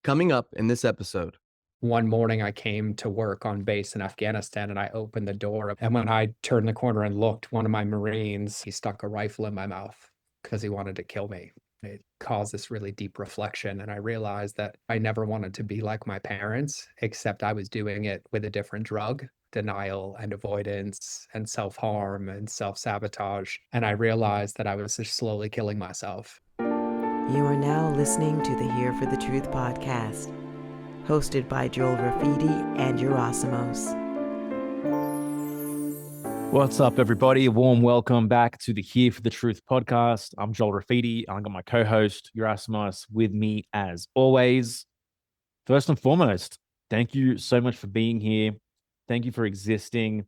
Coming up in this episode. One morning, I came to work on base in Afghanistan and I opened the door. And when I turned the corner and looked, one of my Marines, he stuck a rifle in my mouth because he wanted to kill me. It caused this really deep reflection. And I realized that I never wanted to be like my parents, except I was doing it with a different drug, denial and avoidance and self harm and self sabotage. And I realized that I was just slowly killing myself. You are now listening to the Here for the Truth podcast, hosted by Joel Rafidi and Yerasimos. What's up, everybody? A warm welcome back to the Here for the Truth podcast. I'm Joel Rafidi, and I got my co-host Yerasimos with me as always. First and foremost, thank you so much for being here. Thank you for existing.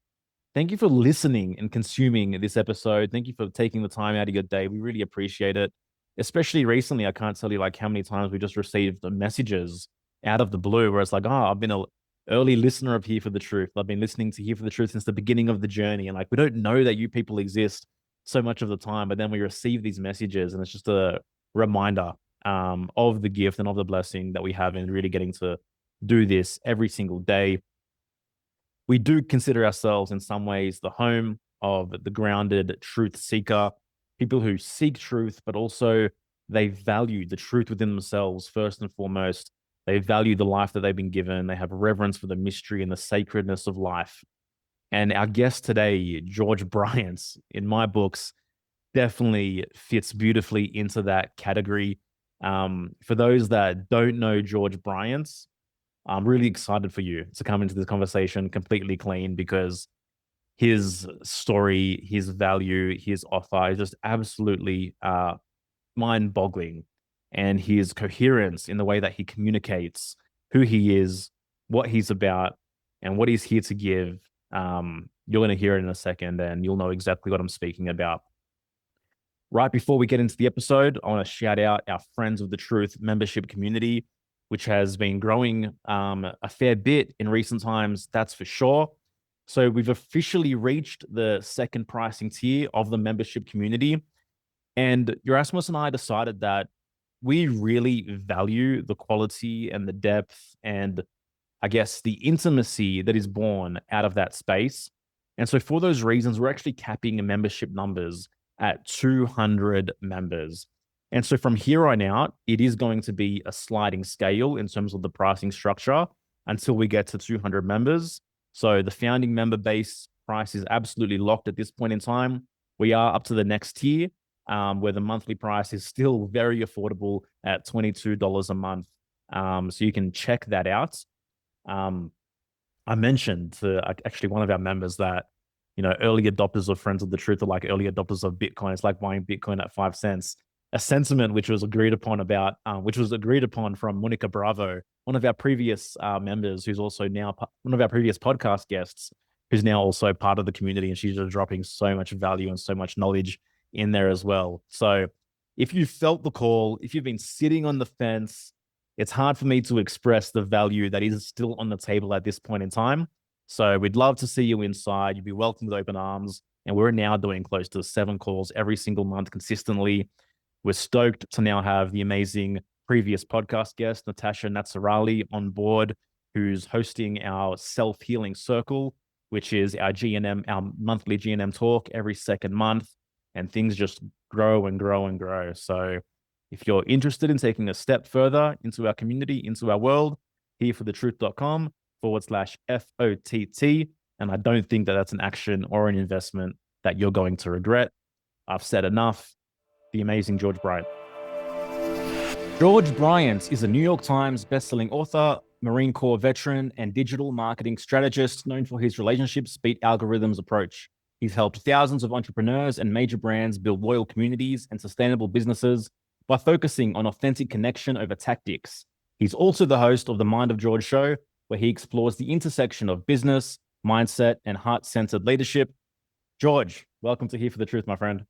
Thank you for listening and consuming this episode. Thank you for taking the time out of your day. We really appreciate it. Especially recently, I can't tell you like how many times we just received the messages out of the blue where it's like, I've been an early listener of Here for the Truth. I've been listening to Here for the Truth since the beginning of the journey. And like, we don't know that you people exist so much of the time, but then we receive these messages and it's just a reminder of the gift and of the blessing that we have in really getting to do this every single day. We do consider ourselves in some ways the home of the grounded truth seeker, people who seek truth, but also they value the truth within themselves first and foremost. They value the life that they've been given. They have reverence for the mystery and the sacredness of life. And our guest today, George Bryant, in my books, definitely fits beautifully into that category. For those that don't know George Bryant, I'm really excited for you to come into this conversation completely clean because his story, his value, his offer is just absolutely mind-boggling. And his coherence in the way that he communicates who he is, what he's about, and what he's here to give. You're going to hear it in a second and you'll know exactly what I'm speaking about. Right before we get into the episode, I want to shout out our Friends of the Truth membership community, which has been growing a fair bit in recent times, that's for sure. So we've officially reached the second pricing tier of the membership community. And Erasmus and I decided that we really value the quality and the depth and I guess the intimacy that is born out of that space. And so for those reasons, we're actually capping membership numbers at 200 members. And so from here on out, it is going to be a sliding scale in terms of the pricing structure until we get to 200 members. So the founding member base price is absolutely locked at this point in time. We are up to the next tier, where the monthly price is still very affordable at $22 a month. So you can check that out. I mentioned to actually one of our members that, early adopters of Friends of the Truth are like early adopters of Bitcoin. It's like buying Bitcoin at 5 cents. A sentiment which was agreed upon from Monica Bravo, one of our previous members, who's also now one of our previous podcast guests, who's now also part of the community, and she's just dropping so much value and so much knowledge in there as well. So if you felt the call, if you've been sitting on the fence, it's hard for me to express the value that is still on the table at this point in time. So we'd love to see you inside. You'd be welcome with open arms. And we're now doing close to 7 calls every single month consistently. We're stoked to now have the amazing previous podcast guest, Natasha Natsarali, on board, who's hosting our self-healing circle, which is our monthly GNM talk every second month. And things just grow and grow and grow. So if you're interested in taking a step further into our community, into our world, hereforthetruth.com/FOTT. And I don't think that that's an action or an investment that you're going to regret. I've said enough. The amazing George Bryant. George Bryant is a New York Times bestselling author, Marine Corps veteran, and digital marketing strategist known for his relationships beat algorithms approach. He's helped thousands of entrepreneurs and major brands build loyal communities and sustainable businesses by focusing on authentic connection over tactics. He's also the host of the Mind of George show, where he explores the intersection of business, mindset, and heart-centered leadership. George, welcome to Here for the Truth, my friend.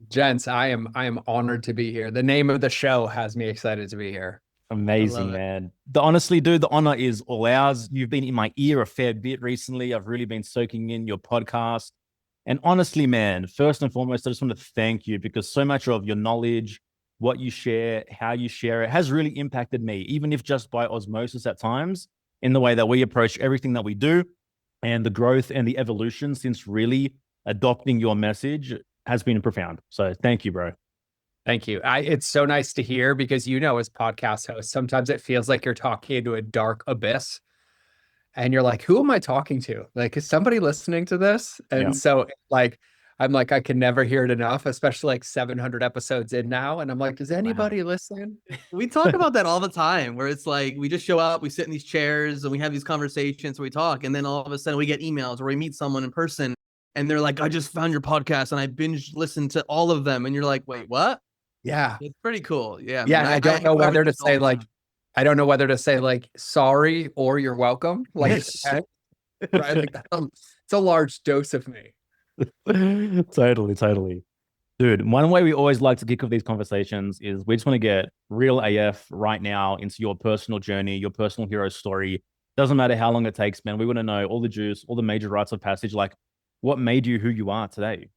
Gents, I am honored to be here. The name of the show has me excited to be here. Amazing, man. Honestly, dude, the honor is all ours. You've been in my ear a fair bit recently. I've really been soaking in your podcast. And honestly, man, first and foremost, I just want to thank you because so much of your knowledge, what you share, how you share it has really impacted me, even if just by osmosis at times, in the way that we approach everything that we do, and the growth and the evolution since really adopting your message has been profound. So thank you, bro. Thank you. It's so nice to hear because, as podcast hosts, sometimes it feels like you're talking into a dark abyss and you're like, who am I talking to? Like, is somebody listening to this? Yeah. And so I'm like, I can never hear it enough, especially like 700 episodes in now. And I'm like, is Wow. anybody listening? We talk about that all the time, where it's like we just show up, we sit in these chairs, and we have these conversations where we talk, and then all of a sudden we get emails or we meet someone in person, and they're like, "I just found your podcast and I binge listened to all of them," and you're like, "Wait, what?" Yeah. It's pretty cool. Yeah, Yeah. man. And I don't know echo whether to everything all say the like, time. I don't know whether to say like, sorry or you're welcome. Like, Yes. right? Like, it's a large dose of me. Totally, totally. Dude, one way we always like to kick off these conversations is we just want to get real AF right now into your personal journey, your personal hero story. Doesn't matter how long it takes, man. We want to know all the juice, all the major rites of passage, like what made you who you are today?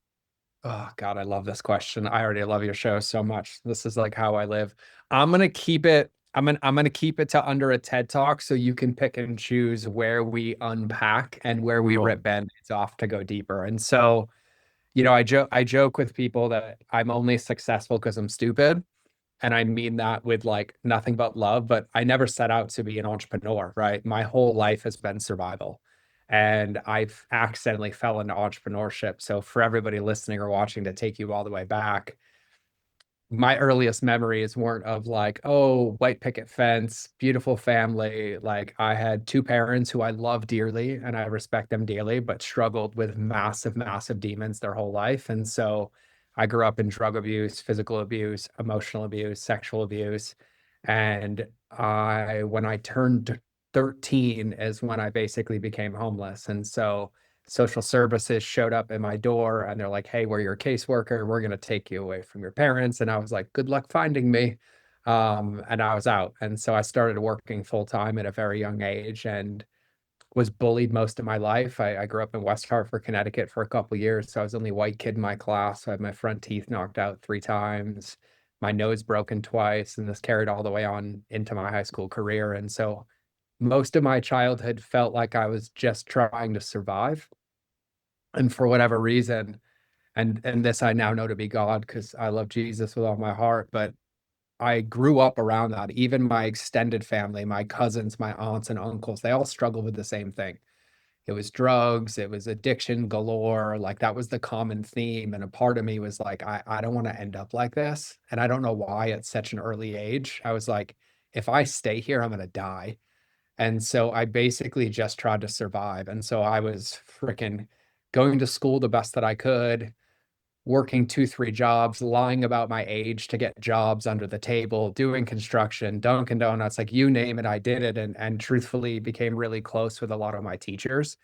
Oh God, I love this question. I already love your show so much. This is like how I live. I'm gonna keep it. I'm gonna keep it to under a TED Talk so you can pick and choose where we unpack and where we Sure. rip band-aids off to go deeper. And so, I joke with people that I'm only successful because I'm stupid. And I mean that with like nothing but love, but I never set out to be an entrepreneur, right? My whole life has been survival. And I've accidentally fell into entrepreneurship. So for everybody listening or watching to take you all the way back, my earliest memories weren't of like, oh, white picket fence, beautiful family. Like I had two parents who I love dearly and I respect them dearly, but struggled with massive, massive demons their whole life. And so I grew up in drug abuse, physical abuse, emotional abuse, sexual abuse. And when I turned 13 is when I basically became homeless. And so social services showed up at my door and they're like, hey, we're your caseworker. We're going to take you away from your parents. And I was like, good luck finding me. And I was out. And so I started working full time at a very young age and was bullied most of my life. I grew up in West Hartford, Connecticut for a couple of years. So I was the only white kid in my class. So I had my front teeth knocked out 3 times, my nose broken twice. And this carried all the way on into my high school career. And so most of my childhood felt like I was just trying to survive. And for whatever reason, and this I now know to be God because I love Jesus with all my heart, but I grew up around that. Even my extended family, my cousins, my aunts and uncles, they all struggle with the same thing. It was drugs, it was addiction galore. Like that was the common theme. And a part of me was like, I don't want to end up like this. And I don't know why at such an early age. I was like, if I stay here, I'm going to die. And so I basically just tried to survive. And so I was freaking going to school the best that I could, working 2, 3 jobs, lying about my age to get jobs under the table, doing construction, Dunkin' Donuts, like you name it, I did it. And truthfully became really close with a lot of my teachers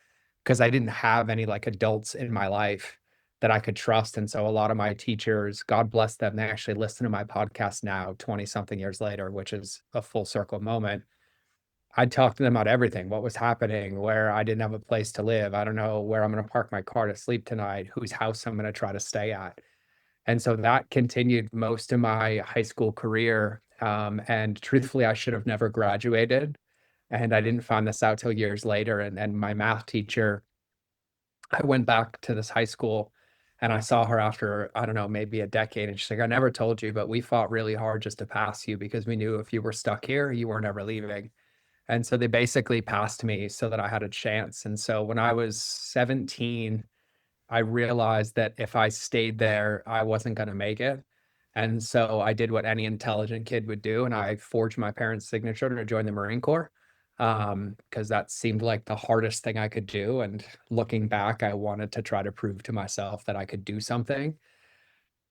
because I didn't have any like adults in my life that I could trust. And so a lot of my teachers, God bless them, they actually listen to my podcast now, 20 something years later, which is a full circle moment. I'd talk to them about everything, what was happening, where I didn't have a place to live. I don't know where I'm going to park my car to sleep tonight, whose house I'm going to try to stay at. And so that continued most of my high school career. And truthfully, I should have never graduated. And I didn't find this out till years later. And my math teacher, I went back to this high school and I saw her after, I don't know, maybe a decade. And she's like, I never told you, but we fought really hard just to pass you because we knew if you were stuck here, you were never leaving. And so they basically passed me so that I had a chance. And so when I was 17, I realized that if I stayed there, I wasn't going to make it. And so I did what any intelligent kid would do, and I forged my parents' signature to join the Marine Corps because that seemed like the hardest thing I could do. And looking back, I wanted to try to prove to myself that I could do something.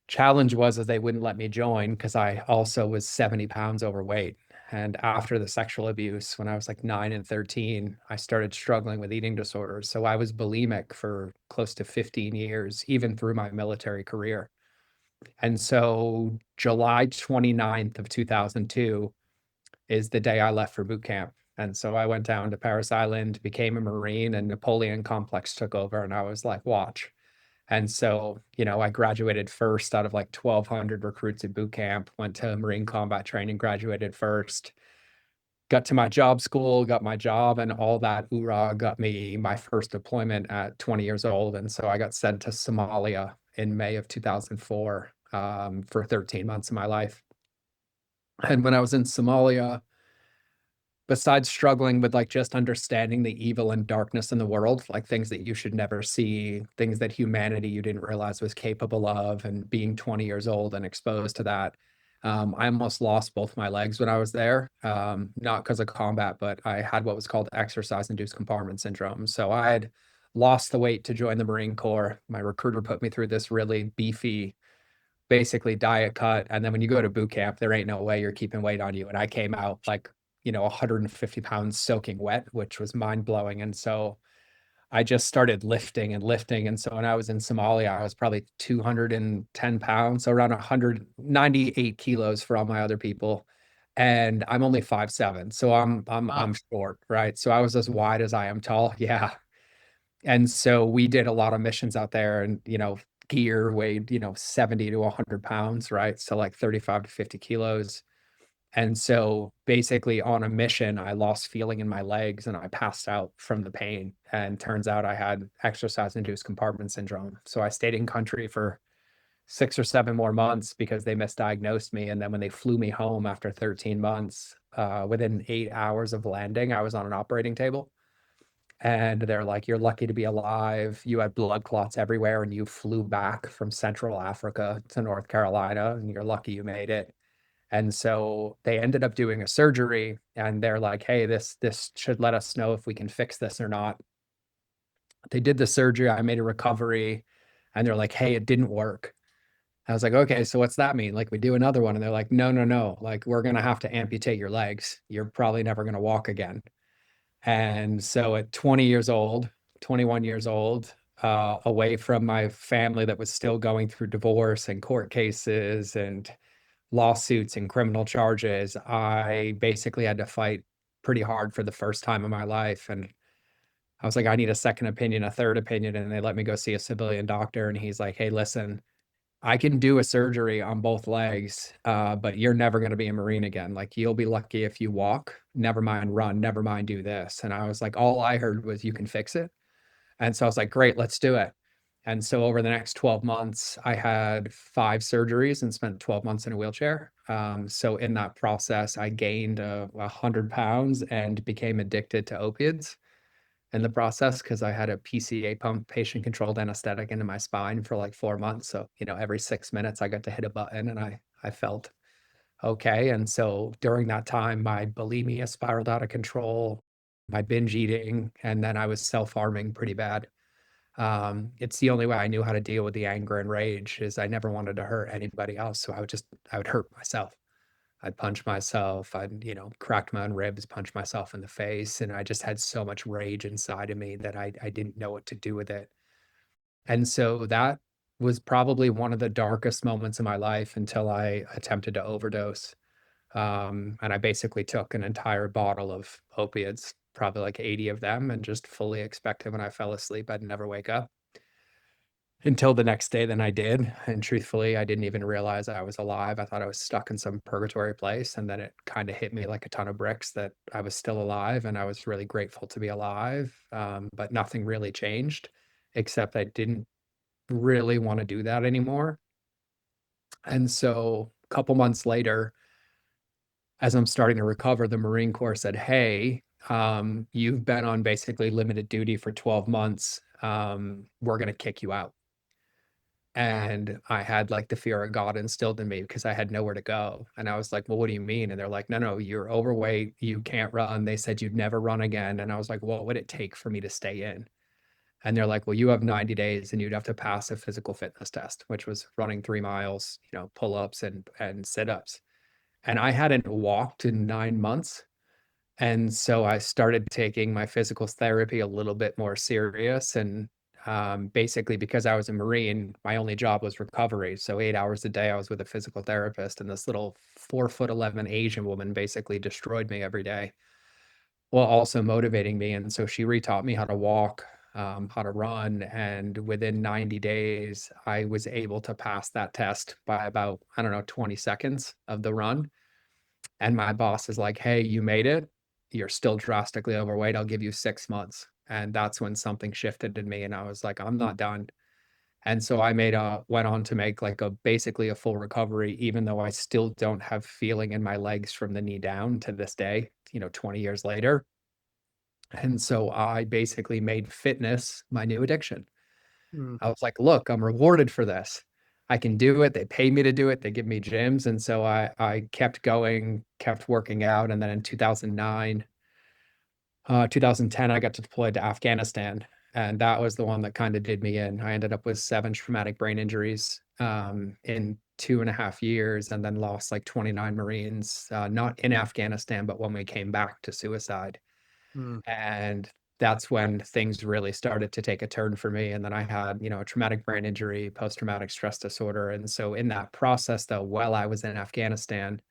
Challenge was that they wouldn't let me join because I also was 70 pounds overweight. And after the sexual abuse, when I was like 9 and 13, I started struggling with eating disorders. So I was bulimic for close to 15 years, even through my military career. And so July 29th of 2002 is the day I left for boot camp. And so I went down to Paris Island, became a Marine, and Napoleon complex took over. And I was like, watch. And so, I graduated first out of like 1,200 recruits at boot camp, went to Marine combat training, graduated first, got to my job school, got my job, and all that hoorah got me my first deployment at 20 years old. And so I got sent to Somalia in May of 2004 for 13 months of my life. And when I was in Somalia, besides struggling with like just understanding the evil and darkness in the world, like things that you should never see, things that humanity you didn't realize was capable of, and being 20 years old and exposed to that, I almost lost both my legs when I was there, not because of combat, but I had what was called exercise-induced compartment syndrome. So I had lost the weight to join the Marine Corps. My recruiter put me through this really beefy, basically diet cut. And then when you go to boot camp, there ain't no way you're keeping weight on you. And I came out like, 150 pounds soaking wet, which was mind blowing. And so I just started lifting and lifting. And so when I was in Somalia, I was probably 210 pounds, so around 198 kilos for all my other people. And I'm only 5'7". So I'm short, right? So I was as wide as I am tall. Yeah. And so we did a lot of missions out there, and gear weighed 70 to 100 pounds, right? So like 35 to 50 kilos. And so basically on a mission, I lost feeling in my legs and I passed out from the pain. And turns out I had exercise-induced compartment syndrome. So I stayed in country for 6 or 7 more months because they misdiagnosed me. And then when they flew me home after 13 months, within 8 hours of landing, I was on an operating table. And they're like, "You're lucky to be alive. You had blood clots everywhere and you flew back from Central Africa to North Carolina, and you're lucky you made it." And so they ended up doing a surgery, and they're like, "Hey, this should let us know if we can fix this or not." They did the surgery, I made a recovery, and they're like, "Hey, it didn't work." I was like, "Okay, so what's that mean? Like, we do another one?" And they're like, "No, no, no. Like, we're gonna have to amputate your legs. You're probably never gonna walk again." And so at 20 years old, 21 years old, away from my family that was still going through divorce and court cases and lawsuits and criminal charges, I basically had to fight pretty hard for the first time in my life. And I was like, I need a second opinion, a third opinion. And they let me go see a civilian doctor. And he's like, "Hey, listen, I can do a surgery on both legs, but you're never going to be a Marine again. Like, you'll be lucky if you walk, never mind run, never mind do this." And I was like, all I heard was, "You can fix it." And so I was like, "Great, let's do it." And so over the next 12 months, I had 5 surgeries and spent 12 months in a wheelchair. So in that process, I gained 100 pounds and became addicted to opiates in the process because I had a PCA pump, patient controlled anesthetic, into my spine for like 4 months. So, every 6 minutes I got to hit a button and I felt okay. And so during that time, my bulimia spiraled out of control, my binge eating, and then I was self-harming pretty bad. It's the only way I knew how to deal with the anger and rage, is I never wanted to hurt anybody else. So I would hurt myself. I'd punch myself. I'd, cracked my own ribs, punch myself in the face. And I just had so much rage inside of me that I didn't know what to do with it. And so that was probably one of the darkest moments in my life until I attempted to overdose. And I basically took an entire bottle of opiates, probably like 80 of them, and just fully expected when I fell asleep, I'd never wake up. Until the next day, then I did. And truthfully, I didn't even realize I was alive. I thought I was stuck in some purgatory place. And then it kind of hit me like a ton of bricks that I was still alive. And I was really grateful to be alive. But nothing really changed, except I didn't really want to do that anymore. And so a couple months later, as I'm starting to recover, the Marine Corps said, "Hey, you've been on basically limited duty for 12 months. We're going to kick you out." And I had like the fear of God instilled in me because I had nowhere to go. And I was like, "Well, what do you mean?" And they're like, "No, no, you're overweight. You can't run." They said you'd never run again. And I was like, "What would it take for me to stay in?" And they're like, "Well, you have 90 days and you'd have to pass a physical fitness test," which was running 3 miles, pull-ups and sit-ups. And I hadn't walked in 9 months. And so I started taking my physical therapy a little bit more serious. And basically, because I was a Marine, my only job was recovery. So 8 hours a day, I was with a physical therapist, and this little 4'11" Asian woman basically destroyed me every day while also motivating me. And so she retaught me how to walk. how to run. And within 90 days, I was able to pass that test by about, I don't know, 20 seconds of the run. And my boss is like, hey, you made it. You're still drastically overweight. I'll give you 6 months. And that's when something shifted in me. And I was like, I'm not done. And so I went on to make like basically a full recovery, even though I still don't have feeling in my legs from the knee down to this day, 20 years later. And so I basically made fitness my new addiction. Mm. I was like, look, I'm rewarded for this. I can do it. They pay me to do it. They give me gyms. And so I kept going, kept working out. And then in 2010, I got deployed to Afghanistan. And that was the one that kind of did me in. I ended up with 7 traumatic brain injuries in 2.5 years, and then lost like 29 Marines, not in Afghanistan, but when we came back to suicide. Mm. And that's when things really started to take a turn for me. And then I had, a traumatic brain injury, post-traumatic stress disorder. And so in that process, though, while I was in Afghanistan,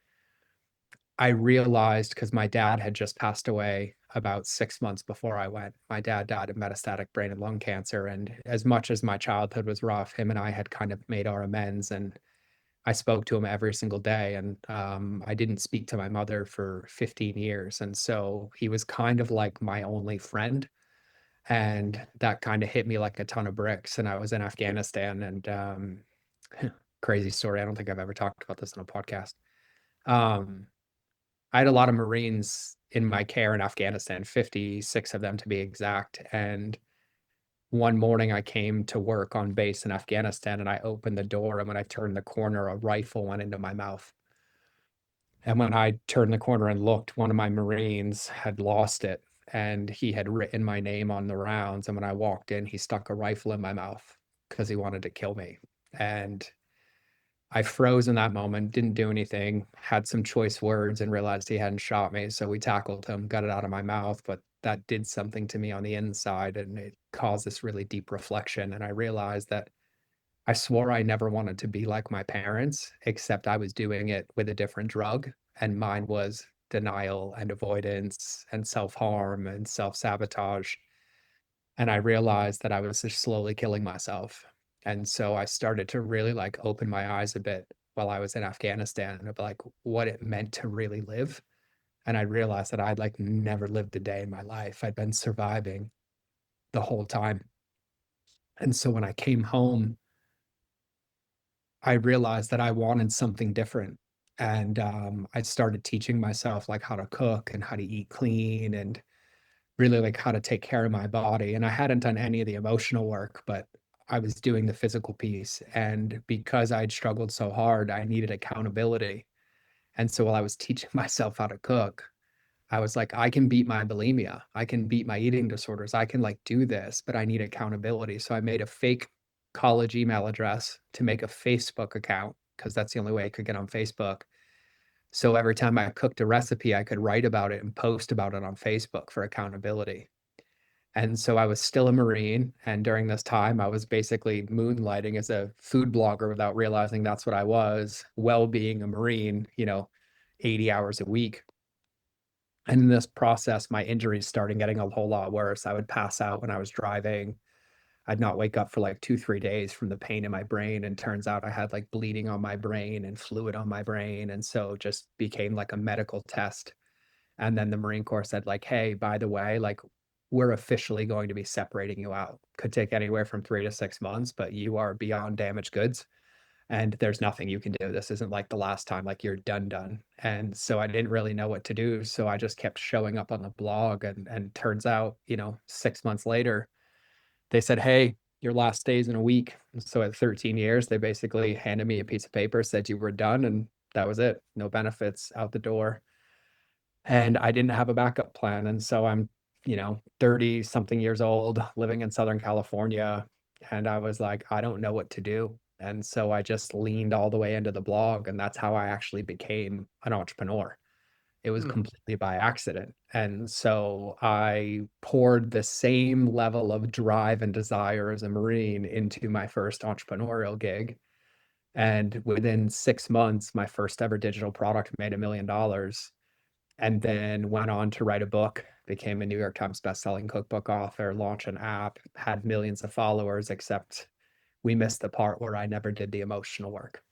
I realized, because my dad had just passed away about 6 months before I went. My dad died of metastatic brain and lung cancer. And as much as my childhood was rough, him and I had kind of made our amends. And I spoke to him every single day. And I didn't speak to my mother for 15 years. And so he was kind of like my only friend. And that kind of hit me like a ton of bricks. And I was in Afghanistan, and crazy story. I don't think I've ever talked about this on a podcast. Um, I had a lot of Marines in my care in Afghanistan, 56 of them to be exact. And one morning I came to work on base in Afghanistan, and I opened the door, and when I turned the corner, a rifle went into my mouth. And when I turned the corner and looked, one of my Marines had lost it, and he had written my name on the rounds. And when I walked in, he stuck a rifle in my mouth because he wanted to kill me. And I froze in that moment, didn't do anything, had some choice words, and realized he hadn't shot me. So we tackled him, got it out of my mouth, but that did something to me on the inside, and it caused this really deep reflection. And I realized that I swore I never wanted to be like my parents, except I was doing it with a different drug. And mine was denial and avoidance and self-harm and self-sabotage. And I realized that I was just slowly killing myself. And so I started to really like open my eyes a bit while I was in Afghanistan of like what it meant to really live. And I realized that I'd like never lived a day in my life. I'd been surviving the whole time. And so when I came home, I realized that I wanted something different. And I started teaching myself like how to cook and how to eat clean, and really like how to take care of my body. And I hadn't done any of the emotional work, but I was doing the physical piece. And because I'd struggled so hard, I needed accountability. And so while I was teaching myself how to cook, I was like, I can beat my bulimia. I can beat my eating disorders. I can like do this, but I need accountability. So I made a fake college email address to make a Facebook account, because that's the only way I could get on Facebook. So every time I cooked a recipe, I could write about it and post about it on Facebook for accountability. And so I was still a Marine. And during this time, I was basically moonlighting as a food blogger without realizing that's what I was, well being a Marine, 80 hours a week. And in this process, my injuries started getting a whole lot worse. I would pass out when I was driving. I'd not wake up for like 2, 3 days from the pain in my brain. And turns out I had like bleeding on my brain and fluid on my brain. And so just became like a medical test. And then the Marine Corps said, like, hey, by the way, like, we're officially going to be separating you out. Could take anywhere from 3 to 6 months, but you are beyond damaged goods, and there's nothing you can do. This isn't like the last time, like you're done. And so I didn't really know what to do. So I just kept showing up on the blog, and turns out, 6 months later, they said, hey, your last day's in a week. And so at 13 years, they basically handed me a piece of paper, said you were done, and that was it. No benefits, out the door. And I didn't have a backup plan. And so I'm, 30 something years old, living in Southern California. And I was like, I don't know what to do. And so I just leaned all the way into the blog. And that's how I actually became an entrepreneur. It was completely by accident. And so I poured the same level of drive and desire as a Marine into my first entrepreneurial gig. And within 6 months, my first ever digital product made $1 million, and then went on to write a book became a New York Times bestselling cookbook author, launched an app, had millions of followers, except we missed the part where I never did the emotional work.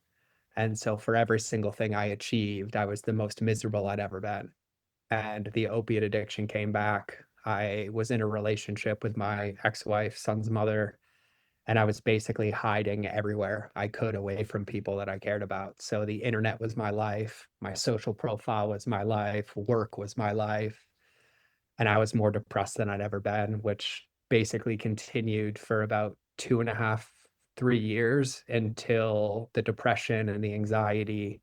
And so for every single thing I achieved, I was the most miserable I'd ever been. And the opiate addiction came back. I was in a relationship with my ex-wife, son's mother, and I was basically hiding everywhere I could away from people that I cared about. So the internet was my life, my social profile was my life, work was my life, and I was more depressed than I'd ever been, which basically continued for about 2.5, 3 years until the depression and the anxiety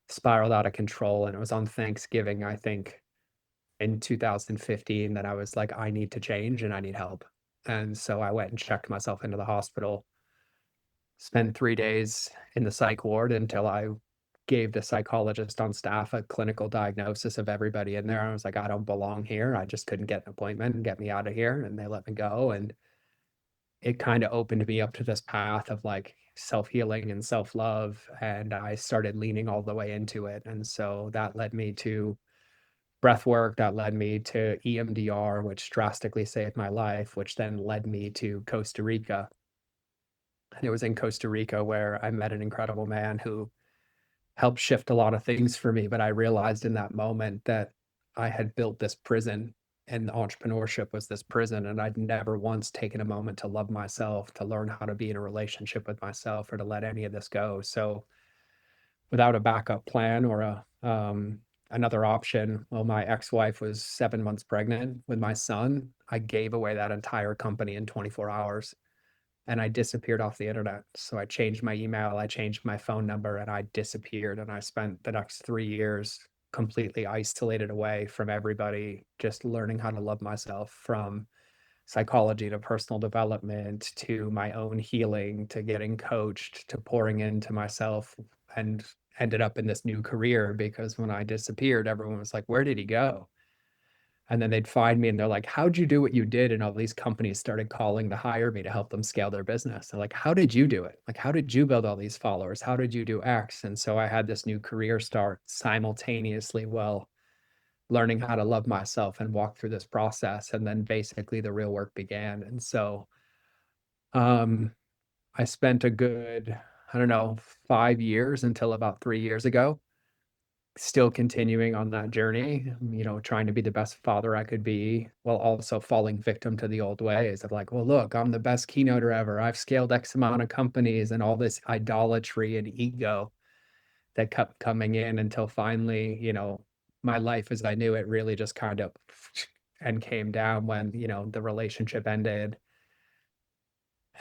spiraled out of control. And it was on Thanksgiving, I think, in 2015 that I was like, I need to change and I need help. And so I went and checked myself into the hospital, spent 3 days in the psych ward until I gave the psychologist on staff a clinical diagnosis of everybody in there. I was like, I don't belong here. I just couldn't get an appointment and get me out of here. And they let me go. And it kind of opened me up to this path of like self-healing and self-love. And I started leaning all the way into it. And so that led me to breath work, that led me to EMDR, which drastically saved my life, which then led me to Costa Rica. And it was in Costa Rica where I met an incredible man who helped shift a lot of things for me. But I realized in that moment that I had built this prison and entrepreneurship was this prison. And I'd never once taken a moment to love myself, to learn how to be in a relationship with myself, or to let any of this go. So without a backup plan or another option, well, my ex-wife was 7 months pregnant with my son. I gave away that entire company in 24 hours. And I disappeared off the internet. So I changed my email, I changed my phone number, and I disappeared. And I spent the next 3 years completely isolated away from everybody, just learning how to love myself, from psychology to personal development to my own healing to getting coached to pouring into myself, and ended up in this new career because when I disappeared, everyone was like, where did he go? And then they'd find me and they're like, how'd you do what you did? And all these companies started calling to hire me to help them scale their business. They're like, how did you do it? Like, how did you build all these followers? How did you do X? And so I had this new career start simultaneously while learning how to love myself and walk through this process. And then basically the real work began. And so I spent a good, I don't know, 5 years until about 3 years ago, still continuing on that journey, trying to be the best father I could be, while also falling victim to the old ways of like, well, look, I'm the best keynoter ever. I've scaled X amount of companies, and all this idolatry and ego that kept coming in until finally, my life as I knew it really just kind of and came down when, the relationship ended.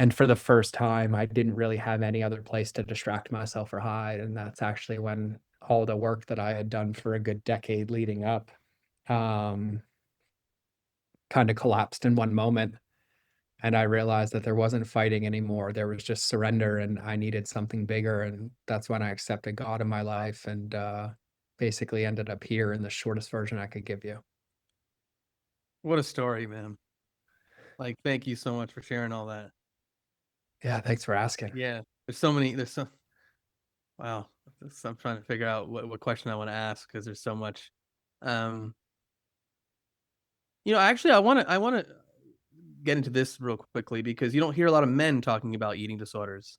And for the first time, I didn't really have any other place to distract myself or hide. And that's actually when all the work that I had done for a good decade leading up kind of collapsed in one moment. And I realized that there wasn't fighting anymore. There was just surrender, and I needed something bigger. And that's when I accepted God in my life, and basically ended up here in the shortest version I could give you. What a story, man. Like, thank you so much for sharing all that. Yeah, thanks for asking. Yeah. Wow. I'm trying to figure out what question I want to ask, because there's so much. Actually, I want to get into this real quickly, because you don't hear a lot of men talking about eating disorders,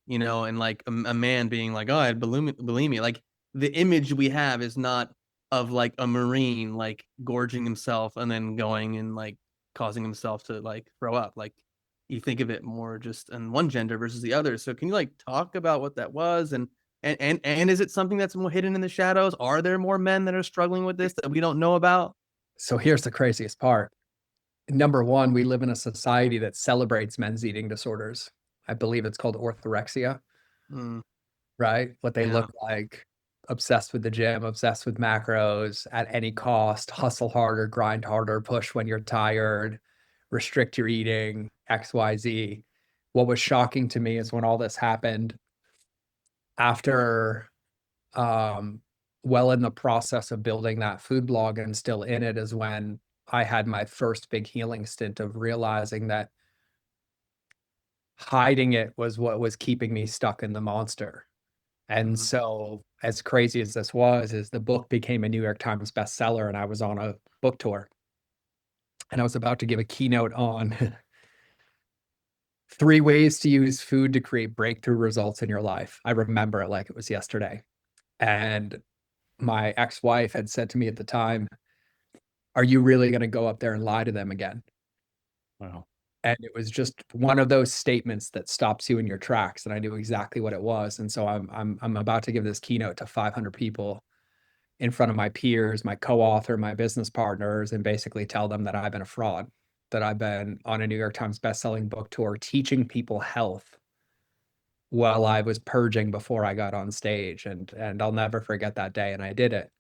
and like a man being like, oh, I had bulimia. Like, the image we have is not of like a Marine like gorging himself and then going and like causing himself to like throw up. Like, you think of it more just in one gender versus the other. So can you like talk about what that was, and is it something that's more hidden in the shadows? Are there more men that are struggling with this that we don't know about? So here's the craziest part. Number one, we live in a society that celebrates men's eating disorders. I believe it's called orthorexia, right? What they look like, obsessed with the gym, obsessed with macros at any cost, hustle harder, grind harder, push when you're tired, restrict your eating, XYZ. What was shocking to me is when all this happened, after well in the process of building that food blog and still in it, is when I had my first big healing stint of realizing that hiding it was what was keeping me stuck in the monster. And so, as crazy as this was, is the book became a New York Times bestseller, and I was on a book tour. and I was about to give a keynote on 3 ways to use food to create breakthrough results in your life. I remember it like it was yesterday. And my ex-wife had said to me at the time, "Are you really going to go up there and lie to them again?" Wow. And it was just one of those statements that stops you in your tracks. And I knew exactly what it was. And so I'm about to give this keynote to 500 people in front of my peers, my co-author, my business partners, and basically tell them that I've been a fraud, that I've been on a New York Times bestselling book tour teaching people health while I was purging before I got on stage. And I'll never forget that day. And I did it.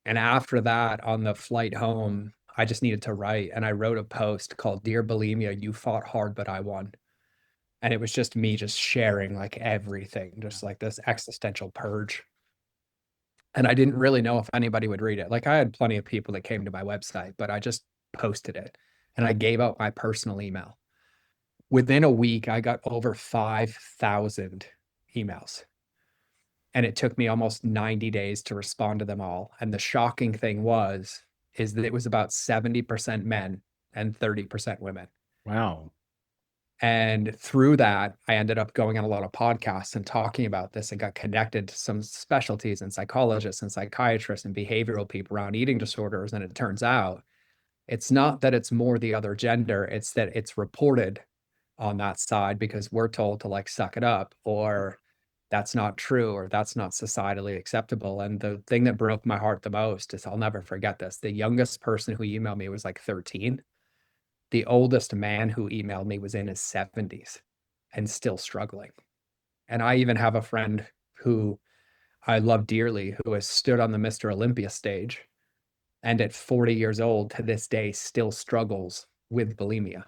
And after that, on the flight home, I just needed to write. And I wrote a post called Dear Bulimia, You Fought Hard, But I Won. And it was just me just sharing like everything, just like this existential purge. And I didn't really know if anybody would read it. Like I had plenty of people that came to my website, but I just posted it and I gave out my personal email. Within a week, I got over 5,000 emails. And it took me almost 90 days to respond to them all. And the shocking thing is that it was about 70% men and 30% women. Wow. And through that, I ended up going on a lot of podcasts and talking about this and got connected to some specialties and psychologists and psychiatrists and behavioral people around eating disorders. And it turns out it's not that it's more the other gender, it's that it's reported on that side because we're told to like suck it up or that's not true or that's not societally acceptable. And the thing that broke my heart the most is I'll never forget this. The youngest person who emailed me was like 13. The oldest man who emailed me was in his 70s and still struggling. And I even have a friend who I love dearly who has stood on the Mr. Olympia stage and at 40 years old to this day still struggles with bulimia.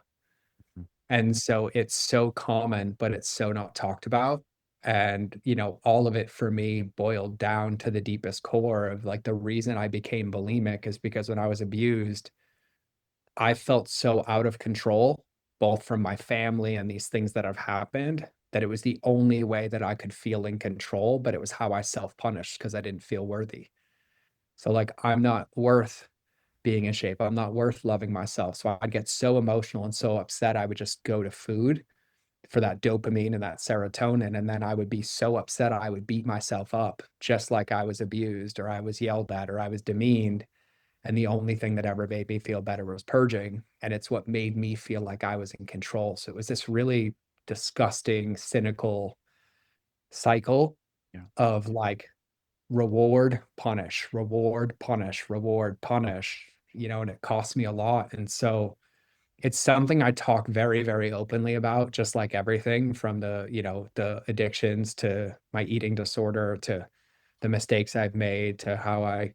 And so it's so common, but it's so not talked about. And, you know, all of it for me boiled down to the deepest core of like the reason I became bulimic is because when I was abused, I felt so out of control, both from my family and these things that have happened, that it was the only way that I could feel in control, but it was how I self-punished because I didn't feel worthy. So like, I'm not worth being in shape. I'm not worth loving myself. So I'd get so emotional and so upset, I would just go to food for that dopamine and that serotonin. And then I would be so upset, I would beat myself up, just like I was abused or I was yelled at or I was demeaned. And the only thing that ever made me feel better was purging. And it's what made me feel like I was in control. So it was this really disgusting, cynical cycle Yeah. of like reward, punish, reward, punish, reward, punish, you know, and it cost me a lot. And so it's something I talk very, very openly about, just like everything from the, you know, the addictions to my eating disorder to the mistakes I've made to how I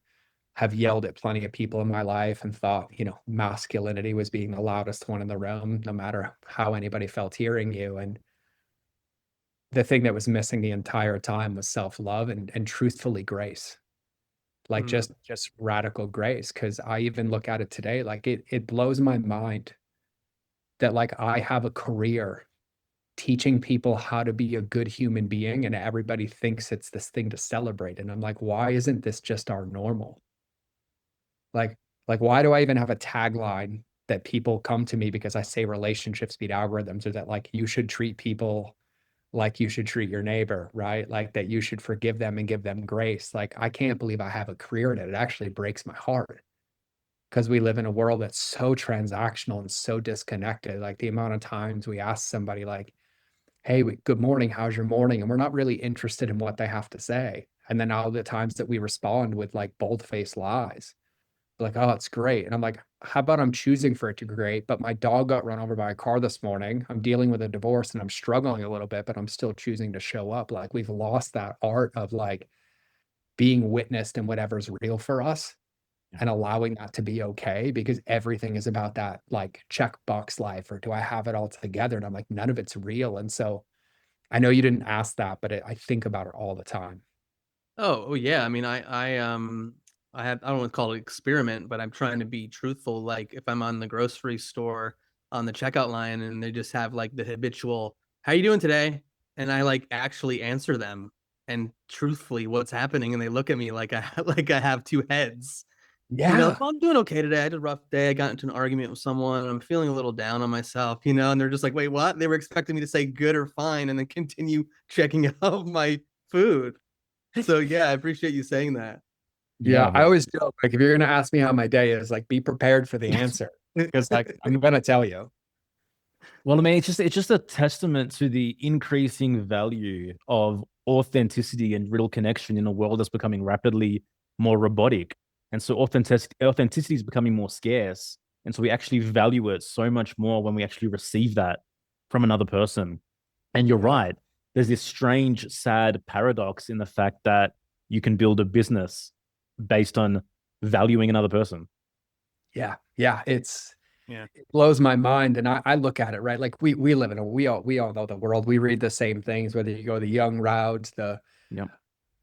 have yelled at plenty of people in my life and thought, you know, masculinity was being the loudest one in the room, no matter how anybody felt hearing you. And the thing that was missing the entire time was self-love and truthfully grace, like Mm. just radical grace. Cause I even look at it today, like it blows my mind that like I have a career teaching people how to be a good human being and everybody thinks it's this thing to celebrate. And I'm like, why isn't this just our normal? Like, like why do I even have a tagline that people come to me because I say relationships beat algorithms or that like you should treat people like you should treat your neighbor, right? Like that you should forgive them and give them grace. Like I can't believe I have a career in it. It actually breaks my heart because we live in a world that's so transactional and so disconnected. Like the amount of times we ask somebody like, hey, good morning, how's your morning? And we're not really interested in what they have to say. And then all the times that we respond with like bold-faced lies, like, oh, it's great. And I'm like, how about I'm choosing for it to be great, but my dog got run over by a car this morning. I'm dealing with a divorce and I'm struggling a little bit, but I'm still choosing to show up. Like we've lost that art of like being witnessed in whatever's real for us and allowing that to be okay because everything is about that like checkbox life or do I have it all together? And I'm like, none of it's real. And so I know you didn't ask that, but I think about it all the time. Oh yeah. I mean, I don't want to call it experiment, but I'm trying to be truthful. Like if I'm on the grocery store on the checkout line and they just have like the habitual, "How you doing today?" and I like actually answer them and truthfully what's happening, and they look at me like I like I have two heads, Yeah. Like, well, I'm doing okay today. I had a rough day. I got into an argument with someone. I'm feeling a little down on myself, and they're just like, wait, what? They were expecting me to say good or fine and then continue checking out my food. So yeah, I appreciate you saying that. Yeah. Yeah, I man. always joke, like, if you're going to ask me how my day is, like, be prepared for the answer because, like, I'm going to tell you. Well, I mean, it's just a testament to the increasing value of authenticity and real connection in a world that's becoming rapidly more robotic. And so authenticity is becoming more scarce. And so we actually value it so much more when we actually receive that from another person. And you're Yeah. right. There's this strange, sad paradox in the fact that you can build a business based on valuing another person. Yeah. Yeah. Yeah. It blows my mind. And I look at it, right? Like we live in we all know the world. We read the same things, whether you go the young route, Yep.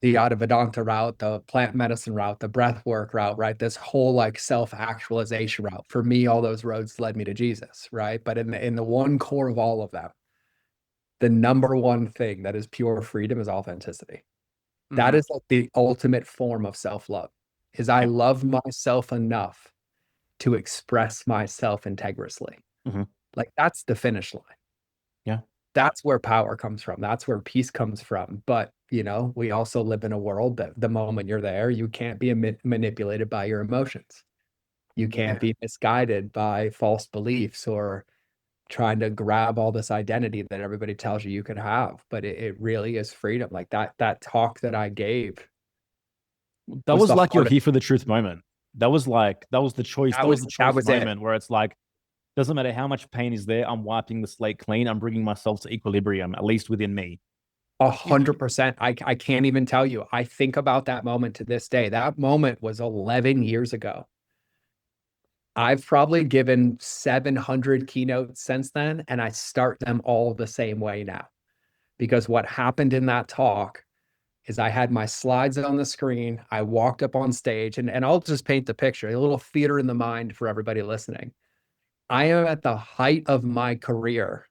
the Advaita route, the plant medicine route, the breath work route, right? This whole like self-actualization route. For me, all those roads led me to Jesus, right? But in the one core of all of them, the number one thing that is pure freedom is authenticity. That Mhm. is like the ultimate form of self-love, is I Yep. love myself enough to express myself integrally. Mhm. Like that's the finish line. Yeah. That's where power comes from. That's where peace comes from. But, we also live in a world that the moment you're there, you can't be manipulated by your emotions. You can't Yeah. be misguided by false beliefs or trying to grab all this identity that everybody tells you can have. But it really is freedom. Like that talk that I gave That was was the like your hardest. here for the truth moment. That was the choice. That That was was the that choice was it. moment where it's like, doesn't matter how much pain is there, I'm wiping the slate clean. I'm bringing myself to equilibrium, at least within me. 100%. I can't even tell you. I think about that moment to this day. That moment was 11 years ago. I've probably given 700 keynotes since then, and I start them all the same way now. Because what happened in that talk is I had my slides on the screen. I walked up on stage, and I'll just paint the picture, a little theater in the mind for everybody listening. I am at the height of my career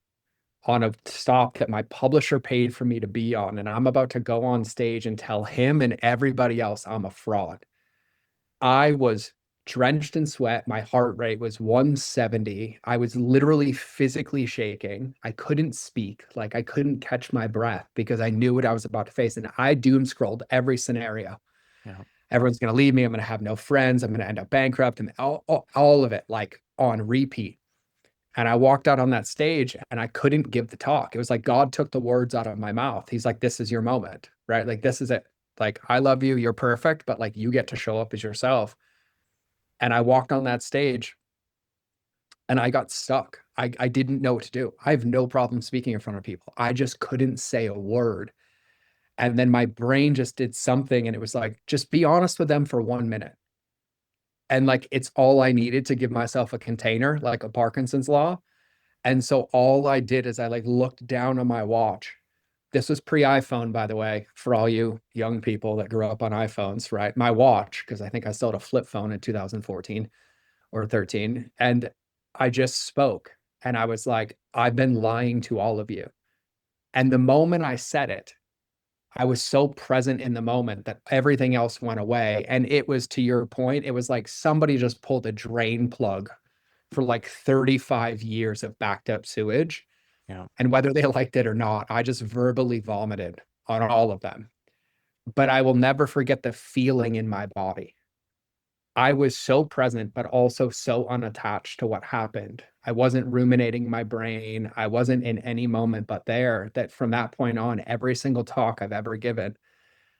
on a stop that my publisher paid for me to be on, and I'm about to go on stage and tell him and everybody else I'm a fraud. I was drenched in sweat. My heart rate was 170. I was literally physically shaking. I couldn't speak. Like I couldn't catch my breath because I knew what I was about to face. And I doom scrolled every scenario. Yeah. Everyone's going to leave me. I'm going to have no friends. I'm going to end up bankrupt and all of it like on repeat. And I walked out on that stage and I couldn't give the talk. It was like God took the words out of my mouth. He's like, this is your moment, right? Like, this is it. Like, I love you. You're perfect, but like, you get to show up as yourself. And I walked on that stage and I got stuck. I didn't know what to do. I have no problem speaking in front of people. I just couldn't say a word. And then my brain just did something and it was like, just be honest with them for 1 minute. And like, it's all I needed to give myself a container, like a Parkinson's law. And so all I did is I like looked down on my watch. This was pre-iPhone, by the way, for all you young people that grew up on iPhones, right? My watch, because I think I still had a flip phone in 2014 or 13. And I just spoke and I was like, I've been lying to all of you. And the moment I said it, I was so present in the moment that everything else went away. And it was, to your point, it was like somebody just pulled a drain plug for like 35 years of backed up sewage. Yeah. And whether they liked it or not, I just verbally vomited on all of them. But I will never forget the feeling in my body. I was so present, but also so unattached to what happened. I wasn't ruminating my brain. I wasn't in any moment but there. That from that point on, every single talk I've ever given,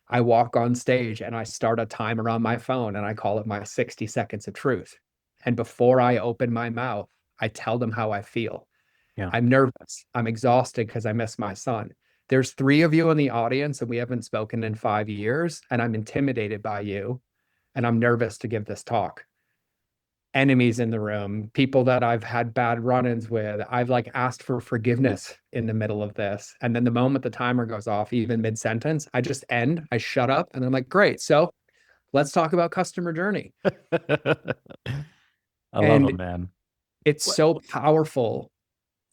I walk on stage and I start a timer on my phone and I call it my 60 seconds of truth. And before I open my mouth, I tell them how I feel. Yeah. I'm nervous. I'm exhausted because I miss my son. There's 3 of you in the audience and we haven't spoken in 5 years, and I'm intimidated by you and I'm nervous to give this talk. Enemies in the room, people that I've had bad run-ins with. I've like asked for forgiveness in the middle of this. And then the moment the timer goes off, even mid-sentence, I just end, I shut up, and I'm like, great. So let's talk about customer journey. I love it, And man. it's so powerful.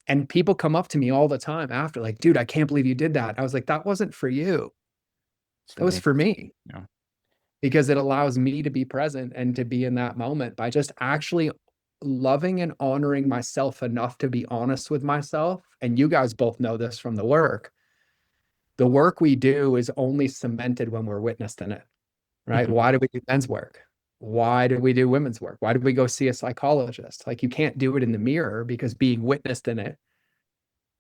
And people come up to me all the time after, like, dude, I can't believe you did that. I was like, that wasn't for you. It's That for was me. for me. Yeah. because it allows me to be present and to be in that moment by just actually loving and honoring myself enough to be honest with myself. And you guys both know this from the work. The work we do is only cemented when we're witnessed in it, right? Mhm. Why do we do men's work? Why do we do women's work? Why do we go see a psychologist? Like, you can't do it in the mirror, because being witnessed in it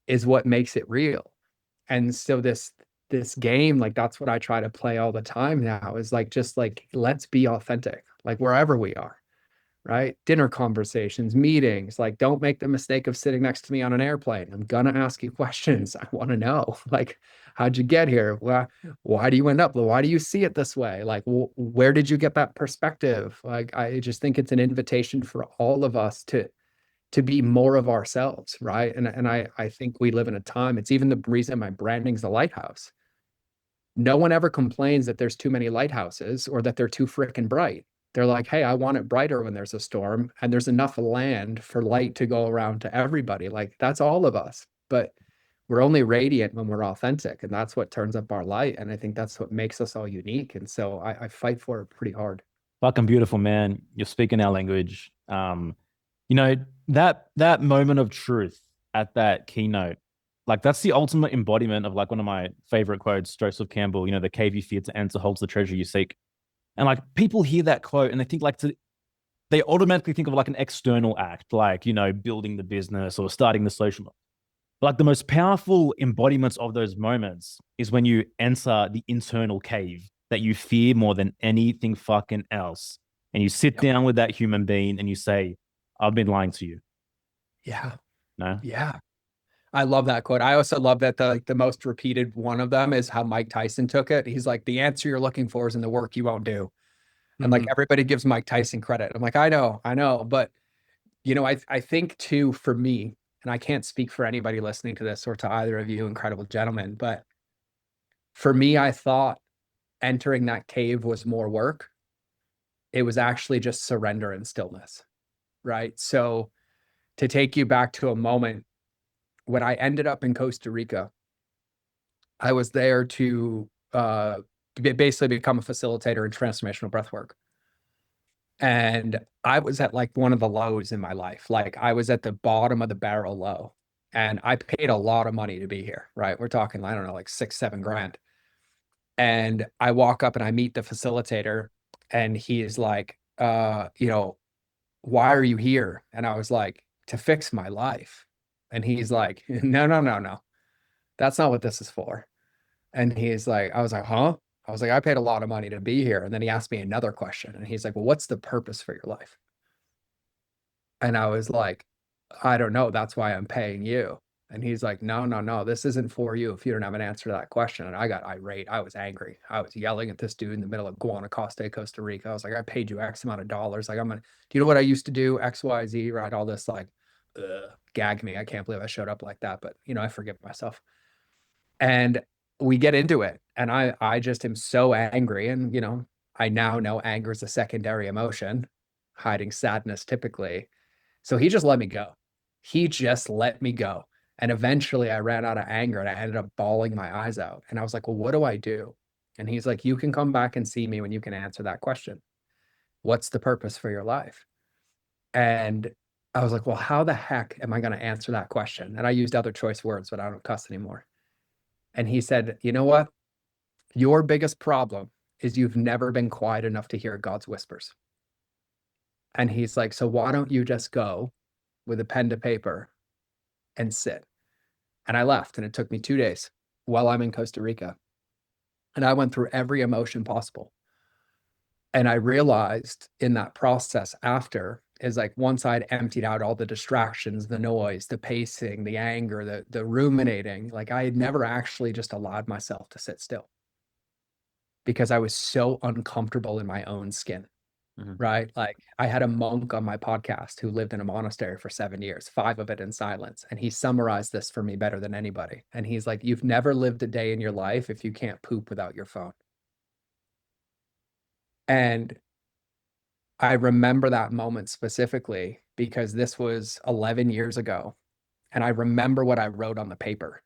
is what makes it real. And so this game, like, that's what I try to play all the time now, is like, just like, let's be authentic, like, wherever we are, right? Dinner conversations, meetings, like, don't make the mistake of sitting next to me on an airplane. I'm gonna ask you questions. I want to know, like, how'd you get here? Why do you end up? Why do you see it this way? Like, where did you get that perspective? Like, I just think it's an invitation for all of us to be more of ourselves, right? And I think we live in a time, it's even the reason my branding's the lighthouse. No one ever complains that there's too many lighthouses or that they're too freaking bright. They're like, hey, I want it brighter when there's a storm, and there's enough land for light to go around to everybody. Like, that's all of us. But we're only radiant when we're authentic, and that's what turns up our light. And I think that's what makes us all unique. And so I fight for it pretty hard. Fucking beautiful, man. You're speaking our language. You know, that moment of truth at that keynote, like, that's the ultimate embodiment of, like, one of my favorite quotes, Joseph Campbell, you know, the cave you fear to enter holds the treasure you seek. And, like, people hear that quote and they think, like, they automatically think of, like, an external act, like, you know, building the business or starting the social. But, like, the most powerful embodiments of those moments is when you enter the internal cave that you fear more than anything fucking else. And you sit down with that human being and you say, I've been lying to you. Yeah. No? Yeah. I love that quote. I also love that the most repeated one of them is how Mike Tyson took it. He's like, the answer you're looking for is in the work you won't do. And like, everybody gives Mike Tyson credit. I'm like, I know. But, you know, I think too, for me, and I can't speak for anybody listening to this or to either of you incredible gentlemen, but for me, I thought entering that cave was more work. It was actually just surrender and stillness, right? So to take you back to a moment when I ended up in Costa Rica, I was there to basically become a facilitator in transformational breathwork. And I was at like one of the lows in my life. Like, I was at the bottom of the barrel low. And I paid a lot of money to be here, right? We're talking, I don't know, like 6-7 grand. And I walk up and I meet the facilitator, and he's like, you know, why are you here? And I was like, to fix my life. And he's like, no, no, no, no. That's not what this is for. And he's like, I was like, huh? I was like, I paid a lot of money to be here. And then he asked me another question. And he's like, well, what's the purpose for your life? And I was like, I don't know. That's why I'm paying you. And he's like, no, no, no, this isn't for you if you don't have an answer to that question. And I got irate. I was angry. I was yelling at this dude in the middle of Guanacaste, Costa Rica. I was like, I paid you X amount of dollars. Like, do you know what I used to do? X, Y, Z, right? All this, like, gag me. I can't believe I showed up like that. But, you know, I forgive myself. And we get into it. And I just am so angry. And, you know, I now know anger is a secondary emotion, hiding sadness typically. So he just let me go. He just let me go. And eventually I ran out of anger and I ended up bawling my eyes out. And I was like, well, what do I do? And he's like, you can come back and see me when you can answer that question. What's the purpose for your life? And I was like, well, how the heck am I going to answer that question? And I used other choice words, but I don't cuss anymore. And he said, you know what? Your biggest problem is you've never been quiet enough to hear God's whispers. And he's like, so why don't you just go with a pen to paper and sit? And I left, and it took me 2 days while I'm in Costa Rica. And I went through every emotion possible. And I realized in that process after is like, once I'd emptied out all the distractions, the noise, the pacing, the anger, the ruminating, like, I had never actually just allowed myself to sit still because I was so uncomfortable in my own skin. Right? Like, I had a monk on my podcast who lived in a monastery for 7 years, 5 of it in silence. And he summarized this for me better than anybody. And he's like, you've never lived a day in your life if you can't poop without your phone. And I remember that moment specifically because this was 11 years ago. And I remember what I wrote on the paper.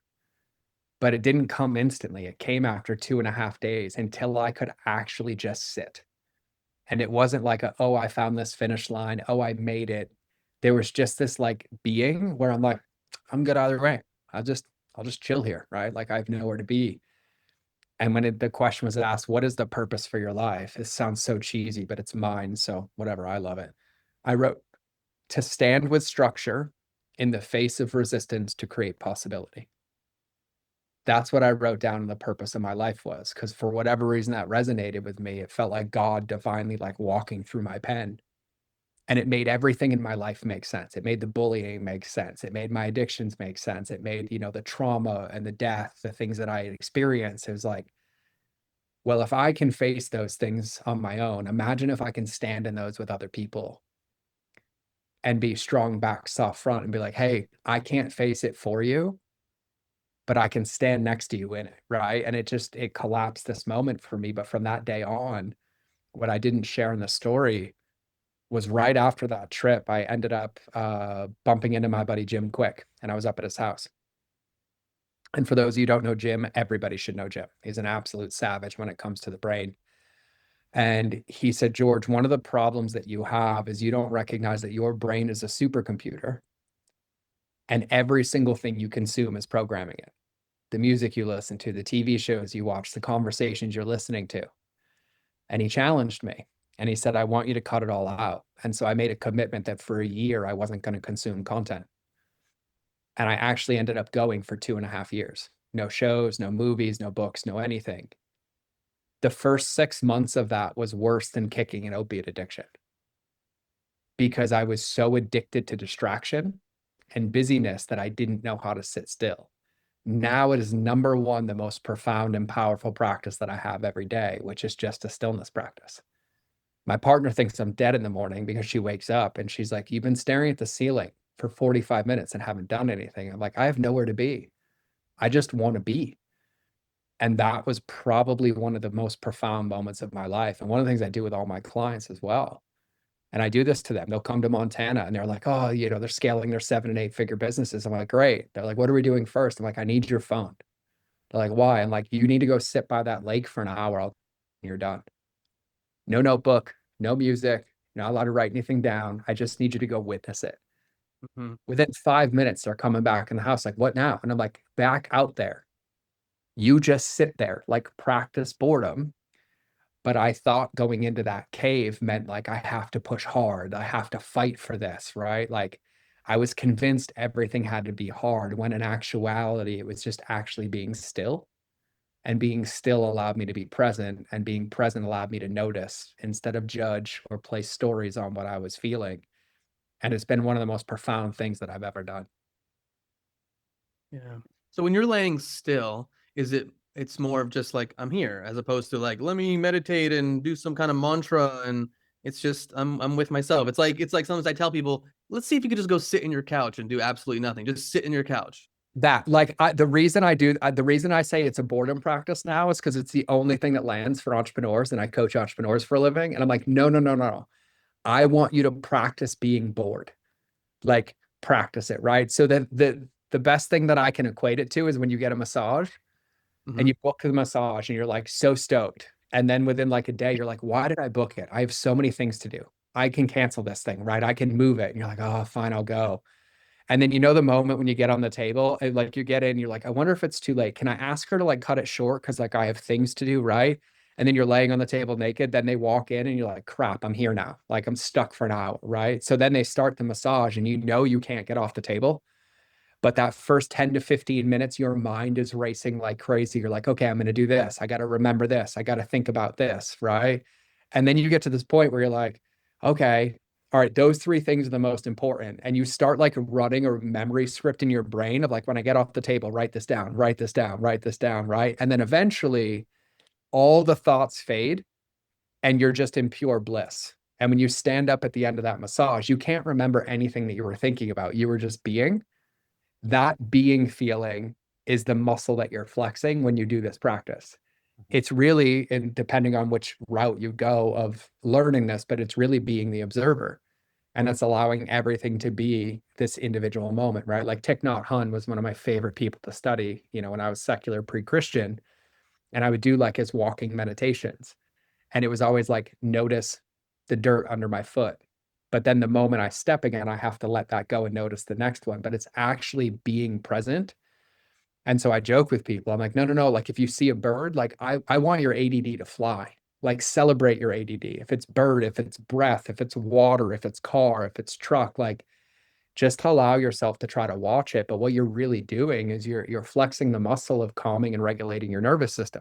but it didn't come instantly. It came after 2.5 days until I could actually just sit. And it wasn't like oh, I found this finish line. Oh, I made it. There was just this like being where I'm like, I'm good either way. I'll just chill here, right? Like I have nowhere to be. And when the question was asked, what is the purpose for your life? It sounds so cheesy, but it's mine. So whatever, I love it. I wrote, to stand with structure in the face of resistance to create possibility. That's what I wrote down the purpose of my life was, because for whatever reason that resonated with me. It felt like God divinely like walking through my pen. And it made everything in my life make sense. It made the bullying make sense. It made my addictions make sense. It made, the trauma and the death, the things that I had experienced. It was like, well, if I can face those things on my own, imagine if I can stand in those with other people and be strong back, soft front, and be like, hey, I can't face it for you, but I can stand next to you in it, right? And it collapsed this moment for me. But from that day on, what I didn't share in the story was right after that trip, I ended up bumping into my buddy Jim Quick, and I was up at his house. And for those of you who don't know Jim, everybody should know Jim. He's an absolute savage when it comes to the brain. And he said, George, one of the problems that you have is you don't recognize that your brain is a supercomputer, and every single thing you consume is programming it. The music you listen to, the TV shows you watch, the conversations you're listening to. And he challenged me. And he said, I want you to cut it all out. And so I made a commitment that for a year, I wasn't going to consume content. And I actually ended up going for 2.5 years. No shows, no movies, no books, no anything. The first 6 months of that was worse than kicking an opiate addiction, because I was so addicted to distraction and busyness that I didn't know how to sit still. Now it is number one, the most profound and powerful practice that I have every day, which is just a stillness practice. My partner thinks I'm dead in the morning because she wakes up and she's like, you've been staring at the ceiling for 45 minutes and haven't done anything. I'm like, I have nowhere to be. I just want to be. And that was probably one of the most profound moments of my life. And one of the things I do with all my clients as well. And I do this to them. They'll come to Montana and they're like, oh, they're scaling their 7 and 8 figure businesses. I'm like, great. They're like, what are we doing first? I'm like, I need your phone. They're like, why? I'm like, you need to go sit by that lake for an hour. You're done. No notebook, no music, not allowed to write anything down. I just need you to go witness it. Mm-hmm. Within 5 minutes, they're coming back in the house like, what now? And I'm like, back out there. You just sit there, like practice boredom. But I thought going into that cave meant like, I have to push hard. I have to fight for this, right? Like I was convinced everything had to be hard, when in actuality, it was just actually being still. And being still allowed me to be present, and being present allowed me to notice instead of judge or place stories on what I was feeling. And it's been one of the most profound things that I've ever done. Yeah. So when you're laying still, it's more of just like, I'm here, as opposed to like, let me meditate and do some kind of mantra, and it's just I'm with myself. It's like sometimes I tell people, let's see if you could just go sit in your couch and do absolutely nothing. Just sit in your couch. That the reason I say it's a boredom practice now is because it's the only thing that lands for entrepreneurs, and I coach entrepreneurs for a living. And I'm like, no. I want you to practice being bored. Like practice it, right? So that the best thing that I can equate it to is when you get a massage, mm-hmm. and you book the massage and you're like so stoked. And then within like a day, you're like, why did I book it? I have so many things to do. I can cancel this thing, right? I can move it. And you're like, oh, fine, I'll go. And then the moment when you get on the table, and like you get in, you're like, I wonder if it's too late. Can I ask her to like cut it short? Cause like I have things to do, right? And then you're laying on the table naked. Then they walk in and you're like, crap, I'm here now. Like I'm stuck for an hour, right? So then they start the massage and you can't get off the table. But that first 10 to 15 minutes, your mind is racing like crazy. You're like, okay, I'm going to do this. I got to remember this. I got to think about this, right? And then you get to this point where you're like, okay, all right, those 3 things are the most important. And you start like running a memory script in your brain of like, when I get off the table, write this down, write this down, write this down, right? And then eventually all the thoughts fade and you're just in pure bliss. And when you stand up at the end of that massage, you can't remember anything that you were thinking about. You were just being. That being feeling is the muscle that you're flexing when you do this practice. It's really, and depending on which route you go of learning this, but it's really being the observer. And it's allowing everything to be this individual moment, right? Like Thich Nhat Hanh was one of my favorite people to study, when I was secular pre-Christian, and I would do like his walking meditations. And it was always like, notice the dirt under my foot. But then the moment I step again, I have to let that go and notice the next one. But it's actually being present. And so I joke with people. I'm like, no. Like if you see a bird, like I want your ADD to fly. Like celebrate your ADD. If it's bird, if it's breath, if it's water, if it's car, if it's truck, like just allow yourself to try to watch it. But what you're really doing is you're flexing the muscle of calming and regulating your nervous system.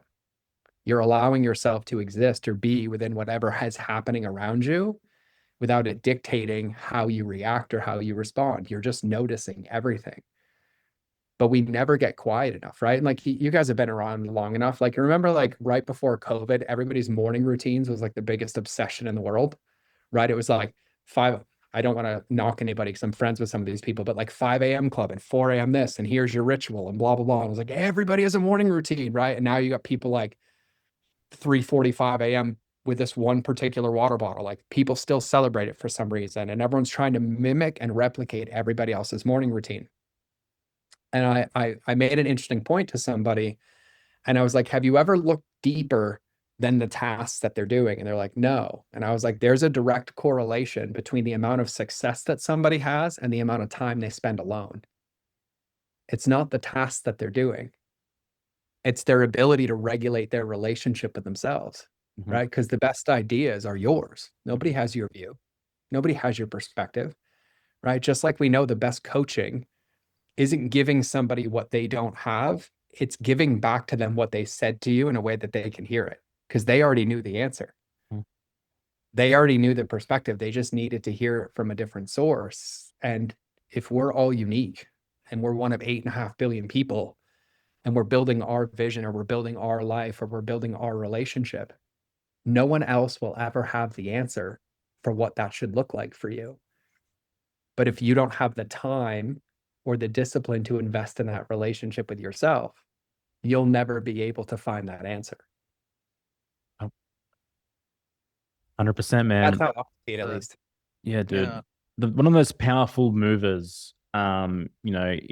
You're allowing yourself to exist or be within whatever is happening around you without it dictating how you react or how you respond. You're just noticing everything. But we never get quiet enough, right? And like you guys have been around long enough. Like remember, like right before COVID, everybody's morning routines was like the biggest obsession in the world, right? It was like I don't want to knock anybody because I'm friends with some of these people, but like 5 a.m. club and 4 a.m. this, and here's your ritual and blah, blah, blah. And I was like, everybody has a morning routine, right? And now you got people like 3:45 a.m. with this one particular water bottle. Like people still celebrate it for some reason, and everyone's trying to mimic and replicate everybody else's morning routine. And I made an interesting point to somebody, and I was like, have you ever looked deeper than the tasks that they're doing? And they're like, no. And I was like, there's a direct correlation between the amount of success that somebody has and the amount of time they spend alone. It's not the tasks that they're doing. It's their ability to regulate their relationship with themselves, right? Because the best ideas are yours. Nobody has your view. Nobody has your perspective, right? Just like we know the best coaching isn't giving somebody what they don't have. It's giving back to them what they said to you in a way that they can hear it, because they already knew the answer. They already knew the perspective. They just needed to hear it from a different source. And if we're all unique and we're one of 8.5 billion people, and we're building our vision, or we're building our life, or we're building our relationship, no one else will ever have the answer for what that should look like for you. But if you don't have the time or the discipline to invest in that relationship with yourself, you'll never be able to find that answer. 100%, man. That's how I see it, at least. Yeah, dude. Yeah. One of the most powerful movers, in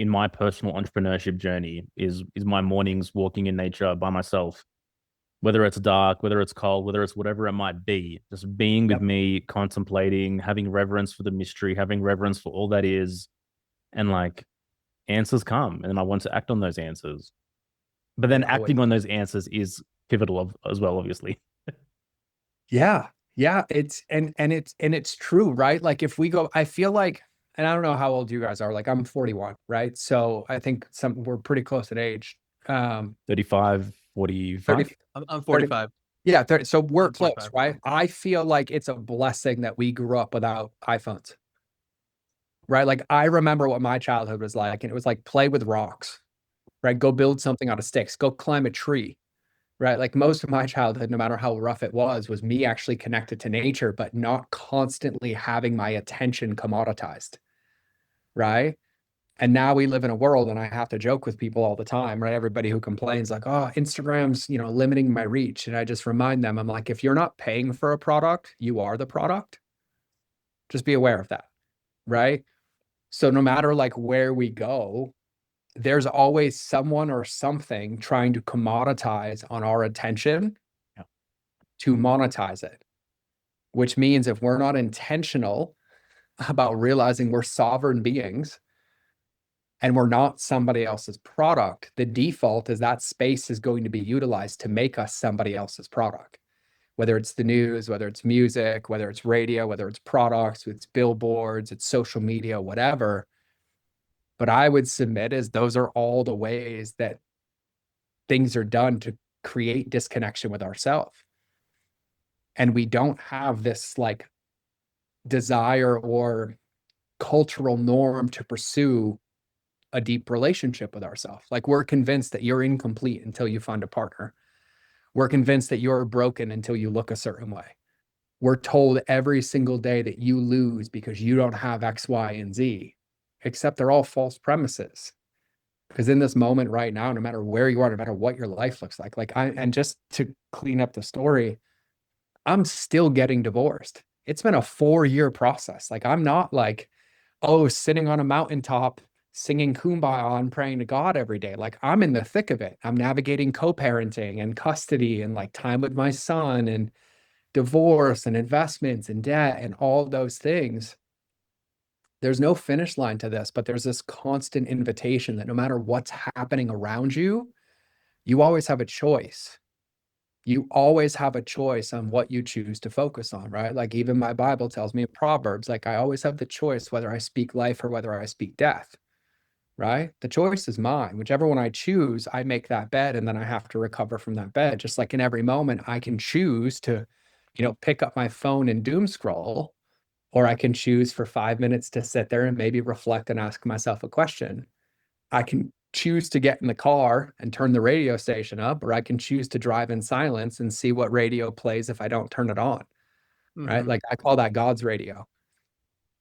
my personal entrepreneurship journey is my mornings walking in nature by myself. Whether it's dark, whether it's cold, whether it's whatever it might be, just being with me, contemplating, having reverence for the mystery, having reverence for all that is, and like answers come, and then I want to act on those answers. But then acting on those answers is pivotal as well, obviously. Yeah. It's true, right? Like if we go, I feel like, and I don't know how old you guys are, like I'm 41, right? So I think we're pretty close in age. 35, 45. 30, I'm 45. yeah, 30. So we're I'm close, 45. right? I feel like it's a blessing that we grew up without iPhones, right? Like I remember what my childhood was like, and it was like play with rocks, right? Go build something out of sticks, go climb a tree, right? Like most of my childhood, no matter how rough it was me actually connected to nature, but not constantly having my attention commoditized, right? And now we live in a world, and I have to joke with people all the time, right? Everybody who complains like, oh, Instagram's, limiting my reach. And I just remind them, I'm like, if you're not paying for a product, you are the product. Just be aware of that, right? So no matter like where we go, there's always someone or something trying to commoditize on our attention to monetize it, which means if we're not intentional about realizing we're sovereign beings and we're not somebody else's product, the default is that space is going to be utilized to make us somebody else's product, whether it's the news, whether it's music, whether it's radio, whether it's products, it's billboards, it's social media, whatever. But I would submit is those are all the ways that things are done to create disconnection with ourselves. And we don't have this like desire or cultural norm to pursue a deep relationship with ourselves. Like we're convinced that you're incomplete until you find a partner. We're convinced that you're broken until you look a certain way. We're told every single day that you lose because you don't have X, Y, and Z, except they're all false premises. Because in this moment right now, no matter where you are, no matter what your life looks like and just to clean up the story, I'm still getting divorced. It's been a 4-year process. Like, I'm not like, oh, sitting on a mountaintop singing Kumbaya and praying to God every day. Like, I'm in the thick of it. I'm navigating co-parenting and custody and like time with my son and divorce and investments and debt and all of those things. There's no finish line to this, but there's this constant invitation that no matter what's happening around you, you always have a choice. You always have a choice on what you choose to focus on, right? Like, even my Bible tells me in Proverbs, like, I always have the choice whether I speak life or whether I speak death, right? The choice is mine. Whichever one I choose, I make that bed and then I have to recover from that bed. Just like in every moment, I can choose to, pick up my phone and doom scroll, or I can choose for 5 minutes to sit there and maybe reflect and ask myself a question. I can choose to get in the car and turn the radio station up, or I can choose to drive in silence and see what radio plays if I don't turn it on, right? Like, I call that God's radio.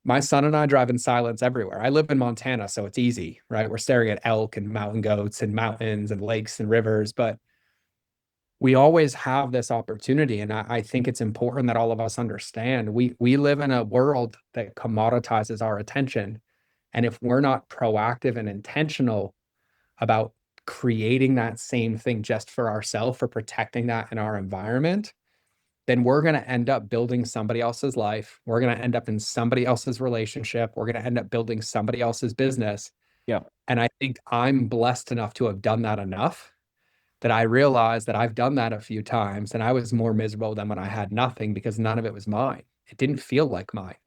My son and I drive in silence everywhere. I live in Montana, so it's easy, right? We're staring at elk and mountain goats and mountains and lakes and rivers, but we always have this opportunity. And I think it's important that all of us understand we live in a world that commoditizes our attention. And if we're not proactive and intentional about creating that same thing just for ourselves, or protecting that in our environment, then we're going to end up building somebody else's life. We're going to end up in somebody else's relationship. We're going to end up building somebody else's business. Yeah. And I think I'm blessed enough to have done that enough that I realized that I've done that a few times, and I was more miserable than when I had nothing, because none of it was mine. It didn't feel like mine.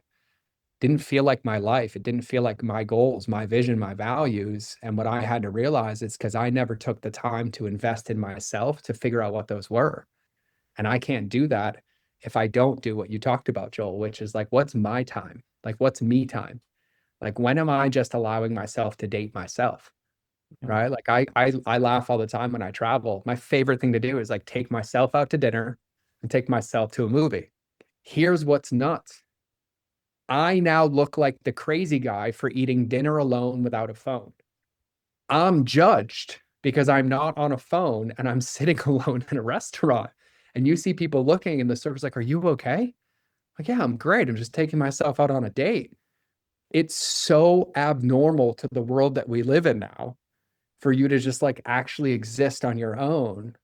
Didn't feel like my life. It didn't feel like my goals, my vision, my values. And what I had to realize is because I never took the time to invest in myself to figure out what those were. And I can't do that if I don't do what you talked about, Joel, which is like, what's my time? Like, what's me time? Like, when am I just allowing myself to date myself? Right? Like, I laugh all the time when I travel. My favorite thing to do is like take myself out to dinner and take myself to a movie. Here's what's nuts. I now look like the crazy guy for eating dinner alone without a phone. I'm judged because I'm not on a phone and I'm sitting alone in a restaurant. And you see people looking and the server's like, "Are you okay?" Like, "Yeah, I'm great. I'm just taking myself out on a date." It's so abnormal to the world that we live in now for you to just like actually exist on your own,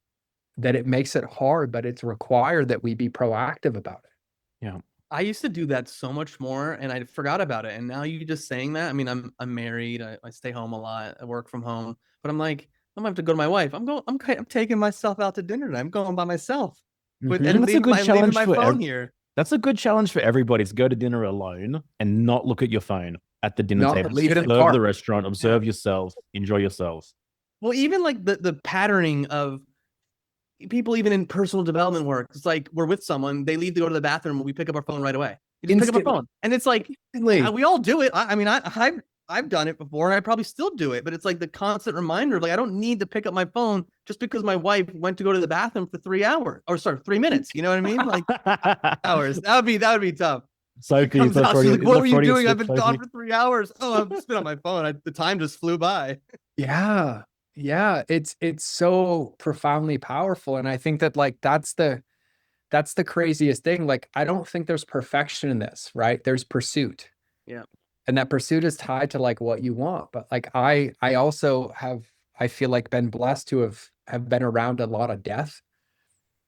that it makes it hard, but it's required that we be proactive about it. Yeah. I used to do that so much more, and I forgot about it. And now you just saying that, I mean, I'm married. I stay home a lot. I work from home, but I'm like, I'm gonna have to go to my wife. I'm taking myself out to dinner tonight. I'm going by myself, with Mhm. and That's a good leaving challenge my for phone here. That's a good challenge for everybody, to go to dinner alone and not look at your phone at the dinner Not table. leave it in the Observe car. the restaurant, observe yourself, enjoy yourselves. Well, even like the patterning of people, even in personal development work, it's like we're with someone, they leave to go to the bathroom, we pick up our phone right away. You just pick up our Instantly. phone, and it's like we all do it. I mean, I've done it before, and I probably still do it, but it's like the constant reminder of like I don't need to pick up my phone just because my wife went to go to the bathroom for 3 hours, or sorry, 3 minutes. You know what I mean? Like hours. That would be tough. She Sophie, comes out, she's like, "What the were you Freudian doing? I've slip, been gone Sophie. for 3 hours." Oh, I've been on my phone. The time just flew by. Yeah. Yeah. It's so profoundly powerful. And I think that like that's the craziest thing. Like, I don't think there's perfection in this, right? There's pursuit. Yeah. And that pursuit is tied to like what you want. But like I also have, I feel like, been blessed to have been around a lot of death.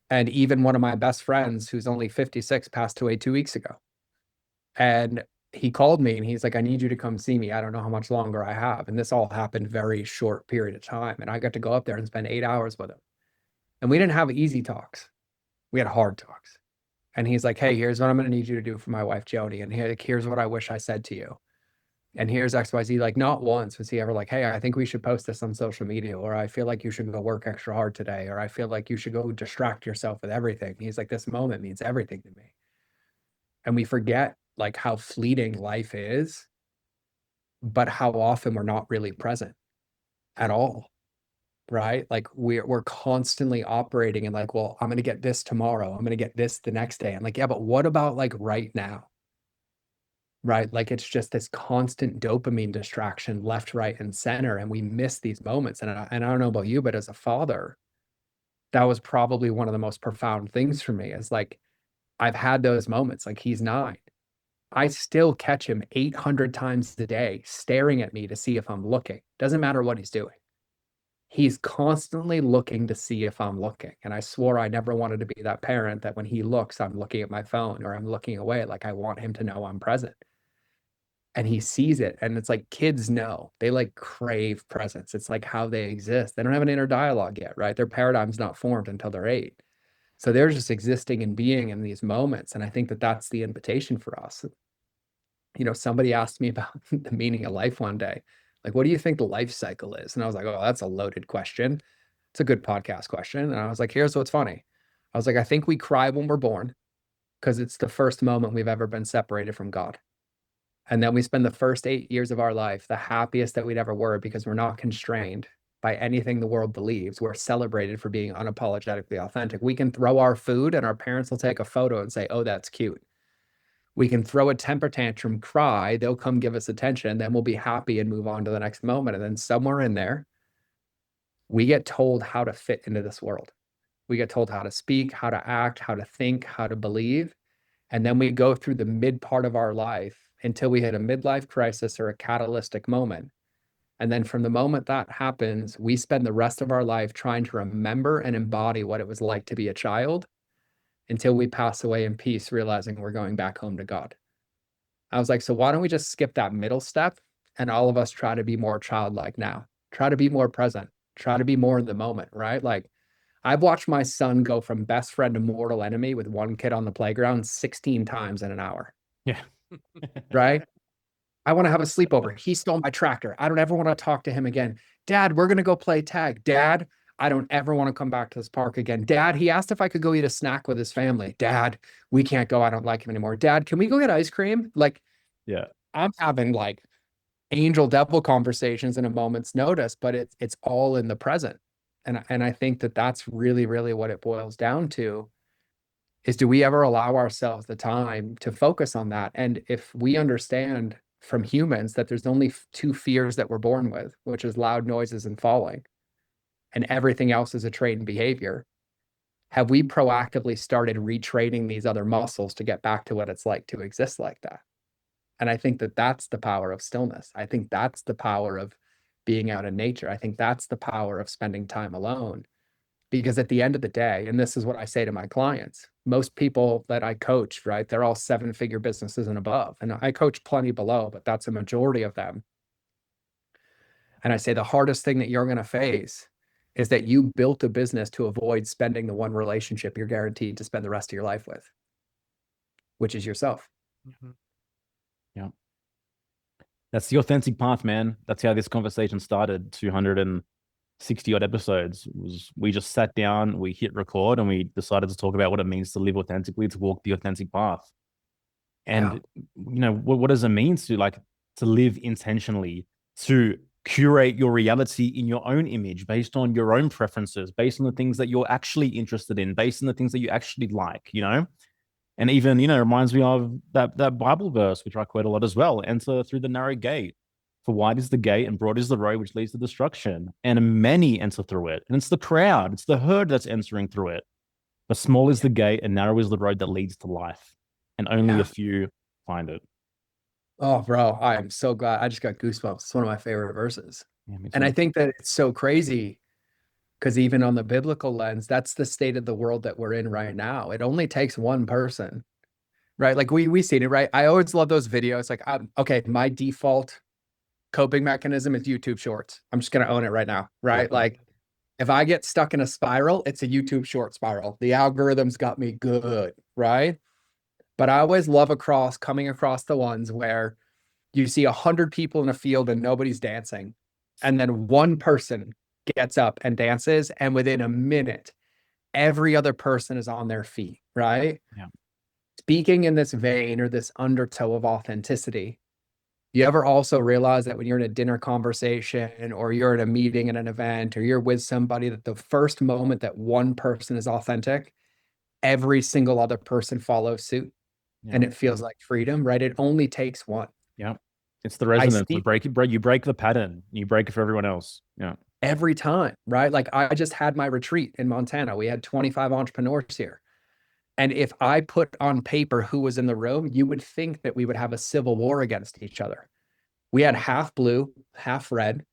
And even one of my best friends, who's only 56, passed away 2 weeks ago. And he called me and he's like, "I need you to come see me. I don't know how much longer I have." And this all happened very short period of time. And I got to go up there and spend 8 hours with him. And we didn't have easy talks. We had hard talks. And he's like, "Hey, here's what I'm going to need you to do for my wife, Joni. And here's what I wish I said to you. And here's XYZ." Like, not once was he ever like, "Hey, I think we should post this on social media," or "I feel like you should go work extra hard today," or "I feel like you should go distract yourself with everything." He's like, "This moment means everything to me." And we forget like how fleeting life is, but how often we're not really present at all. Right? Like, we're constantly operating in like, well, I'm going to get this tomorrow. I'm going to get this the next day. I'm like, yeah, but what about like right now? Right? Like, it's just this constant dopamine distraction left, right, and center. And we miss these moments. And I don't know about you, but as a father, that was probably one of the most profound things for me, is like, I've had those moments. Like, he's 9. I still catch him 800 times a day staring at me to see if I'm looking. Doesn't matter what he's doing. He's constantly looking to see if I'm looking. And I swore I never wanted to be that parent that when he looks, I'm looking at my phone or I'm looking away. Like, I want him to know I'm present. And he sees it. And it's like, kids know, they like crave presence. It's like how they exist. They don't have an inner dialogue yet, right? Their paradigm's not formed until they're 8. So they're just existing and being in these moments. And I think that that's the invitation for us. You know, somebody asked me about the meaning of life one day. Like, what do you think the life cycle is? And I was like, oh, that's a loaded question. It's a good podcast question. And I was like, here's what's funny. I was like, I think we cry when we're born because it's the first moment we've ever been separated from God. And then we spend the first 8 years of our life the happiest that we'd ever were because we're not constrained by anything the world believes. We're celebrated for being unapologetically authentic. We can throw our food and our parents will take a photo and say, oh, that's cute. We can throw a temper tantrum, cry, they'll come give us attention, then we'll be happy and move on to the next moment. And then somewhere in there, we get told how to fit into this world. We get told how to speak, how to act, how to think, how to believe. And then we go through the mid part of our life until we hit a midlife crisis or a catalytic moment. And then from the moment that happens, we spend the rest of our life trying to remember and embody what it was like to be a child until we pass away in peace, realizing we're going back home to God. I was like, so why don't we just skip that middle step and all of us try to be more childlike now? Try to be more present, try to be more in the moment, right? Like, I've watched my son go from best friend to mortal enemy with one kid on the playground 16 times in an hour. Yeah. Right? I want to have a sleepover. He stole my tractor. I don't ever want to talk to him again. Dad, we're going to go play tag. Dad, I don't ever want to come back to this park again. Dad, he asked if I could go eat a snack with his family. Dad, we can't go. I don't like him anymore. Dad, can we go get ice cream? Like, Yeah. I'm having like angel devil conversations in a moment's notice, but it's all in the present. And I think that that's really, really what it boils down to is, do we ever allow ourselves the time to focus on that? And if we understand from humans that there's only 2 fears that we're born with, which is loud noises and falling, and everything else is a trained behavior, have we proactively started retraining these other muscles to get back to what it's like to exist like that? And I think that that's the power of stillness. I think that's the power of being out in nature. I think that's the power of spending time alone. Because at the end of the day, and this is what I say to my clients, most people that I coach, right, they're all 7-figure businesses and above. And I coach plenty below, but that's a majority of them. And I say the hardest thing that you're going to face is that you built a business to avoid spending the one relationship you're guaranteed to spend the rest of your life with, which is yourself. Mm-hmm. Yeah. That's the authentic path, man. That's how this conversation started 260 odd episodes. We just sat down, we hit record, and we decided to talk about what it means to live authentically, to walk the authentic path. And what does it mean to live intentionally, to curate your reality in your own image, based on your own preferences, based on the things that you're actually interested in, based on the things that you actually like, And even, reminds me of that Bible verse, which I quote a lot as well. Enter through the narrow gate. For wide is the gate and broad is the road which leads to destruction. And many enter through it. And it's the crowd, it's the herd that's entering through it. But small is the gate and narrow is the road that leads to life. And only a few find it. Oh, bro, I am so glad. I just got goosebumps. It's one of my favorite verses. Yeah, and I think that it's so crazy because even on the biblical lens, that's the state of the world that we're in right now. It only takes one person, right? Like we seen it, right? I always love those videos. Like, okay, my default coping mechanism is YouTube Shorts. I'm just going to own it right now, right? Yeah. Like, if I get stuck in a spiral, it's a YouTube short spiral. The algorithm's got me good, right? But I always love coming across the ones where you see 100 people in a field and nobody's dancing. And then one person gets up and dances. And within a minute, every other person is on their feet, right? Yeah. Speaking in this vein or this undertow of authenticity, you ever also realize that when you're in a dinner conversation or you're at a meeting at an event or you're with somebody, that the first moment that one person is authentic, every single other person follows suit? Yeah. And it feels like freedom, right? It only takes one. Yeah. It's the resonance. You break the pattern. You break it for everyone else. Yeah. Every time, right? Like, I just had my retreat in Montana. We had 25 entrepreneurs here. And if I put on paper who was in the room, you would think that we would have a civil war against each other. We had half blue, half red,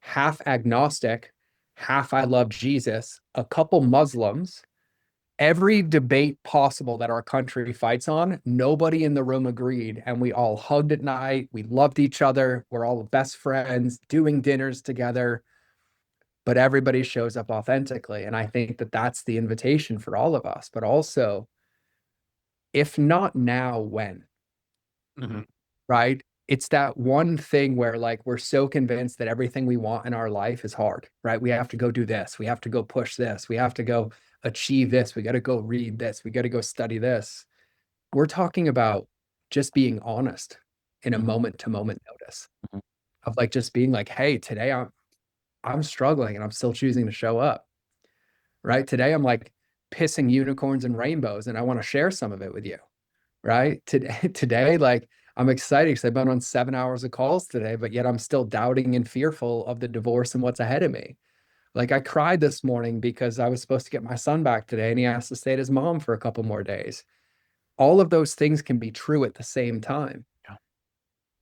half agnostic, half I love Jesus, a couple Muslims. Every debate possible that our country fights on, nobody in the room agreed. And we all hugged at night. We loved each other. We're all best friends, doing dinners together. But everybody shows up authentically. And I think that that's the invitation for all of us. But also, if not now, when? Mm-hmm. Right? It's that one thing where like we're so convinced that everything we want in our life is hard, right? We have to go do this. We have to go push this. We have to go achieve this. We got to go read this. We got to go study this. We're talking about just being honest in a moment to moment notice Mhm. of like just being like, hey, today I'm struggling and I'm still choosing to show up. Right? Today I'm like pissing unicorns and rainbows and I want to share some of it with you. Right? Today, like I'm excited because I've been on 7 hours of calls today, but yet I'm still doubting and fearful of the divorce and what's ahead of me. Like I cried this morning because I was supposed to get my son back today and he has to stay at his mom for a couple more days. All of those things can be true at the same time. Yeah.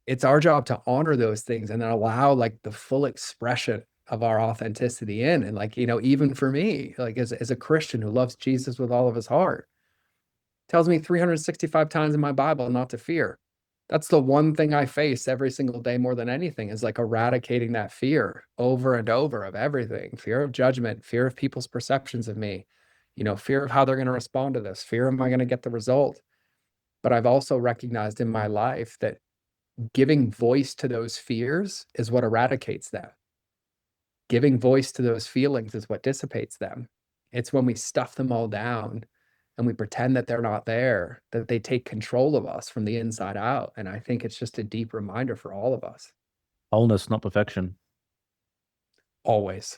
It's our job to honor those things and then allow like the full expression of our authenticity in. And like, even for me, like as a Christian who loves Jesus with all of his heart, tells me 365 times in my Bible not to fear. That's the one thing I face every single day more than anything is like eradicating that fear over and over of everything. Fear of judgment, fear of people's perceptions of me, fear of how they're going to respond to this, fear, am I going to get the result? But I've also recognized in my life that giving voice to those fears is what eradicates them. Giving voice to those feelings is what dissipates them. It's when we stuff them all down and we pretend that they're not there, that they take control of us from the inside out. And I think it's just a deep reminder for all of us. Wholeness, not perfection. Always.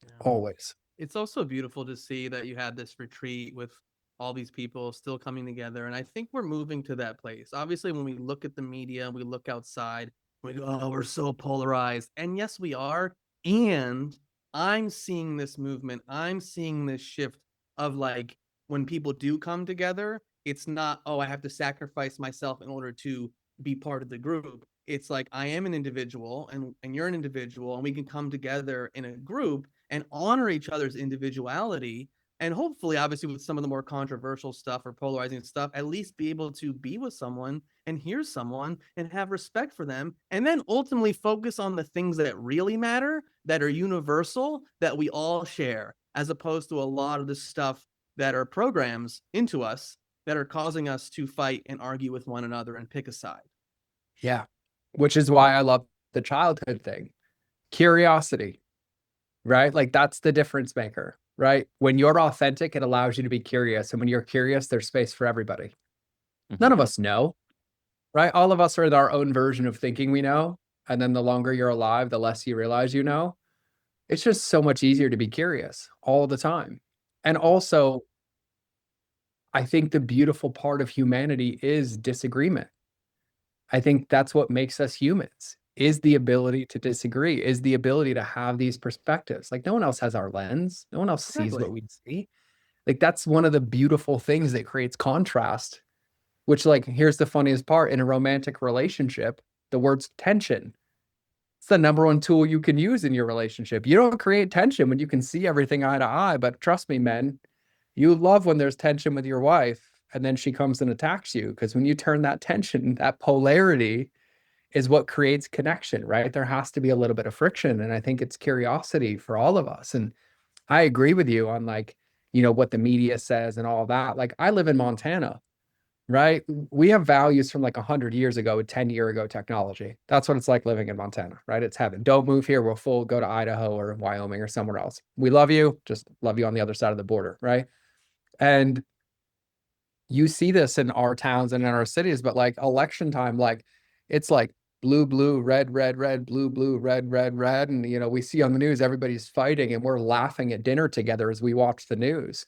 Yeah. Always. It's also beautiful to see that you had this retreat with all these people still coming together. And I think we're moving to that place. Obviously, when we look at the media, we look outside, we go, oh, we're so polarized. And yes, we are. And I'm seeing this movement. I'm seeing this shift of like when people do come together, it's not, oh, I have to sacrifice myself in order to be part of the group. It's like I am an individual and you're an individual, and we can come together in a group and honor each other's individuality, and hopefully, obviously, with some of the more controversial stuff or polarizing stuff, at least be able to be with someone and hear someone and have respect for them, and then ultimately focus on the things that really matter, that are universal, that we all share, as opposed to a lot of the stuff that are programs into us that are causing us to fight and argue with one another and pick a side. Yeah. Which is why I love the childhood thing. Curiosity, right? Like that's the difference maker, right? When you're authentic, it allows you to be curious. And when you're curious, there's space for everybody. Mhm. None of us know, right? All of us are in our own version of thinking we know. And then the longer you're alive, the less you realize you know. It's just so much easier to be curious all the time. And also, I think the beautiful part of humanity is disagreement. I think that's what makes us humans, is the ability to disagree, is the ability to have these perspectives. Like no one else has our lens. No one else sees what we see. Like that's one of the beautiful things that creates contrast, which like, here's the funniest part in a romantic relationship, the word's tension. It's the number one tool you can use in your relationship. You don't create tension when you can see everything eye to eye, but trust me, men, you love when there's tension with your wife and then she comes and attacks you. Because when you turn that tension, that polarity is what creates connection, right? There has to be a little bit of friction. And I think it's curiosity for all of us. And I agree with you on like, what the media says and all that. Like I live in Montana, right? We have values from like 100 years ago, 10-year ago technology. That's what it's like living in Montana, right? It's heaven. Don't move here. We're full. Go to Idaho or Wyoming or somewhere else. We love you. Just love you on the other side of the border, right? And you see this in our towns and in our cities, but like election time, like it's like blue, blue, red, red, red, blue, blue, red, red, red. And, we see on the news, everybody's fighting and we're laughing at dinner together as we watch the news.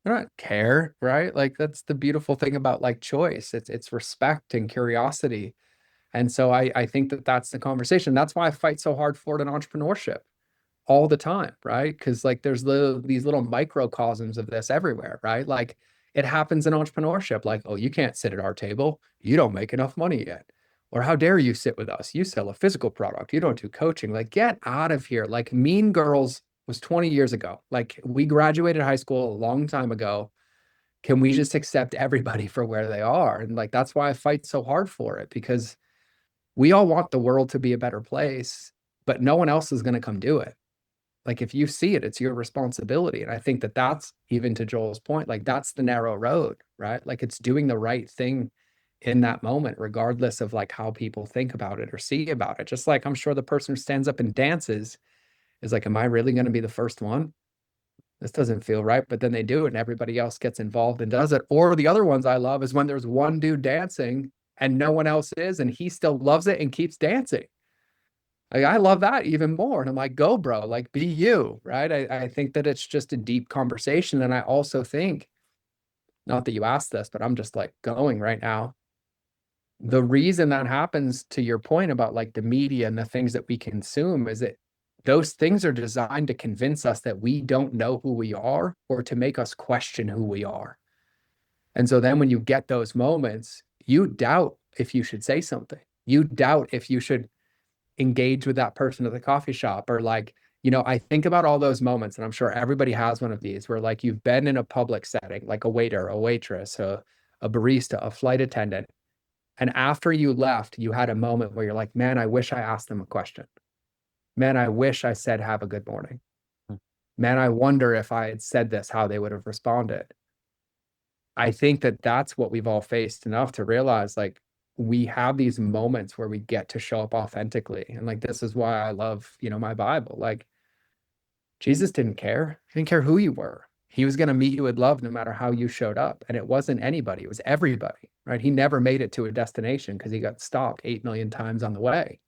I don't care, right? Like that's the beautiful thing about like choice. It's respect and curiosity. And so I think that that's the conversation. That's why I fight so hard for it in entrepreneurship all the time, right? Because like there's these little microcosms of this everywhere, right? Like It happens in entrepreneurship. Like, oh, you can't sit at our table. You don't make enough money yet. Or how dare you sit with us? You sell a physical product. You don't do coaching. Like, get out of here. Like, Mean Girls was 20 years ago. Like, we graduated high school a long time ago. Can we just accept everybody for where they are? And like, that's why I fight so hard for it, because we all want the world to be a better place, but no one else is going to come do it. Like, if you see it, it's your responsibility. And I think that that's, even to Joel's point, like, that's the narrow road, right? Like, it's doing the right thing in that moment, regardless of like how people think about it or see about it. Just like I'm sure the person who stands up and dances is like, am I really going to be the first one? This doesn't feel right. But then they do it and everybody else gets involved and does it. Or the other ones I love is when there's one dude dancing and no one else is, and he still loves it and keeps dancing. Like, I love that even more. And I'm like, go, bro, like, be you, right? I think that it's just a deep conversation. And I also think, not that you asked this, but I'm just like going right now. The reason that happens, to your point about like the media and the things that we consume, is that those things are designed to convince us that we don't know who we are, or to make us question who we are. And so then when you get those moments, you doubt if you should say something. You doubt if you should engage with that person at the coffee shop, or like, I think about all those moments, and I'm sure everybody has one of these, where like you've been in a public setting, like a waiter, a waitress, a barista, a flight attendant. And after you left, you had a moment where you're like, man, I wish I asked them a question. Man, I wish I said, have a good morning. Man, I wonder if I had said this, how they would have responded. I think that that's what we've all faced enough to realize, like, we have these moments where we get to show up authentically. And like, this is why I love, my Bible. Like, Jesus didn't care. He didn't care who you were. He was going to meet you with love no matter how you showed up. And it wasn't anybody, it was everybody, right? He never made it to a destination because he got stopped 8 million times on the way.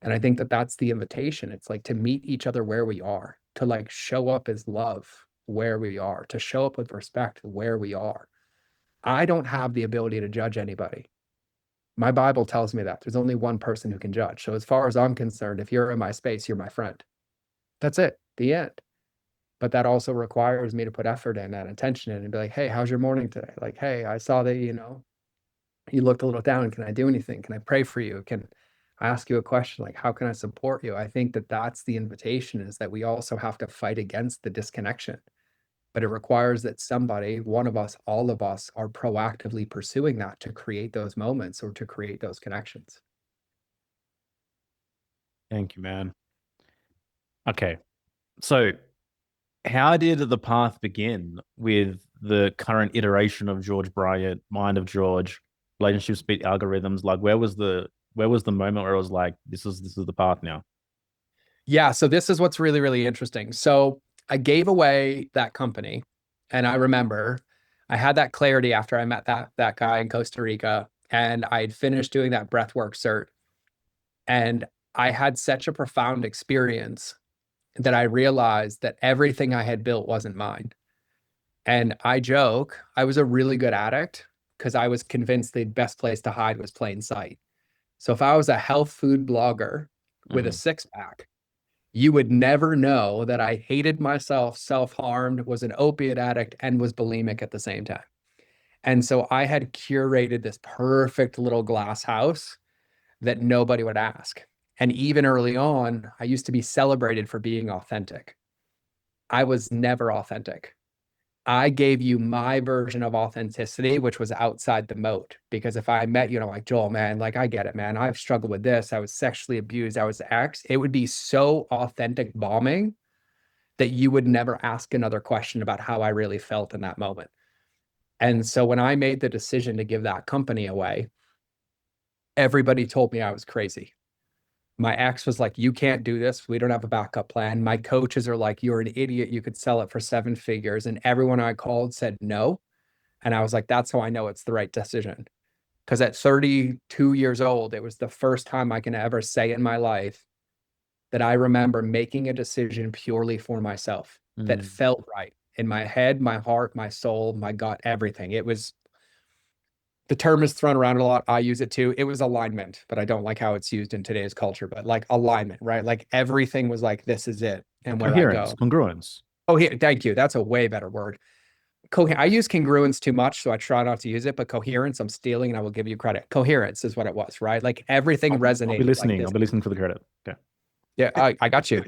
And I think that that's the invitation. It's like to meet each other where we are, to like show up as love where we are, to show up with respect where we are. I don't have the ability to judge anybody. My Bible tells me that there's only one person who can judge. So as far as I'm concerned, if you're in my space, you're my friend. That's it, the end. But that also requires me to put effort in and attention in and be like, hey, how's your morning today? Like, hey, I saw that, you looked a little down. Can I do anything? Can I pray for you? Can I ask you a question? Like, how can I support you? I think that that's the invitation, is that we also have to fight against the disconnection. But it requires that somebody, one of us, all of us, are proactively pursuing that to create those moments or to create those connections. Thank you, man. Okay. So how did the path begin with the current iteration of George Bryant, Mind of George, relationships beat algorithms? Like, where was the moment where it was like, this is the path now? Yeah. So this is what's really, really interesting. So I gave away that company, and I remember I had that clarity after I met that guy in Costa Rica, and I had finished doing that breathwork cert. And I had such a profound experience that I realized that everything I had built wasn't mine. And I joke, I was a really good addict because I was convinced the best place to hide was plain sight. So if I was a health food blogger with a six-pack, you would never know that I hated myself, self-harmed, was an opiate addict, and was bulimic at the same time. And so I had curated this perfect little glass house that nobody would ask. And even early on, I used to be celebrated for being authentic. I was never authentic. I gave you my version of authenticity, which was outside the moat. Because if I met you and I'm like, Joel, man, like, I get it, man. I've struggled with this. I was sexually abused. I was X. It would be so authentic bombing that you would never ask another question about how I really felt in that moment. And so when I made the decision to give that company away, everybody told me I was crazy. My ex was like, you can't do this. We don't have a backup plan. My coaches are like, you're an idiot. You could sell it for 7 figures. And everyone I called said no. And I was like, that's how I know it's the right decision. Because at 32 years old, it was the first time I can ever say in my life that I remember making a decision purely for myself that felt right in my head, my heart, my soul, my gut, everything. It was, the term is thrown around a lot. I use it too. It was alignment, but I don't like how it's used in today's culture. But like alignment, right? Like everything was like, this is it. And where I go. Congruence. Oh, here, thank you. That's a way better word. I use congruence too much, so I try not to use it, but coherence, I'm stealing and I will give you credit. Coherence is what it was, right? Like everything I'll resonated. be listening. Like I'll be listening for the credit. Okay. Yeah, I got you.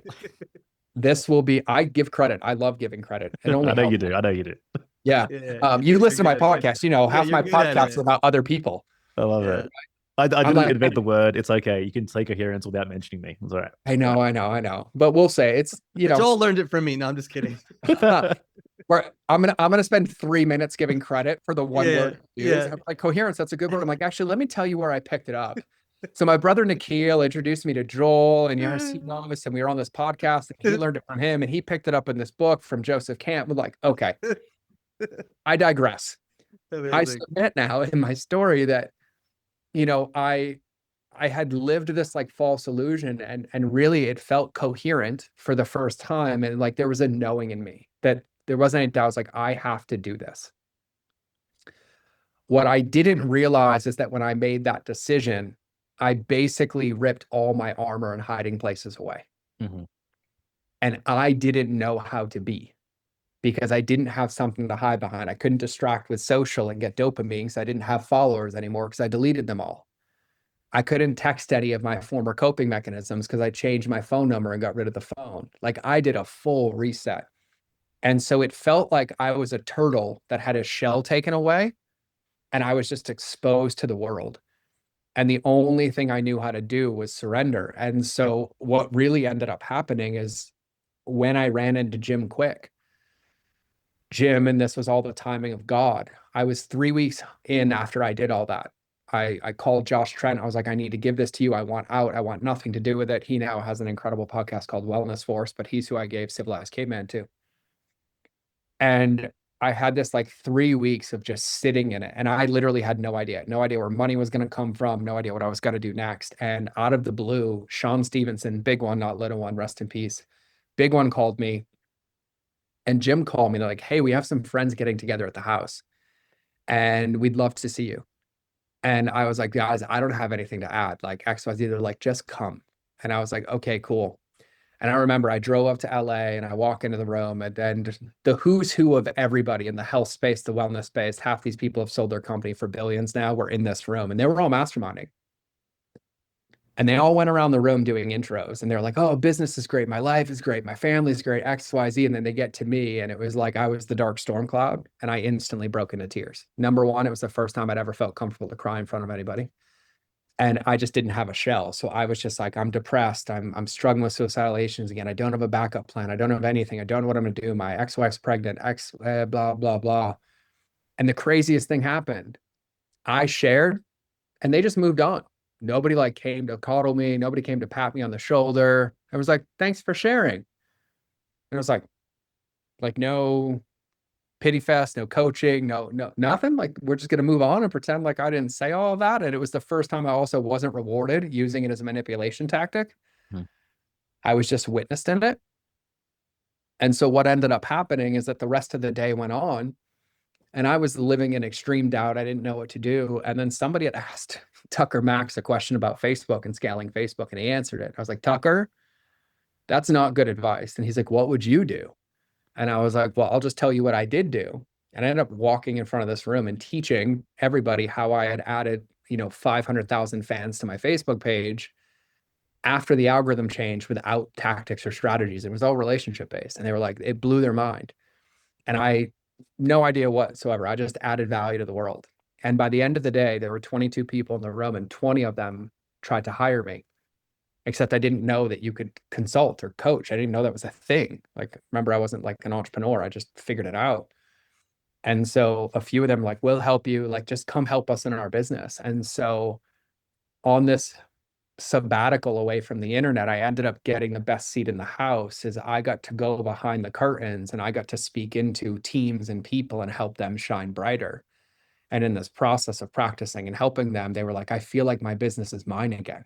This will be, I give credit. I love giving credit. It only I know helps. you do. I know you do. Yeah. Yeah, You listen to my you're good. podcast, you know, Yeah, half you're my good at podcasts it. are about other people. I love Yeah. it. I I'm didn't like, invent the word. It's okay. You can say coherence without mentioning me. It's all right. I know. But we'll say it's, you know, Joel learned it from me. No, I'm just kidding. I'm gonna spend 3 minutes giving credit for the one Yeah, word I use. yeah. I'm like, coherence, that's a good word. I'm like, actually, let me tell you where I picked it up. So my brother Nikhil introduced me to Joel, and he knows, and we were on this podcast, and he learned it from him, and he picked it up in this book from Joseph Camp. We're like, okay, I digress. I Amazing. submit now in my story that, you know, I had lived this like false illusion, and really it felt coherent for the first time, and like there was a knowing in me that there wasn't any doubt. I was like, I have to do this. What I didn't realize is that when I made that decision, I basically ripped all my armor and hiding places away. Mm-hmm. And I didn't know how to be because I didn't have something to hide behind. I couldn't distract with social and get dopamine because I didn't have followers anymore because I deleted them all. I couldn't text any of my former coping mechanisms because I changed my phone number and got rid of the phone. Like I did a full reset. And so it felt like I was a turtle that had his shell taken away and I was just exposed to the world. And the only thing I knew how to do was surrender. And so what really ended up happening is when I ran into Jim Quick, and this was all the timing of God. I was 3 weeks in after I did all that. I called Josh Trent. I was like, I need to give this to you. I want out. I want nothing to do with it. He now has an incredible podcast called Wellness Force, but he's who I gave Civilized Caveman to. And I had this like 3 weeks of just sitting in it. And I literally had no idea where money was going to come from, no idea what I was going to do next. And out of the blue, Sean Stevenson, big one, not little one, rest in peace. Big one called me. And Jim called me. They're like, hey, we have some friends getting together at the house and we'd love to see you. And I was like, guys, I don't have anything to add. Like XYZ, they're like, just come. And I was like, okay, cool. And I remember I drove up to LA and I walk into the room and then the who's who of everybody in the health space, the wellness space, half these people have sold their company for billions now, were in this room and they were all masterminding. And they all went around the room doing intros and they're like, oh, business is great. My life is great. My family's great, XYZ. And then they get to me and it was like, I was the dark storm cloud and I instantly broke into tears. Number one, it was the first time I'd ever felt comfortable to cry in front of anybody. And I just didn't have a shell. So I was just like, I'm depressed. I'm struggling with suicidal ideations again. I don't have a backup plan. I don't have anything. I don't know what I'm going to do. My ex-wife's pregnant, blah, blah, blah. And the craziest thing happened. I shared and they just moved on. Nobody like came to coddle me. Nobody came to pat me on the shoulder. I was like, thanks for sharing. And it was like no pity fest, no coaching, no, nothing. Like we're just going to move on and pretend like I didn't say all of that. And it was the first time I also wasn't rewarded using it as a manipulation tactic. I was just witnessed in it. And so what ended up happening is that the rest of the day went on and I was living in extreme doubt. I didn't know what to do. And then somebody had asked Tucker Max a question about Facebook and scaling Facebook, and he answered it. I was like, Tucker, that's not good advice. And he's like, what would you do? And I was like, well, I'll just tell you what I did do. And I ended up walking in front of this room and teaching everybody how I had added, 500,000 fans to my Facebook page after the algorithm changed without tactics or strategies. It was all relationship based. And they were like, it blew their mind. And I, no idea whatsoever. I just added value to the world. And by the end of the day, there were 22 people in the room and 20 of them tried to hire me. Except I didn't know that you could consult or coach. I didn't know that was a thing. Like, remember, I wasn't like an entrepreneur. I just figured it out. And so a few of them like, we'll help you. Like, just come help us in our business. And so on this sabbatical away from the internet, I ended up getting the best seat in the house as I got to go behind the curtains and I got to speak into teams and people and help them shine brighter. And in this process of practicing and helping them, they were like, I feel like my business is mine again.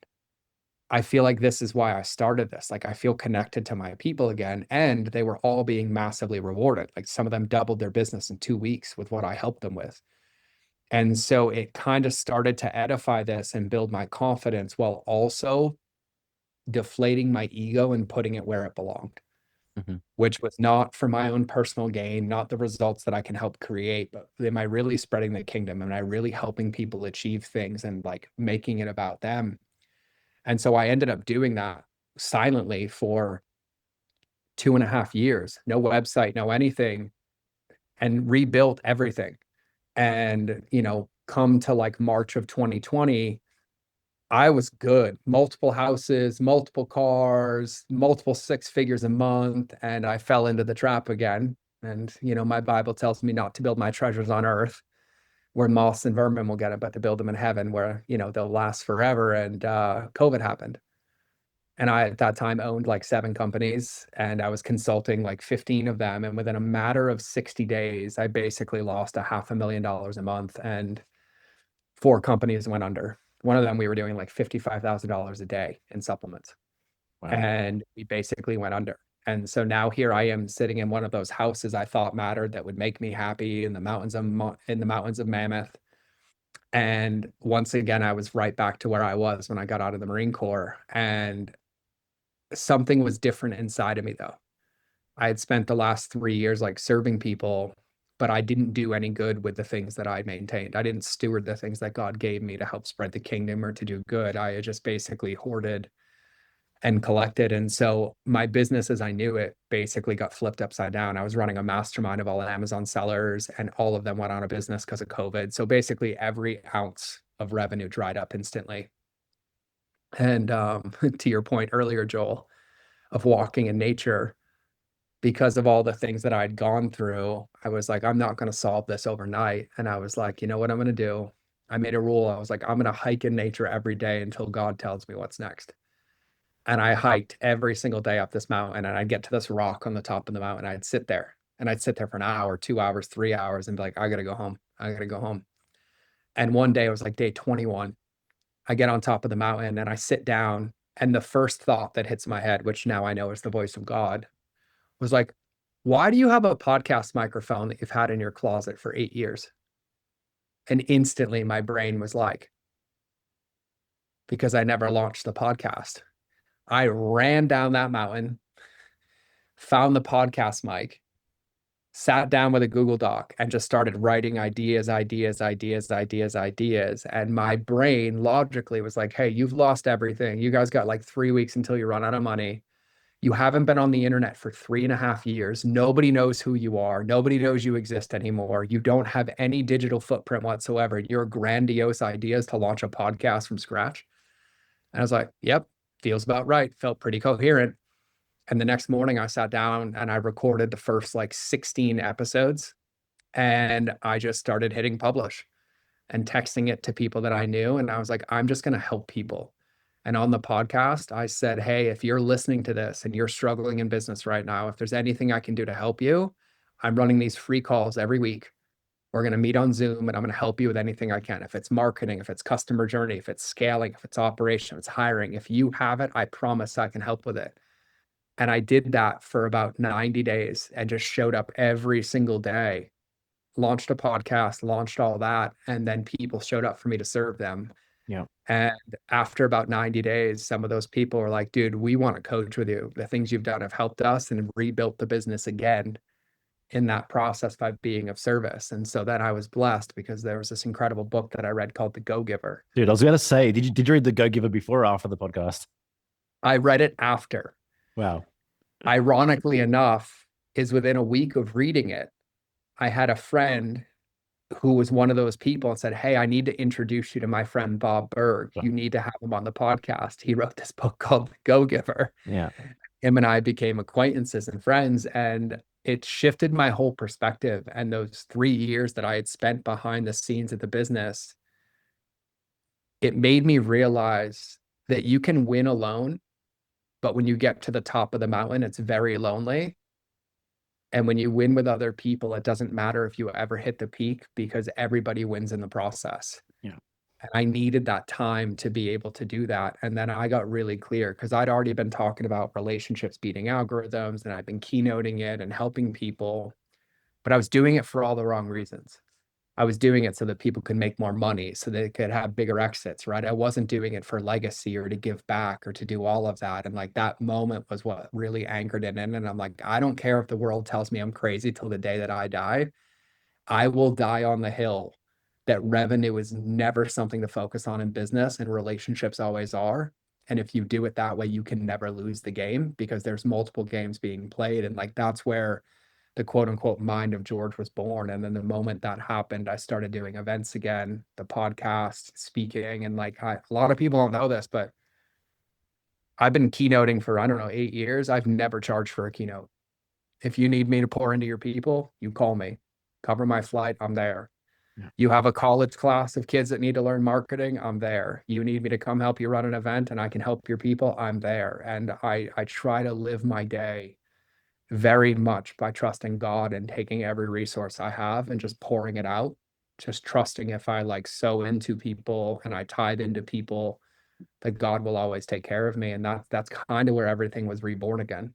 I feel like this is why I started this. Like I feel connected to my people again. And they were all being massively rewarded. Like some of them doubled their business in 2 weeks with what I helped them with. And so it kind of started to edify this and build my confidence while also deflating my ego and putting it where it belonged. which was not for my own personal gain, not the results that I can help create, but am I really spreading the kingdom? Am I really helping people achieve things and like making it about them? And so I ended up doing that silently for 2.5 years, no website, no anything, and rebuilt everything. And, come to like March of 2020, I was good. Multiple houses, multiple cars, multiple six figures a month. And I fell into the trap again. And, my Bible tells me not to build my treasures on earth where moths and vermin will get it, but to build them in heaven where, they'll last forever. And COVID happened. And I, at that time, owned like 7 companies and I was consulting like 15 of them. And within a matter of 60 days, I basically lost $500,000 a month and 4 companies went under. One of them, we were doing like $55,000 a day in supplements. Wow. And we basically went under. And so now here I am sitting in one of those houses I thought mattered that would make me happy in the mountains of Mammoth. And once again, I was right back to where I was when I got out of the Marine Corps. And something was different inside of me though. I had spent the last 3 years like serving people, but I didn't do any good with the things that I maintained. I didn't steward the things that God gave me to help spread the kingdom or to do good. I had just basically hoarded and collected. And so my business as I knew it basically got flipped upside down. I was running a mastermind of all Amazon sellers and all of them went out of business because of COVID. So basically every ounce of revenue dried up instantly. And to your point earlier, Joel, of walking in nature, because of all the things that I'd gone through, I was like, I'm not going to solve this overnight. And I was like, you know what I'm going to do? I made a rule. I was like, I'm going to hike in nature every day until God tells me what's next. And I hiked every single day up this mountain and I'd get to this rock on the top of the mountain. I'd sit there and I'd sit there for an hour, 2 hours, 3 hours and be like, I got to go home. I got to go home. And one day it was like day 21. I get on top of the mountain and I sit down. And the first thought that hits my head, which now I know is the voice of God, was like, why do you have a podcast microphone that you've had in your closet for 8 years? And instantly my brain was like, because I never launched the podcast. I ran down that mountain, found the podcast mic, sat down with a Google Doc and just started writing ideas. And my brain logically was like, hey, you've lost everything. You guys got like 3 weeks until you run out of money. You haven't been on the internet for 3.5 years. Nobody knows who you are. Nobody knows you exist anymore. You don't have any digital footprint whatsoever. Your grandiose ideas to launch a podcast from scratch. And I was like, yep, feels about right. Felt pretty coherent. And the next morning I sat down and I recorded the first like 16 episodes and I just started hitting publish and texting it to people that I knew. And I was like, I'm just going to help people. And on the podcast, I said, hey, if you're listening to this and you're struggling in business right now, if there's anything I can do to help you, I'm running these free calls every week. We're going to meet on Zoom and I'm going to help you with anything I can. If it's marketing, if it's customer journey, if it's scaling, if it's operation, if it's hiring, if you have it, I promise I can help with it. And I did that for about 90 days and just showed up every single day, launched a podcast, launched all that. And then people showed up for me to serve them. Yeah. And after about 90 days, some of those people were like, dude, we want to coach with you. The things you've done have helped us and rebuilt the business again in that process by being of service. And so then I was blessed because there was this incredible book that I read called The Go Giver. Dude, I was going to say, did you read The Go Giver before or after the podcast? I read it after. Wow. Ironically enough, is within a week of reading it, I had a friend who was one of those people and said, hey, I need to introduce you to my friend Bob Berg. You need to have him on the podcast. He wrote this book called The Go Giver. Yeah. Him and I became acquaintances and friends, and it shifted my whole perspective. And those 3 years that I had spent behind the scenes of the business, it made me realize that you can win alone, but when you get to the top of the mountain, it's very lonely. And when you win with other people, it doesn't matter if you ever hit the peak because everybody wins in the process. Yeah. And I needed that time to be able to do that. And then I got really clear because I'd already been talking about relationships beating algorithms and I've been keynoting it and helping people, but I was doing it for all the wrong reasons. I was doing it so that people could make more money, so they could have bigger exits, right? I wasn't doing it for legacy or to give back or to do all of that. And like that moment was what really anchored it in. And I'm like, I don't care if the world tells me I'm crazy till the day that I die. I will die on the hill that revenue is never something to focus on in business, and relationships always are. And if you do it that way, you can never lose the game because there's multiple games being played. And like that's where the quote unquote mind of George was born. And then the moment that happened, I started doing events again, the podcast, speaking. And like a lot of people don't know this, but I've been keynoting for, I don't know, 8 years. I've never charged for a keynote. If you need me to pour into your people, you call me, cover my flight, I'm there. Yeah. You have a college class of kids that need to learn marketing, I'm there. You need me to come help you run an event and I can help your people, I'm there. And I try to live my day very much by trusting God and taking every resource I have and just pouring it out, just trusting if I like sow into people and I tithe into people, that God will always take care of me. And that's kind of where everything was reborn again.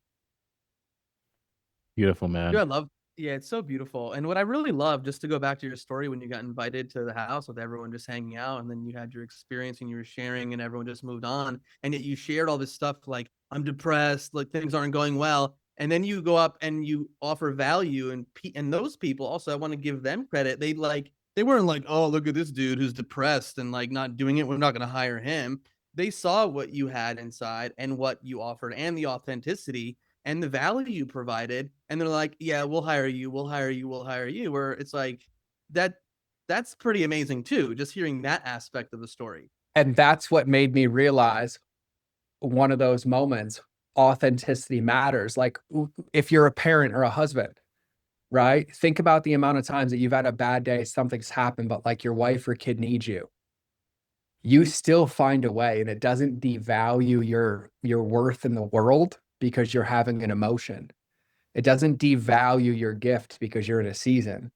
Beautiful, man. Yeah, I love. Yeah, it's so beautiful. And what I really love, just to go back to your story when you got invited to the house with everyone just hanging out, and then you had your experience and you were sharing, and everyone just moved on, and yet you shared all this stuff like I'm depressed, like things aren't going well, and then you go up and you offer value, and those people also, I want to give them credit. They weren't like, oh, look at this dude who's depressed and like not doing it. We're not going to hire him. They saw what you had inside and what you offered and the authenticity and the value you provided, and they're like, yeah, we'll hire you, we'll hire you, we'll hire you. Where it's like that's pretty amazing too, just hearing that aspect of the story. And that's what made me realize one of those moments, authenticity matters. Like if you're a parent or a husband, right? Think about the amount of times that you've had a bad day, something's happened, but like your wife or kid needs you. You still find a way, and it doesn't devalue your worth in the world because you're having an emotion. It doesn't devalue your gift because you're in a season.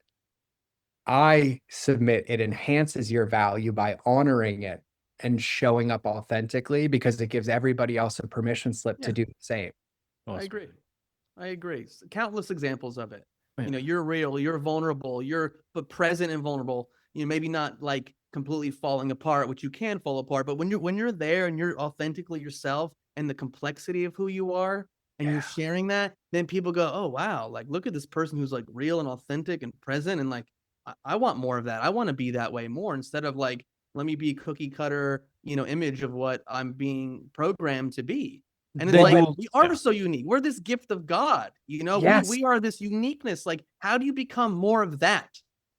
I submit it enhances your value by honoring it and showing up authentically because it gives everybody else a permission slip Yeah. to do the same. I agree. I agree. Countless examples of it. Yeah. You know, you're real, you're vulnerable, you're but present and vulnerable. You know, maybe not like completely falling apart, which you can fall apart, but when you're there and you're authentically yourself and the complexity of who you are and you're sharing that, then people go, oh wow, like look at this person who's like real and authentic and present, and like I want more of that. I want to be that way more, instead of like let me be cookie cutter, image of what I'm being programmed to be. And it's like we are so unique. We're this gift of God, Yes. we are this uniqueness. Like, how do you become more of that?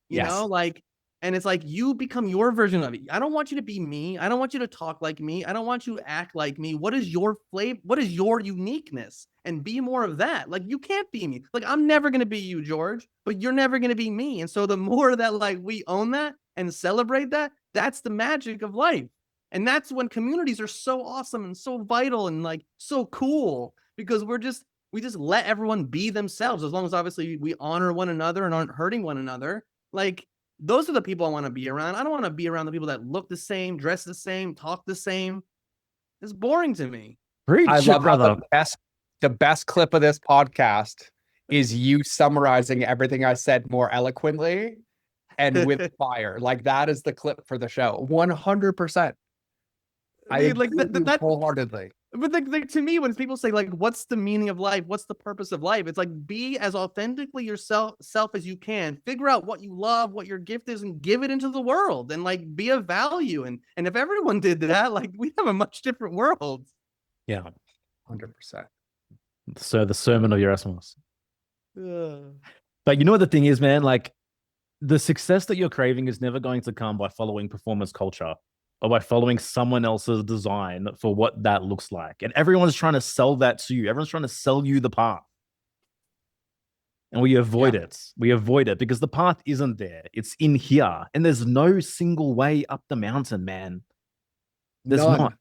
Yes. Like, and it's like you become your version of it. I don't want you to be me. I don't want you to talk like me. I don't want you to act like me. What is your flavor? What is your uniqueness? And be more of that. Like, you can't be me. Like, I'm never gonna be you, George, but you're never gonna be me. And so the more that like we own that and celebrate that, that's the magic of life. And that's when communities are so awesome and so vital and like so cool, because we just let everyone be themselves, as long as obviously we honor one another and aren't hurting one another. Like, those are the people I want to be around. I don't want to be around the people that look the same, dress the same, talk the same. It's boring to me. I love brother. the best clip of this podcast is you summarizing everything I said more eloquently and with fire. Like that is the clip for the show. 100%. I agree with you wholeheartedly. But like to me, when people say like, "What's the meaning of life? What's the purpose of life?" It's like, be as authentically yourself as you can. Figure out what you love, what your gift is, and give it into the world. And like, be of value. And if everyone did that, like, we have a much different world. Yeah. 100%. So the sermon of Erasmus. But you know what the thing is, man? Like, the success that you're craving is never going to come by following performance culture or by following someone else's design for what that looks like. And everyone's trying to sell that to you. Everyone's trying to sell you the path. And we avoid it. We avoid it because the path isn't there. It's in here. And there's no single way up the mountain, man. There's not.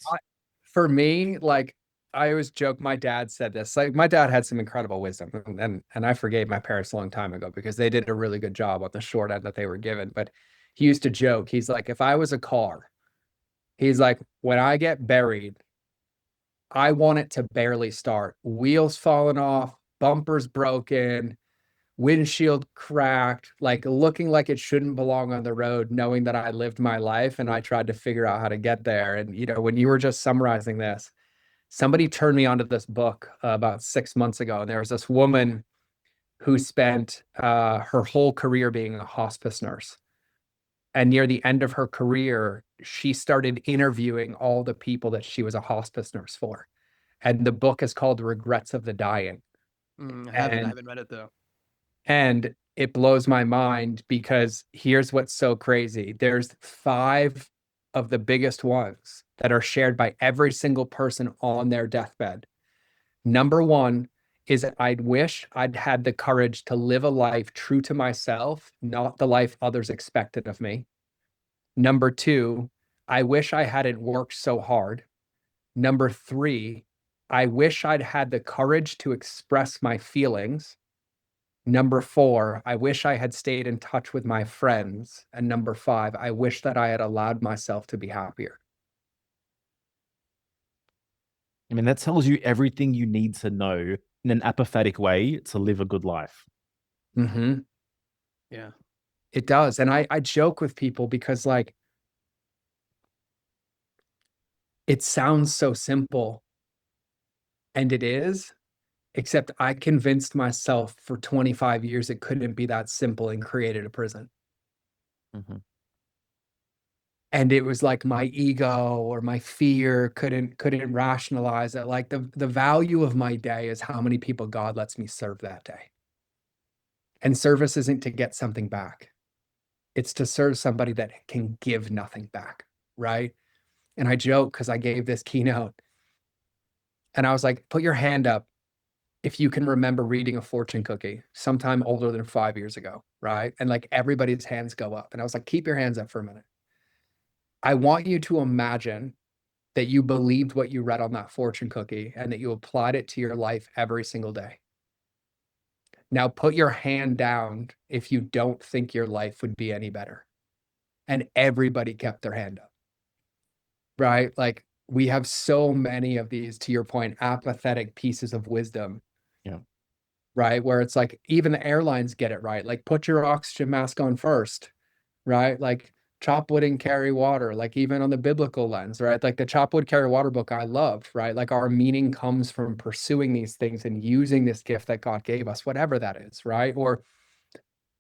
For me, like, I always joke, my dad said this. Like, my dad had some incredible wisdom, and I forgave my parents a long time ago because they did a really good job on the short end that they were given. But he used to joke. He's like, if I was a car, he's like, when I get buried, I want it to barely start. Wheels falling off, bumpers broken, windshield cracked, like looking like it shouldn't belong on the road, knowing that I lived my life and I tried to figure out how to get there. And, you know, when you were just summarizing this, somebody turned me onto this book about 6 months ago. And there was this woman who spent her whole career being a hospice nurse. And near the end of her career, she started interviewing all the people that she was a hospice nurse for. And the book is called Regrets of the Dying. I haven't read it though. And it blows my mind because here's what's so crazy. There's 5 of the biggest ones that are shared by every single person on their deathbed. Number 1 is I'd wish I'd had the courage to live a life true to myself, not the life others expected of me. Number 2, I wish I hadn't worked so hard. Number 3, I wish I'd had the courage to express my feelings. Number 4, I wish I had stayed in touch with my friends. And number 5, I wish that I had allowed myself to be happier. I mean, that tells you everything you need to know in an apathetic way to live a good life. Mm-hmm. Yeah. It does. And I joke with people because, like, it sounds so simple. And it is, except I convinced myself for 25 years it couldn't be that simple and created a prison. Mm-hmm. And it was like my ego or my fear couldn't rationalize it. Like the value of my day is how many people God lets me serve that day. And service isn't to get something back. It's to serve somebody that can give nothing back, right? And I joke because I gave this keynote and I was like, put your hand up if you can remember reading a fortune cookie sometime older than 5 years ago, right? And like everybody's hands go up. And I was like, keep your hands up for a minute. I want you to imagine that you believed what you read on that fortune cookie and that you applied it to your life every single day. Now put your hand down if you don't think your life would be any better. And everybody kept their hand up, right? Like we have so many of these, to your point, apathetic pieces of wisdom. Yeah. Right? Where it's like, even the airlines get it right. Like put your oxygen mask on first, right? Like chop wood and carry water, like even on the biblical lens, right? Like the chop wood, carry water book I loved, right? Like our meaning comes from pursuing these things and using this gift that God gave us, whatever that is, right? Or,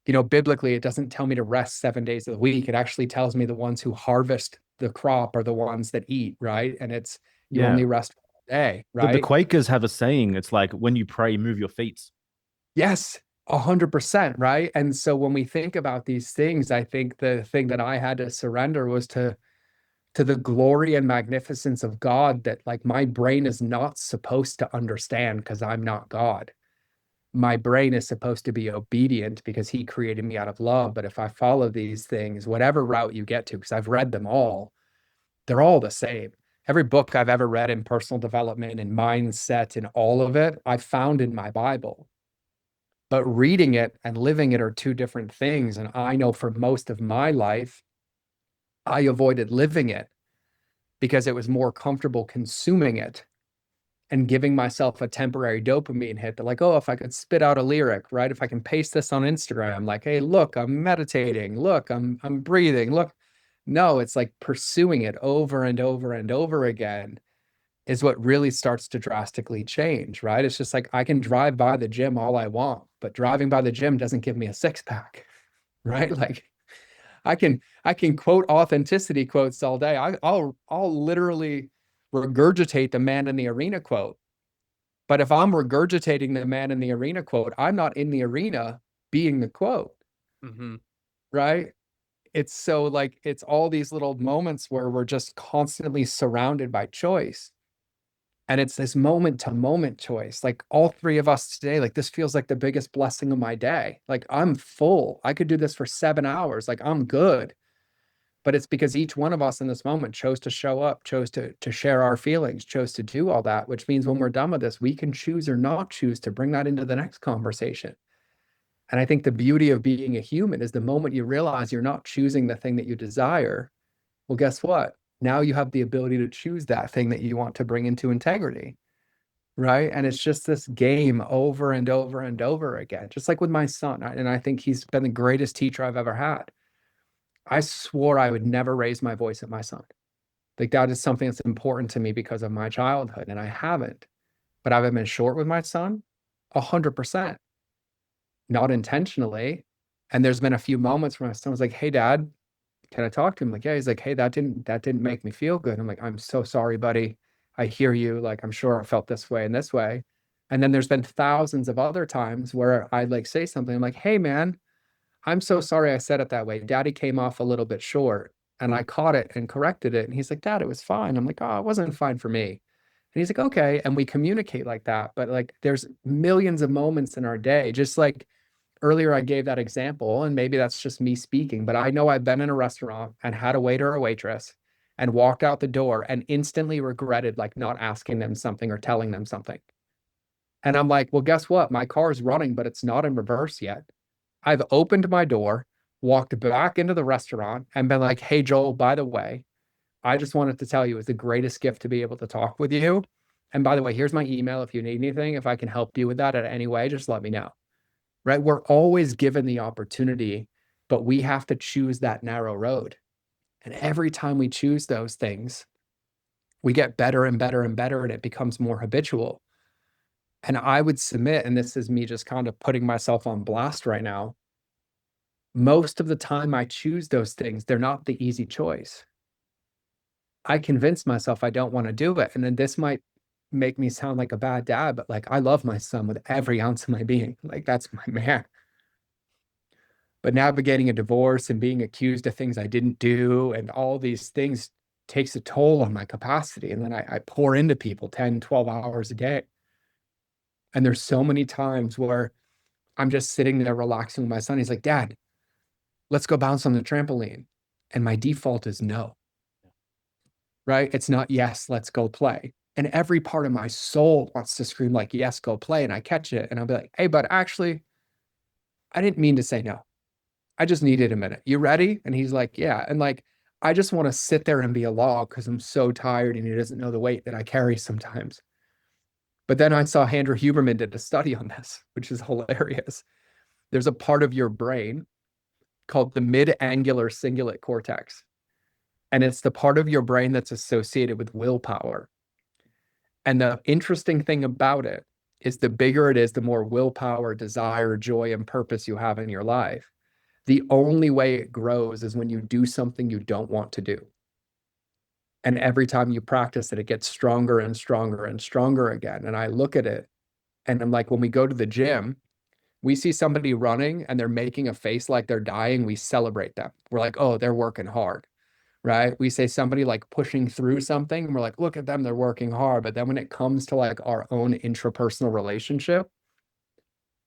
you know, biblically, it doesn't tell me to rest 7 days of the week. It actually tells me the ones who harvest the crop are the ones that eat, right? And it's, you only rest one day, right? The Quakers have a saying, it's like, when you pray, move your feet. Yes, 100%, right? And so when we think about these things, I think the thing that I had to surrender was to the glory and magnificence of God, that like my brain is not supposed to understand because I'm not God. My brain is supposed to be obedient because he created me out of love. But if I follow these things, whatever route you get to, because I've read them all, they're all the same. Every book I've ever read in personal development and mindset and all of it, I found in my Bible. But reading it and living it are two different things. And I know for most of my life, I avoided living it because it was more comfortable consuming it and giving myself a temporary dopamine hit. That like, oh, if I could spit out a lyric, right? If I can paste this on Instagram, like, hey, look, I'm meditating. Look, I'm breathing. Look, no, it's like pursuing it over and over and over again is what really starts to drastically change, right? It's just like, I can drive by the gym all I want, but driving by the gym doesn't give me a 6-pack, right? Like I can quote authenticity quotes all day. I'll literally regurgitate the man in the arena quote. But if I'm regurgitating the man in the arena quote, I'm not in the arena being the quote, right? It's so like, it's all these little moments where we're just constantly surrounded by choice. And it's this moment to moment choice. Like all 3 of us today, like this feels like the biggest blessing of my day. Like I'm full. I could do this for 7 hours. Like I'm good. But it's because each one of us in this moment chose to show up, chose to share our feelings, chose to do all that, which means when we're done with this, we can choose or not choose to bring that into the next conversation. And I think the beauty of being a human is the moment you realize you're not choosing the thing that you desire, well, guess what? Now you have the ability to choose that thing that you want to bring into integrity, right? And it's just this game over and over and over again, just like with my son. And I think he's been the greatest teacher I've ever had. I swore I would never raise my voice at my son. Like that is something that's important to me because of my childhood, and I haven't. But I've been short with my son 100%, not intentionally. And there's been a few moments where my son was like, "Hey, Dad, can I talk to him?" Like, yeah. He's like, "Hey, that didn't make me feel good." I'm like, "I'm so sorry, buddy. I hear you. Like, I'm sure I felt this way and this way." And then there's been thousands of other times where I'd like say something. I'm like, "Hey, man, I'm so sorry I said it that way. Daddy came off a little bit short." And I caught it and corrected it. And he's like, "Dad, it was fine." I'm like, "Oh, it wasn't fine for me." And he's like, "Okay." And we communicate like that. But like, there's millions of moments in our day, just like earlier I gave that example, and maybe that's just me speaking, but I know I've been in a restaurant and had a waiter or waitress and walked out the door and instantly regretted like not asking them something or telling them something. And I'm like, well, guess what? My car is running, but it's not in reverse yet. I've opened my door, walked back into the restaurant, and been like, "Hey, Joel, by the way, I just wanted to tell you it's the greatest gift to be able to talk with you. And by the way, here's my email. If you need anything, if I can help you with that in any way, just let me know." Right? We're always given the opportunity, but we have to choose that narrow road. And every time we choose those things, we get better and better and better, and it becomes more habitual. And I would submit, and this is me just kind of putting myself on blast right now, most of the time I choose those things, they're not the easy choice. I convince myself I don't want to do it. And then this might make me sound like a bad dad, but like I love my son with every ounce of my being. Like that's my man. But navigating a divorce and being accused of things I didn't do and all these things takes a toll on my capacity. And then I pour into people 10, 12 hours a day. And there's so many times where I'm just sitting there relaxing with my son. He's like, "Dad, let's go bounce on the trampoline." And my default is no, right? It's not, "Yes, let's go play." And every part of my soul wants to scream like, "Yes, go play." And I catch it and I'll be like, "Hey, but actually, I didn't mean to say no. I just needed a minute. You ready?" And he's like, "Yeah." And like, I just want to sit there and be a log because I'm so tired and he doesn't know the weight that I carry sometimes. But then I saw Andrew Huberman did a study on this, which is hilarious. There's a part of your brain called the mid-angular cingulate cortex. And it's the part of your brain that's associated with willpower. And the interesting thing about it is the bigger it is, the more willpower, desire, joy, and purpose you have in your life. The only way it grows is when you do something you don't want to do. And every time you practice it, it gets stronger and stronger and stronger again. And I look at it and I'm like, when we go to the gym, we see somebody running and they're making a face like they're dying. We celebrate them. We're like, "Oh, they're working hard." Right? We say somebody like pushing through something and we're like, "Look at them, they're working hard." But then when it comes to like our own intrapersonal relationship,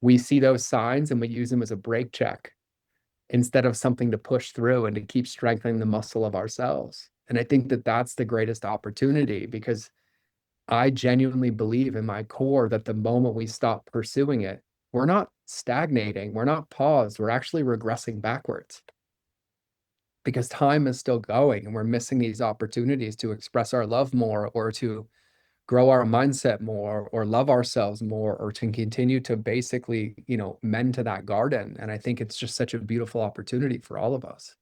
we see those signs and we use them as a brake check instead of something to push through and to keep strengthening the muscle of ourselves. And I think that that's the greatest opportunity because I genuinely believe in my core that the moment we stop pursuing it, we're not stagnating, we're not paused, we're actually regressing backwards because time is still going and we're missing these opportunities to express our love more or to grow our mindset more or love ourselves more or to continue to basically, mend to that garden. And I think it's just such a beautiful opportunity for all of us.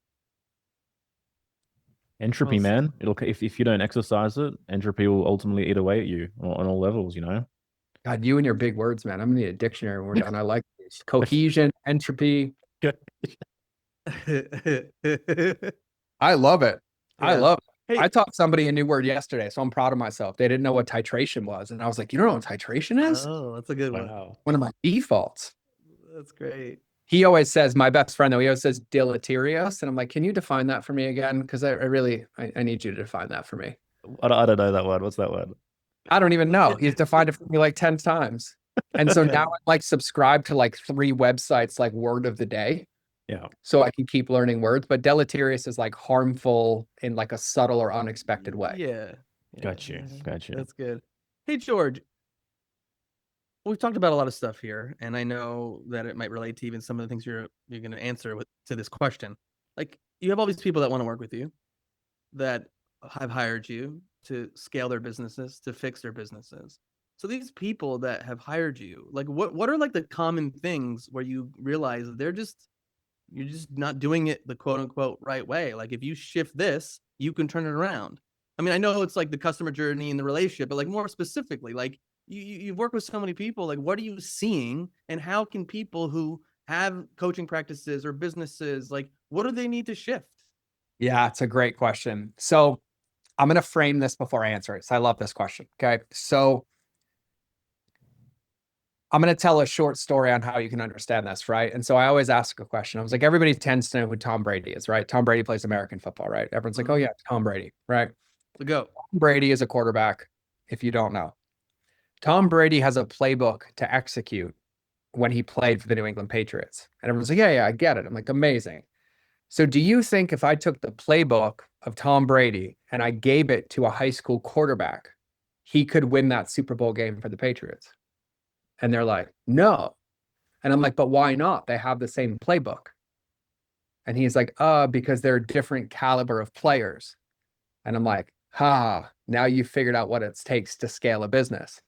Entropy, Well man. It'll if you don't exercise it, entropy will ultimately eat away at you on all levels, you know? God, you and your big words, man. I'm gonna need a dictionary when we're done. I like this. Cohesion, entropy. I love it. I Yeah. love it. Hey, I taught somebody a new word yesterday, so I'm proud of myself. They didn't know what titration was. And I was like, "You don't know what titration is?" oh, that's a good one. Wow. One of my defaults. That's great. He always says, my best friend, though, he always says deleterious. And I'm like, "Can you define that for me again? Because I need you to define that for me." I don't know that word. What's that word? I don't even know. He's defined it for me like 10 times. And so now I'm like subscribed to like 3 websites, like word of the day. Yeah. So I can keep learning words. But deleterious is like harmful in like a subtle or unexpected way. Yeah. Got you. That's good. Hey, George, we've talked about a lot of stuff here, and I know that it might relate to even some of the things you're going to answer to this question. Like, you have all these people that want to work with you, that have hired you to scale their businesses, to fix their businesses. So these people that have hired you, like what are like the common things where you realize you're just not doing it the quote unquote right way? Like if you shift this, you can turn it around. I mean, I know it's like the customer journey and the relationship, but like more specifically, like you've worked with so many people, like what are you seeing and how can people who have coaching practices or businesses, like what do they need to shift? Yeah, it's a great question. So I'm going to frame this before I answer it. So I love this question. Okay. So I'm going to tell a short story on how you can understand this, right? And so I always ask a question. I was like, everybody tends to know who Tom Brady is, right? Tom Brady plays American football, right? Everyone's like, oh yeah, Tom Brady, right? To go. Tom Brady is a quarterback, if you don't know. Tom Brady has a playbook to execute when he played for the New England Patriots. And everyone's like, yeah, I get it. I'm like, amazing. So do you think if I took the playbook of Tom Brady and I gave it to a high school quarterback, he could win that Super Bowl game for the Patriots? And they're like, no. And I'm like, but why not? They have the same playbook. And he's like, because they're a different caliber of players. And I'm like, now you figured out what it takes to scale a business.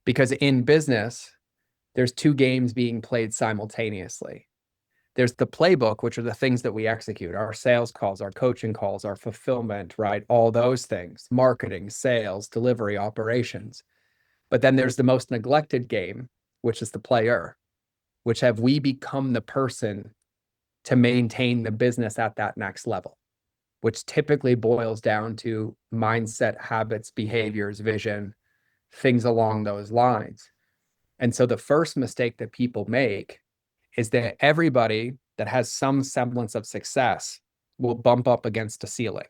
Because in business, there's two games being played simultaneously. There's the playbook, which are the things that we execute, our sales calls, our coaching calls, our fulfillment, right? All those things, marketing, sales, delivery, operations. But then there's the most neglected game, which is the player, which have we become the person to maintain the business at that next level, which typically boils down to mindset, habits, behaviors, vision, things along those lines. And so the first mistake that people make is that everybody that has some semblance of success will bump up against a ceiling.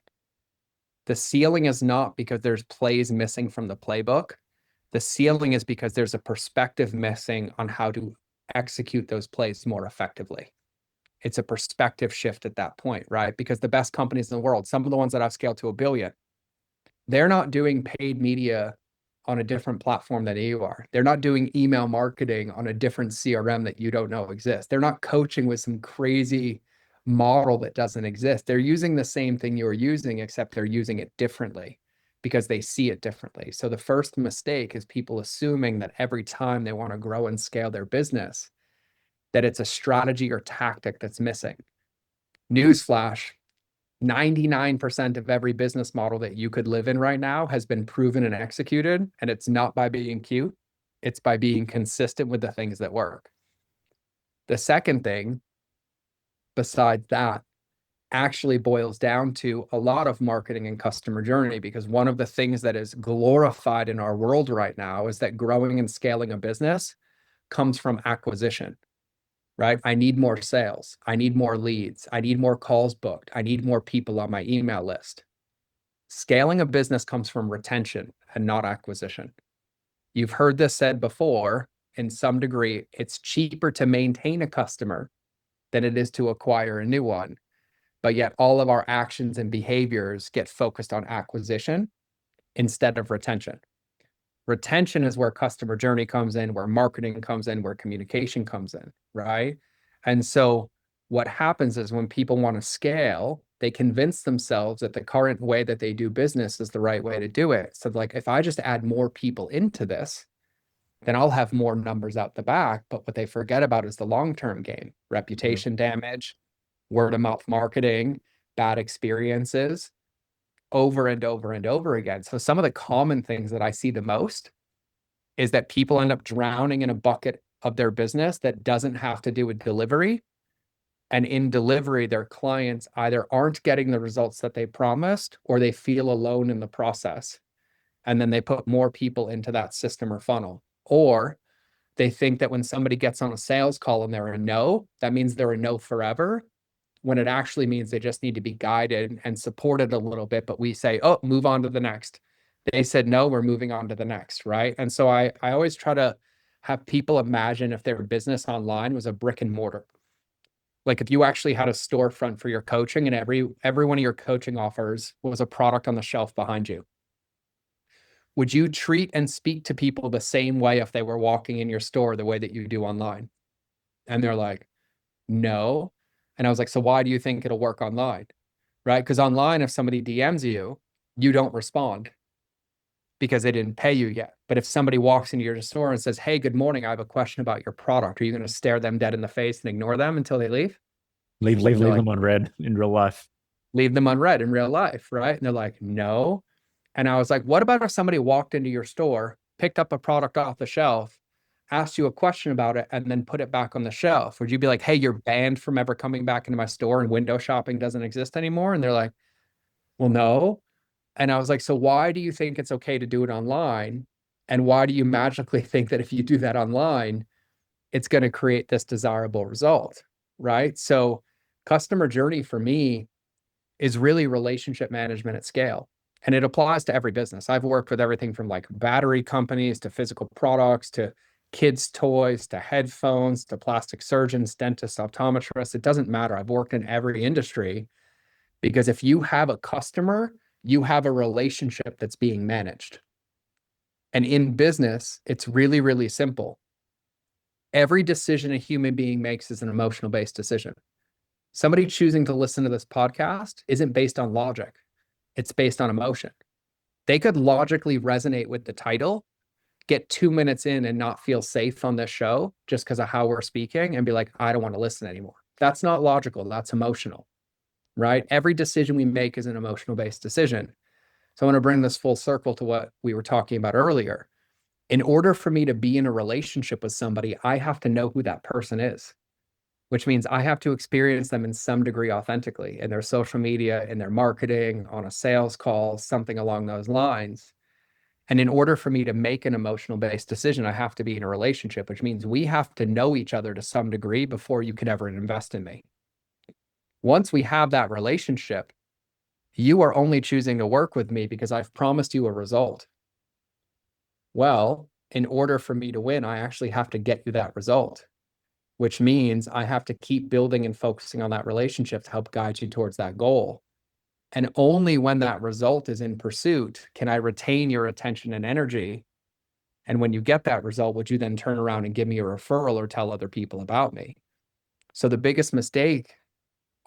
The ceiling is not because there's plays missing from the playbook. The ceiling is because there's a perspective missing on how to execute those plays more effectively. It's a perspective shift at that point, right? Because the best companies in the world, some of the ones that I've scaled to $1 billion, they're not doing paid media on a different platform than you are. They're not doing email marketing on a different CRM that you don't know exists. They're not coaching with some crazy model that doesn't exist. They're using the same thing you're using, except they're using it differently because they see it differently. So the first mistake is people assuming that every time they want to grow and scale their business, that it's a strategy or tactic that's missing. Newsflash, 99% of every business model that you could live in right now has been proven and executed. And it's not by being cute. It's by being consistent with the things that work. The second thing, besides that, actually boils down to a lot of marketing and customer journey, because one of the things that is glorified in our world right now is that growing and scaling a business comes from acquisition. Right? I need more sales. I need more leads. I need more calls booked. I need more people on my email list. Scaling a business comes from retention and not acquisition. You've heard this said before, in some degree, it's cheaper to maintain a customer than it is to acquire a new one. But yet all of our actions and behaviors get focused on acquisition instead of retention. Retention is where customer journey comes in, where marketing comes in, where communication comes in, right? And so what happens is when people want to scale, they convince themselves that the current way that they do business is the right way to do it. So like, if I just add more people into this, then I'll have more numbers out the back. But what they forget about is the long-term game, reputation damage, word of mouth marketing, bad experiences, over and over and over again. So some of the common things that I see the most is that people end up drowning in a bucket of their business that doesn't have to do with delivery. And in delivery, their clients either aren't getting the results that they promised, or they feel alone in the process. And then they put more people into that system or funnel. Or they think that when somebody gets on a sales call and they're a no, that means they're a no forever, when it actually means they just need to be guided and supported a little bit. But we say, oh, move on to the next. They said, no, we're moving on to the next, right? And so I always try to have people imagine if their business online was a brick and mortar. Like if you actually had a storefront for your coaching and every one of your coaching offers was a product on the shelf behind you. Would you treat and speak to people the same way if they were walking in your store the way that you do online? And they're like, no. And I was like, so why do you think it'll work online? Right? Because online, if somebody DMs you, you don't respond. because they didn't pay you yet. But if somebody walks into your store and says, hey, good morning, I have a question about your product, are you going to stare them dead in the face and ignore them until they leave? Leave them on red in real life. Leave them unread in real life, right? And they're like, no. And I was like, what about if somebody walked into your store, picked up a product off the shelf, asked you a question about it, and then put it back on the shelf? Would you be like, hey, you're banned from ever coming back into my store and window shopping doesn't exist anymore? And they're like, well, no. And I was like, so why do you think it's okay to do it online? And why do you magically think that if you do that online, it's going to create this desirable result, right? So customer journey for me is really relationship management at scale. And it applies to every business. I've worked with everything from like battery companies to physical products to kids' toys to headphones to plastic surgeons, dentists, optometrists. It doesn't matter. I've worked in every industry because if you have a customer, you have a relationship that's being managed. And in business, it's really, really simple. Every decision a human being makes is an emotional-based decision. Somebody choosing to listen to this podcast isn't based on logic. It's based on emotion. They could logically resonate with the title, get 2 minutes in and not feel safe on this show just because of how we're speaking and be like, I don't want to listen anymore. That's not logical. That's emotional, right? Every decision we make is an emotional-based decision. So I want to bring this full circle to what we were talking about earlier. In order for me to be in a relationship with somebody, I have to know who that person is, which means I have to experience them in some degree authentically in their social media, in their marketing, on a sales call, something along those lines. And in order for me to make an emotional-based decision, I have to be in a relationship, which means we have to know each other to some degree before you could ever invest in me. Once we have that relationship, you are only choosing to work with me because I've promised you a result. Well, in order for me to win, I actually have to get you that result, which means I have to keep building and focusing on that relationship to help guide you towards that goal. And only when that result is in pursuit can I retain your attention and energy. And when you get that result, would you then turn around and give me a referral or tell other people about me? So the biggest mistake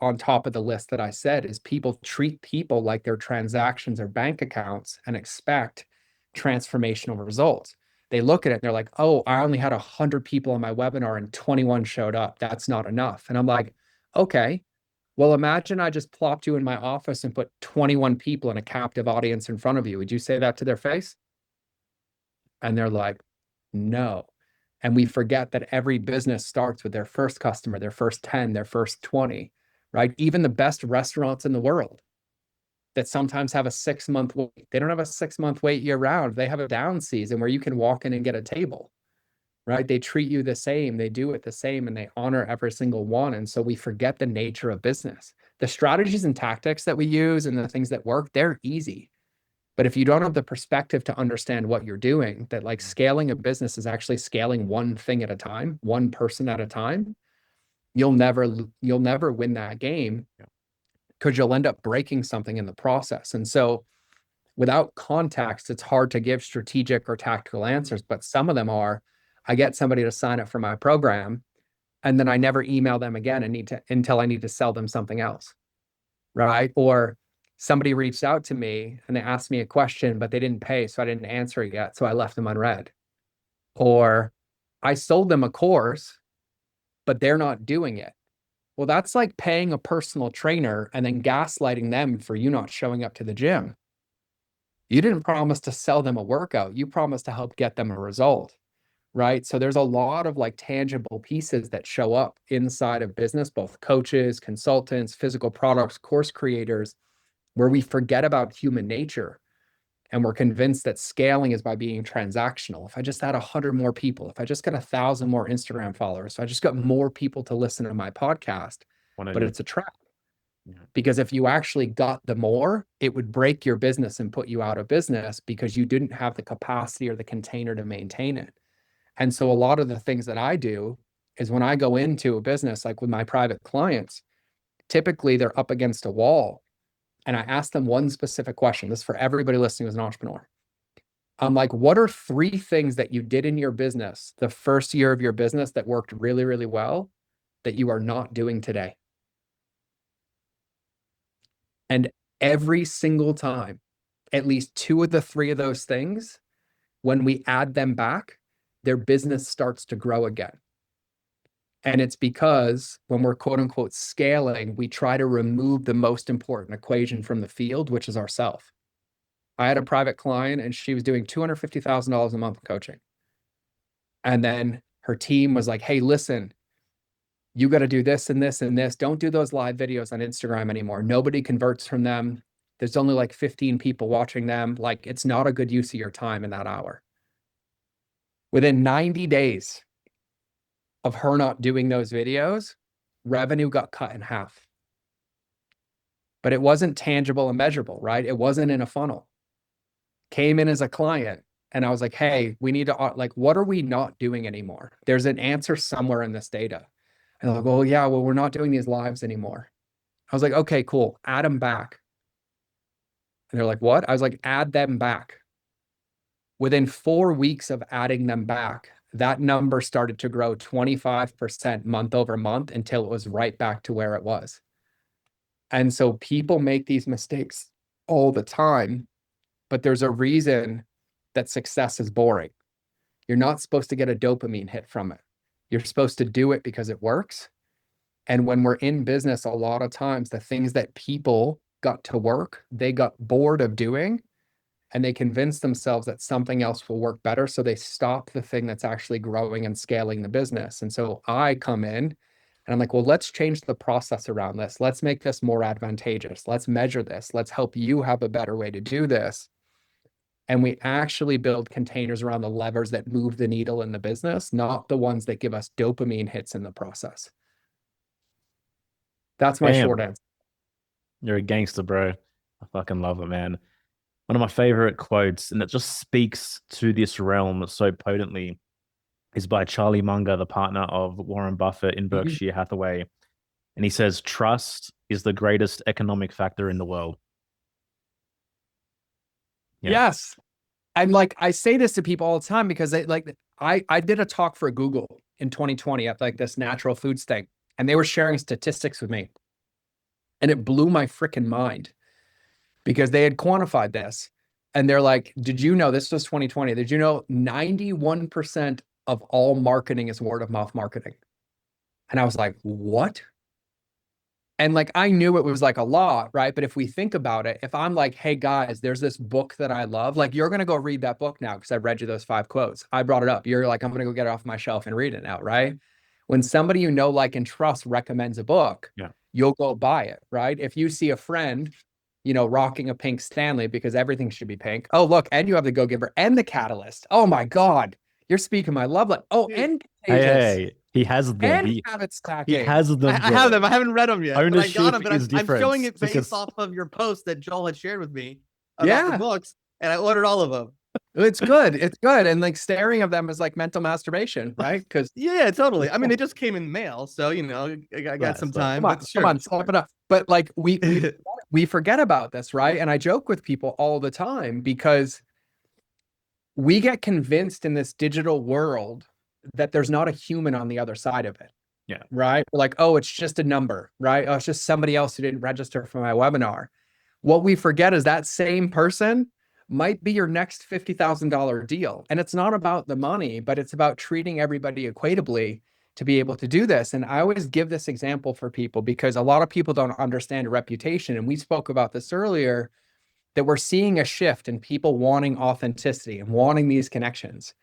on top of the list that I said is people treat people like their transactions or bank accounts and expect transformational results. They look at it and they're like, oh, I only had 100 people on my webinar and 21 showed up. That's not enough. And I'm like, okay, well, imagine I just plopped you in my office and put 21 people in a captive audience in front of you. Would you say that to their face? And they're like, no. And we forget that every business starts with their first customer, their first 10, their first 20, right? Even the best restaurants in the world that sometimes have a 6-month wait. They don't have a 6-month wait year round. They have a down season where you can walk in and get a table, right? They treat you the same. They do it the same and they honor every single one. And so we forget the nature of business. The strategies and tactics that we use and the things that work, they're easy. But if you don't have the perspective to understand what you're doing, that like scaling a business is actually scaling one thing at a time, one person at a time, you'll never win that game because you'll end up breaking something in the process. And so without context, it's hard to give strategic or tactical answers, but some of them are, I get somebody to sign up for my program and then I never email them again until I need to sell them something else, right? Or somebody reached out to me and they asked me a question, but they didn't pay, so I didn't answer it yet, so I left them unread. Or I sold them a course, but they're not doing it. Well, that's like paying a personal trainer and then gaslighting them for you not showing up to the gym. You didn't promise to sell them a workout. You promised to help get them a result, right? So there's a lot of like tangible pieces that show up inside of business, both coaches, consultants, physical products, course creators, where we forget about human nature and we're convinced that scaling is by being transactional. If I just had 100 more people, if I just got 1,000 more Instagram followers, if I just got more people to listen to my podcast, but it's a trap. Because if you actually got the more, it would break your business and put you out of business because you didn't have the capacity or the container to maintain it. And so a lot of the things that I do is when I go into a business, like with my private clients, typically they're up against a wall. And I ask them one specific question. This is for everybody listening who's an entrepreneur. I'm like, what are 3 things that you did in your business the first year of your business that worked really, really well that you are not doing today? And every single time at least 2 of the 3 of those things, when we add them back, their business starts to grow again. And it's because when we're quote unquote scaling, we try to remove the most important equation from the field, which is ourself. I had a private client and she was doing $250,000 a month in coaching. And then her team was like, hey, listen, you got to do this and this and this. Don't do those live videos on Instagram anymore. Nobody converts from them. There's only like 15 people watching them. Like, it's not a good use of your time in that hour. Within 90 days of her not doing those videos, revenue got cut in half. But it wasn't tangible and measurable, right? It wasn't in a funnel. Came in as a client and I was like, hey, we need to, like, what are we not doing anymore? There's an answer somewhere in this data. And they're like, oh yeah, well, we're not doing these lives anymore. I was like, okay, cool. Add them back. And they're like, what? I was like, add them back. Within 4 weeks of adding them back, that number started to grow 25% month over month until it was right back to where it was. And so people make these mistakes all the time, but there's a reason that success is boring. You're not supposed to get a dopamine hit from it. You're supposed to do it because it works. And when we're in business, a lot of times the things that people got to work, they got bored of doing, and they convince themselves that something else will work better. So they stop the thing that's actually growing and scaling the business. And so I come in and I'm like, well, let's change the process around this. Let's make this more advantageous. Let's measure this. Let's help you have a better way to do this. And we actually build containers around the levers that move the needle in the business, not the ones that give us dopamine hits in the process. That's my short answer. You're a gangster, bro. I fucking love it, man. One of my favorite quotes, and it just speaks to this realm so potently, is by Charlie Munger, the partner of Warren Buffett in Berkshire Hathaway. And he says, trust is the greatest economic factor in the world. Yeah. Yes. And like, I say this to people all the time because I did a talk for Google in 2020 at like this natural foods thing, and they were sharing statistics with me. And it blew my freaking mind because they had quantified this. And they're like, did you know, this was 2020, did you know 91% of all marketing is word of mouth marketing? And I was like, what? And like, I knew it was like a lot, right? But if we think about it, if I'm like, hey guys, there's this book that I love, like you're going to go read that book now because I've read you those 5 quotes. I brought it up. You're like, I'm going to go get it off my shelf and read it now, right? When somebody you know, like, and trust recommends a book, you'll go buy it, right? If you see a friend, you know, rocking a pink Stanley because everything should be pink. Oh, look, and you have the Go-Giver and the Catalyst. Oh my God, you're speaking my love language. Oh, and hey, he has them. And habit stacking. He has them. I have them. I haven't read them yet. But I got them. But I'm showing it based off of your post that Joel had shared with me about the books, and I ordered all of them. It's good. It's good. And like staring at them is like mental masturbation, right? Because yeah, totally. I mean, it just came in mail, so you know, I got some time. Come on, slap it up. But like we forget about this, right? And I joke with people all the time because we get convinced in this digital world that there's not a human on the other side of it. Yeah. Right. We're like, oh, it's just a number, right? Oh, it's just somebody else who didn't register for my webinar. What we forget is that same person might be your next $50,000 deal. And it's not about the money, but it's about treating everybody equitably to be able to do this. And I always give this example for people because a lot of people don't understand reputation. And we spoke about this earlier, that we're seeing a shift in people wanting authenticity and wanting these connections.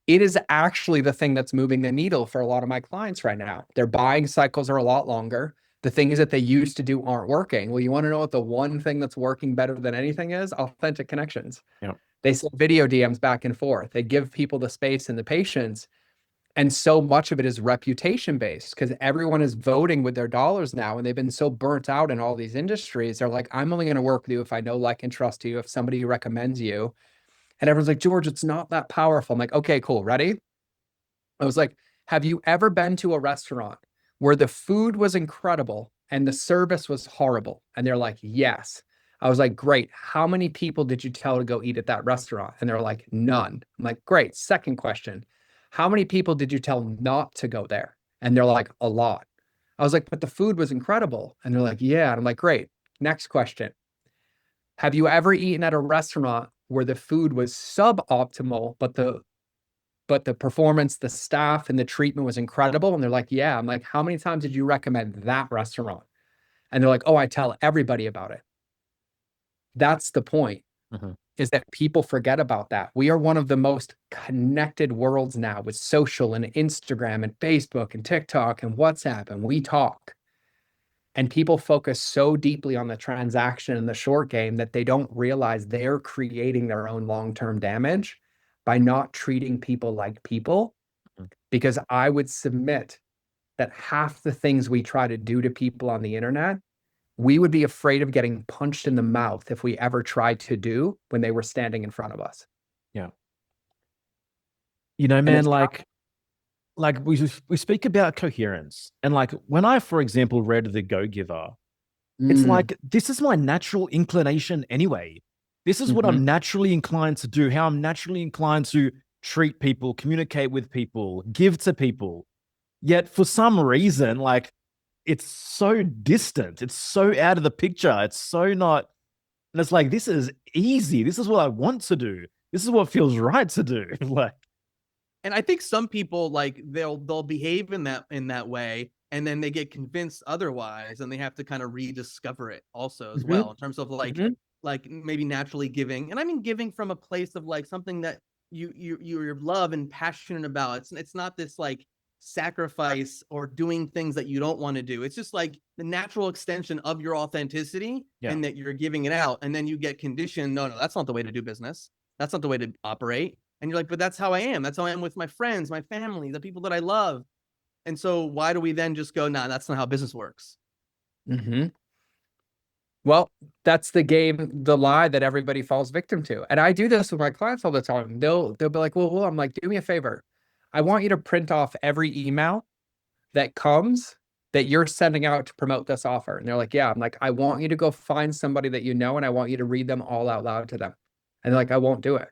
It is actually the thing that's moving the needle for a lot of my clients right now. Their buying cycles are a lot longer. The things that they used to do aren't working. Well, you want to know what the one thing that's working better than anything is? Authentic connections. Yep. They send video DMs back and forth. They give people the space and the patience. And so much of it is reputation based because everyone is voting with their dollars now. And they've been so burnt out in all these industries. They're like, I'm only going to work with you if I know, like, and trust you, if somebody recommends you. And everyone's like, George, it's not that powerful. I'm like, okay, cool. Ready? I was like, have you ever been to a restaurant where the food was incredible and the service was horrible? And they're like, yes. I was like, great. How many people did you tell to go eat at that restaurant? And they're like, none. I'm like, great. Second question. How many people did you tell not to go there? And they're like, a lot. I was like, but the food was incredible. And they're like, yeah. And I'm like, great. Next question. Have you ever eaten at a restaurant where the food was suboptimal, but the performance, the staff, and the treatment was incredible? And they're like, yeah. I'm like, how many times did you recommend that restaurant? And they're like, oh, I tell everybody about it. That's the point, is that people forget about that. We are one of the most connected worlds now with social and Instagram and Facebook and TikTok and WhatsApp, and we talk. And people focus so deeply on the transaction and the short game that they don't realize they're creating their own long-term damage by not treating people like people. Because I would submit that half the things we try to do to people on the internet, we would be afraid of getting punched in the mouth if we ever tried to do when they were standing in front of us. Yeah. You know, man, like we speak about coherence, and like when I, for example, read The Go-Giver, it's like, this is my natural inclination anyway. This is what I'm naturally inclined to do, how I'm naturally inclined to treat people, communicate with people, give to people. Yet for some reason, like, it's so distant. It's so out of the picture. It's so not. And it's like, this is easy. This is what I want to do. This is what feels right to do. Like, and I think some people, like, they'll behave in that way, and then they get convinced otherwise, and they have to kind of rediscover it also as well, in terms of like maybe naturally giving. And I mean giving from a place of like something that you love and passionate about. It's not this like sacrifice or doing things that you don't want to do. It's just like the natural extension of your authenticity, and that you're giving it out. And then you get conditioned, no, that's not the way to do business. That's not the way to operate. And you're like, but that's how I am. That's how I am with my friends, my family, the people that I love. And so why do we then just go, nah, that's not how business works? Well, that's the game, the lie that everybody falls victim to. And I do this with my clients all the time. They'll be like, well, I'm like, do me a favor. I want you to print off every email that comes that you're sending out to promote this offer. And they're like, yeah. I'm like, I want you to go find somebody that you know, and I want you to read them all out loud to them. And they're like, I won't do it.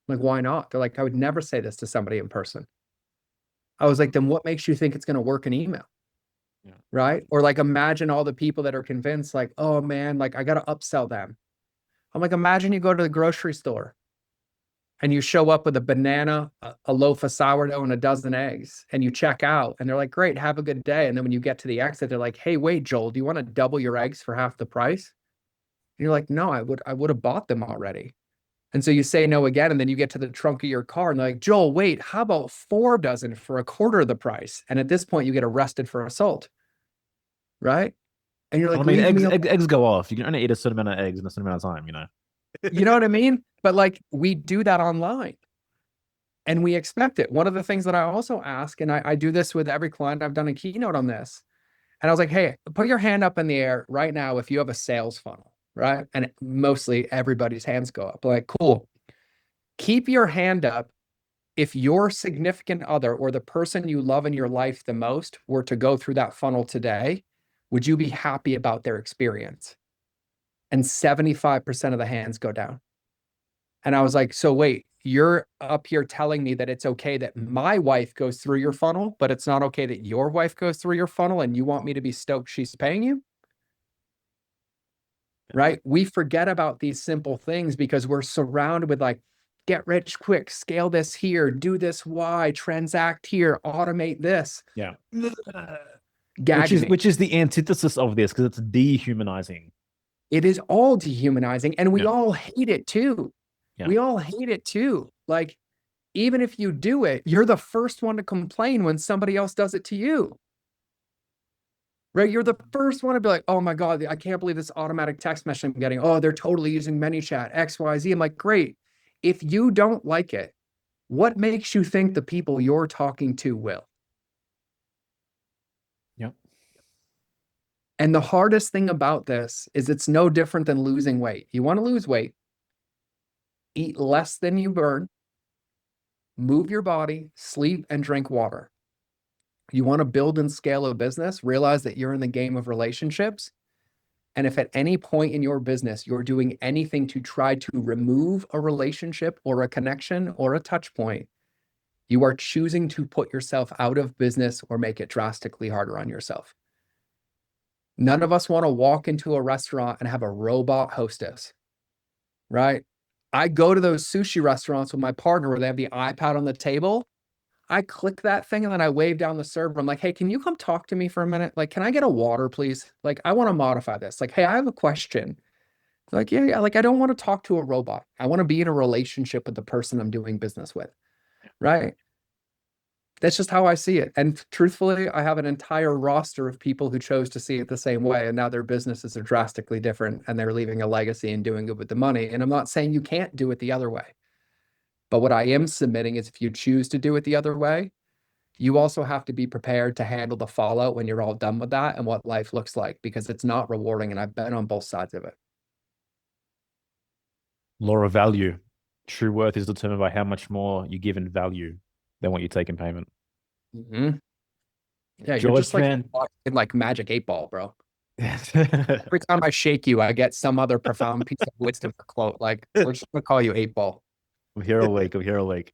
I'm like, why not? They're like, I would never say this to somebody in person. I was like, then what makes you think it's going to work in email? Right? Or like, imagine all the people that are convinced, like, oh man, like I got to upsell them. I'm like, imagine you go to the grocery store and you show up with a banana, a loaf of sourdough, and a dozen eggs, and you check out, and they're like, great, have a good day. And then when you get to the exit, they're like, hey, wait, Joel, do you want to double your eggs for half the price? And you're like, no, I would have bought them already. And so you say no again, and then you get to the trunk of your car, and they're like, Joel, wait, how about 4 dozen for a quarter of the price? And at this point, you get arrested for assault, right? And you're like, I mean, eggs go off. You can only eat a certain amount of eggs in a certain amount of time, you know? You know what I mean? But like, we do that online, and we expect it. One of the things that I also ask, and I do this with every client, I've done a keynote on this, and I was like, hey, put your hand up in the air right now if you have a sales funnel, right? And mostly everybody's hands go up. Like, cool. Keep your hand up if your significant other or the person you love in your life the most were to go through that funnel today. Would you be happy about their experience? And 75% of the hands go down. And I was like, so wait, you're up here telling me that it's okay that my wife goes through your funnel, but it's not okay that your wife goes through your funnel, and you want me to be stoked she's paying you? Right? We forget about these simple things because we're surrounded with like, get rich quick, scale this here, do this Y, transact here, automate this. Yeah. Which is the antithesis of this, because it's dehumanizing. It is all dehumanizing, and we all hate it too. We all hate it too. Like, even if you do it, you're the first one to complain when somebody else does it to you. Right? You're the first one to be like, oh my God, I can't believe this automatic text message I'm getting. Oh, they're totally using ManyChat, XYZ. I'm like, great. If you don't like it, what makes you think the people you're talking to will? Yep. And the hardest thing about this is it's no different than losing weight. You want to lose weight, eat less than you burn, move your body, sleep, and drink water. You want to build and scale a business, realize that you're in the game of relationships. And if at any point in your business, you're doing anything to try to remove a relationship or a connection or a touch point, you are choosing to put yourself out of business or make it drastically harder on yourself. None of us want to walk into a restaurant and have a robot hostess. right? I go to those sushi restaurants with my partner where they have the iPad on the table. I click that thing and then I wave down the server. I'm like, hey, can you come talk to me for a minute? Like, can I get a water, please? Like, I want to modify this. Like, hey, I have a question. Like, yeah. Like, I don't want to talk to a robot. I want to be in a relationship with the person I'm doing business with. Right. That's just how I see it. And truthfully, I have an entire roster of people who chose to see it the same way. And now their businesses are drastically different and they're leaving a legacy and doing good with the money. And I'm not saying you can't do it the other way. But what I am submitting is if you choose to do it the other way, you also have to be prepared to handle the fallout when you're all done with that and what life looks like, because it's not rewarding. And I've been on both sides of it. Law of value. True worth is determined by how much more you give in value than what you take in payment. Mm-hmm. Yeah, you're George, just like man. in like Magic 8-Ball, bro. Every time I shake you, I get some other profound piece of wisdom or quote. Like, we're just gonna call you 8-Ball. I'm here all week. I'm here all week.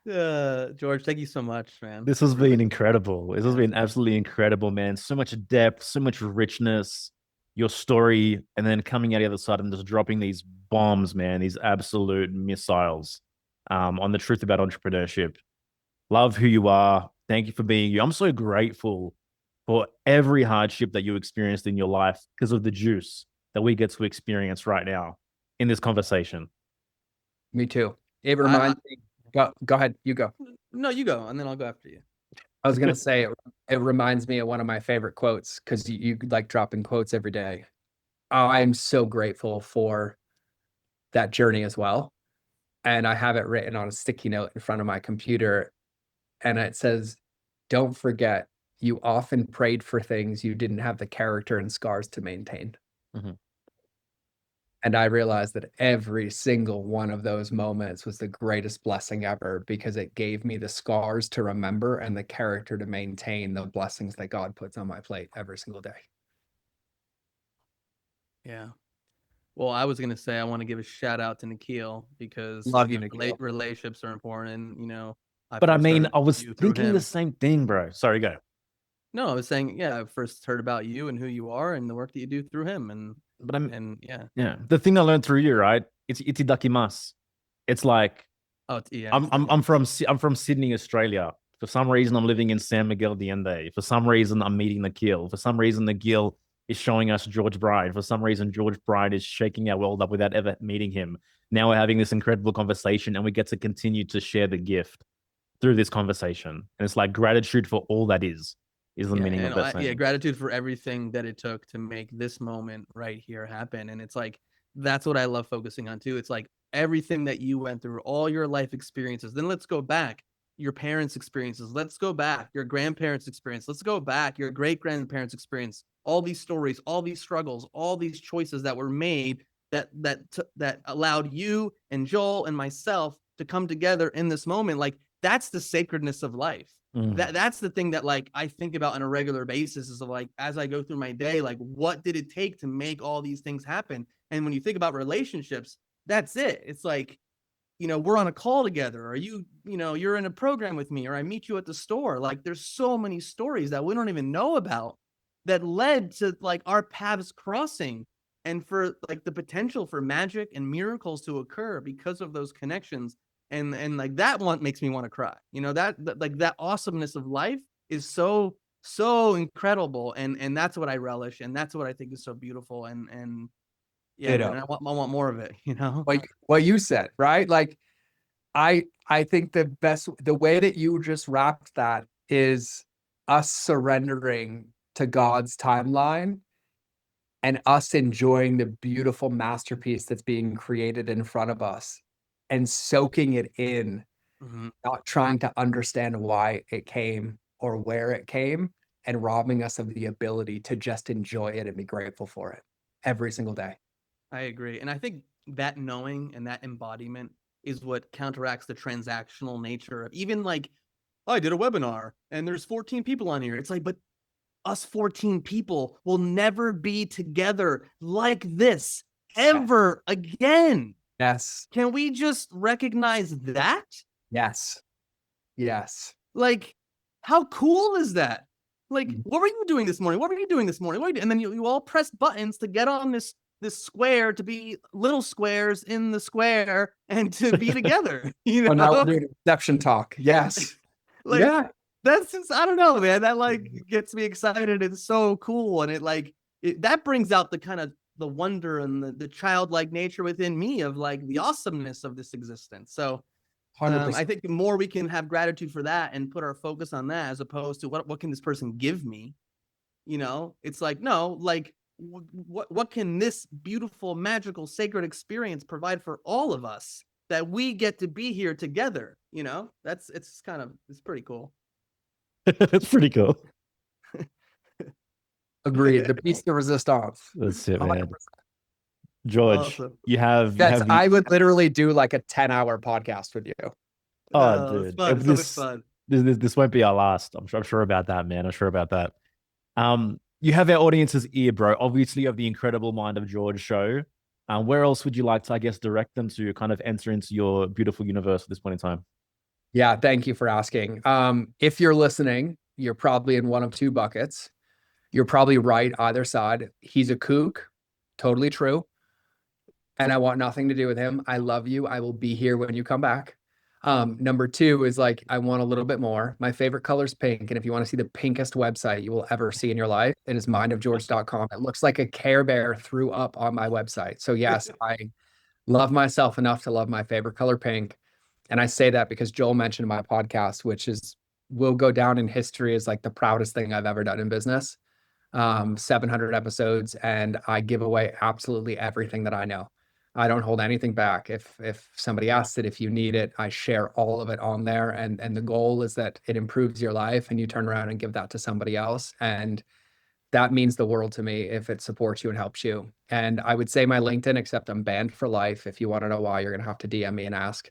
George, thank you so much, man. This has been incredible. This has been absolutely incredible, man. So much depth, so much richness, your story, and then coming out the other side and just dropping these bombs, man, these absolute missiles on the truth about entrepreneurship. Love who you are. Thank you for being you. I'm so grateful for every hardship that you experienced in your life because of the juice that we get to experience right now in this conversation. Me too. It reminds me. Go ahead. You go. No, you go, and then I'll go after you. I was gonna say it reminds me of one of my favorite quotes because you like dropping quotes every day. Oh, I'm so grateful for that journey as well. And I have it written on a sticky note in front of my computer. And it says, don't forget, you often prayed for things you didn't have the character and scars to maintain. Mm-hmm. And I realized that every single one of those moments was the greatest blessing ever because it gave me the scars to remember and the character to maintain the blessings that God puts on my plate every single day. Yeah. Well, I was gonna say I want to give a shout out to Nikhil because Love you, Nikhil. relationships are important. You know, But I first mean, heard I was you through thinking him. the same thing, bro. Sorry, go. No, I was saying, yeah, I first heard about you and who you are and the work that you do through him, But I'm and yeah. yeah. The thing I learned through you, right? It's itidakimasu. It's like Oh, yeah. I'm from Sydney, Australia. For some reason, I'm living in San Miguel de Allende. For some reason, I'm meeting Nikhil. For some reason, Nikhil is showing us George Bryant. For some reason, George Bryant is shaking our world up without ever meeting him. Now we're having this incredible conversation, and we get to continue to share the gift through this conversation. And it's like gratitude for all that is the meaning of that saying. Yeah, gratitude for everything that it took to make this moment right here happen. And it's like, that's what I love focusing on too. It's like everything that you went through, all your life experiences. Then let's go back, your parents' experiences. Let's go back, your grandparents' experience. Let's go back, your great grandparents' experience. All these stories, all these struggles, all these choices that were made that allowed you and Joel and myself to come together in this moment. Like, that's the sacredness of life. That's the thing that like I think about on a regular basis is of like, as I go through my day, like what did it take to make all these things happen? And when you think about relationships, that's it. It's like, you know, we're on a call together, or you're in a program with me, or I meet you at the store. Like there's so many stories that we don't even know about that led to like our paths crossing and for like the potential for magic and miracles to occur because of those connections. And like that one makes me want to cry. You know, that like that awesomeness of life is so incredible, and that's what I relish, and that's what I think is so beautiful, and yeah, man, I want more of it, you know. Like what you said, right? Like I think the way that you just wrapped that is us surrendering to God's timeline and us enjoying the beautiful masterpiece that's being created in front of us and soaking it in, not trying to understand why it came or where it came, and robbing us of the ability to just enjoy it and be grateful for it every single day. I agree. And I think that knowing and that embodiment is what counteracts the transactional nature of even like, oh, I did a webinar and there's 14 people on here. It's like, but us 14 people will never be together like this ever again. Yes. Can we just recognize that? Yes. Yes. Like, how cool is that? Like, what were you doing this morning? What were you doing this morning? And then you all pressed buttons to get on this this square to be little squares in the square and to be together, you know? Oh, now we're doing exception talk. Yes. Like, Yeah. that's just, I don't know, man. That like gets me excited. It's so cool. And that brings out the kind of the wonder and the childlike nature within me of like the awesomeness of this existence. So 100%. I think the more we can have gratitude for that and put our focus on that, as opposed to what can this person give me? You know, it's like, no, like what can this beautiful, magical, sacred experience provide for all of us that we get to be here together? You know, it's pretty cool. It's pretty cool. Agreed. The piece de resistance. That's it, man. 100%. George, Awesome. you have Yes, the I would literally do like a 10-hour podcast with you. oh, It's dude, fun. So much fun. this won't be our last. I'm sure about that, man. I'm sure about that. You have our audience's ear, bro. Obviously, of the Incredible Mind of George show. Where else would you like to, I guess, direct them to kind of enter into your beautiful universe at this point in time? Yeah, thank you for asking. If you're listening, you're probably in one of two buckets. You're probably right either side. He's a kook. Totally true. And I want nothing to do with him. I love you. I will be here when you come back. Number two is like, I want a little bit more. My favorite color is pink. And if you want to see the pinkest website you will ever see in your life, it is mindofgeorge.com. It looks like a Care Bear threw up on my website. So yes, I love myself enough to love my favorite color pink. And I say that because Joel mentioned my podcast, which will go down in history as like the proudest thing I've ever done in business. 700 episodes, and I give away absolutely everything that I know. I don't hold anything back. If somebody asks it, if you need it, I share all of it on there. And the goal is that it improves your life and you turn around and give that to somebody else. And that means the world to me if it supports you and helps you. And I would say my LinkedIn, except I'm banned for life. If you want to know why, you're going to have to DM me and ask.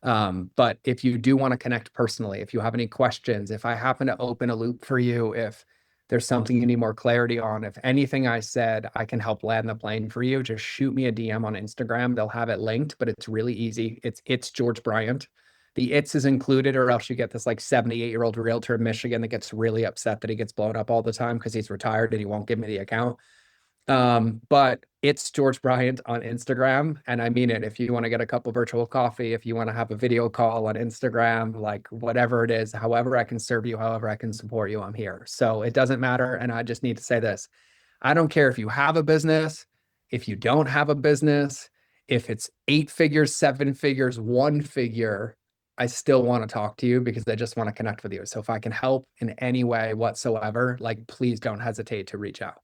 But if you do want to connect personally, if you have any questions, if I happen to open a loop for you, if there's something you need more clarity on, if anything I said, I can help land the plane for you, just shoot me a DM on Instagram. They'll have it linked, but it's really easy. It's George Bryant. The it's is included, or else you get this like 78-year-old realtor in Michigan that gets really upset that he gets blown up all the time because he's retired and he won't give me the account. But it's George Bryant on Instagram. And I mean it. If you want to get a cup of virtual coffee, if you want to have a video call on Instagram, like whatever it is, however I can serve you, however I can support you, I'm here. So it doesn't matter. And I just need to say this. I don't care if you have a business, if you don't have a business, if it's 8 figures, 7 figures, 1 figure, I still want to talk to you because I just want to connect with you. So if I can help in any way whatsoever, like, please don't hesitate to reach out.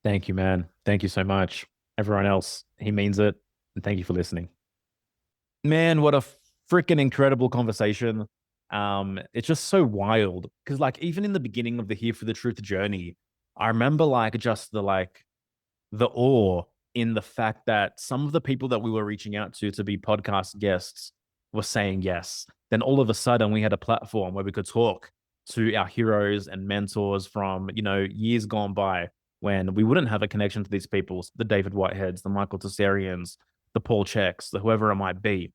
Thank you, man. Thank you so much. Everyone else, he means it. And thank you for listening. Man, what a freaking incredible conversation. It's just so wild. Because like even in the beginning of the Here for the Truth journey, I remember like just the awe in the fact that some of the people that we were reaching out to be podcast guests were saying yes. Then all of a sudden we had a platform where we could talk to our heroes and mentors from, years gone by, when we wouldn't have a connection to these people, the David Whiteheads, the Michael Tessarians, the Paul Checks, the whoever it might be.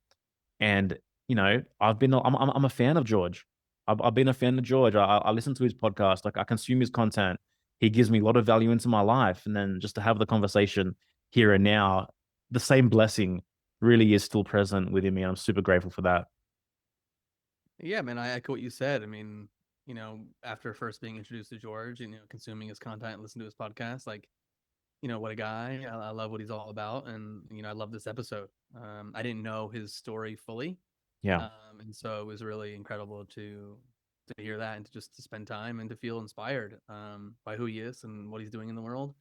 And, I'm a fan of George. I've been a fan of George. I listen to his podcast. Like I consume his content. He gives me a lot of value into my life. And then just to have the conversation here and now, the same blessing really is still present within me. I'm super grateful for that. Yeah, man, I echo what you said. I mean, after first being introduced to George, consuming his content and listening to his podcast, like, what a guy. I love what he's all about. And, I love this episode. I didn't know his story fully. Yeah. And so it was really incredible to hear that and to spend time and to feel inspired by who he is and what he's doing in the world.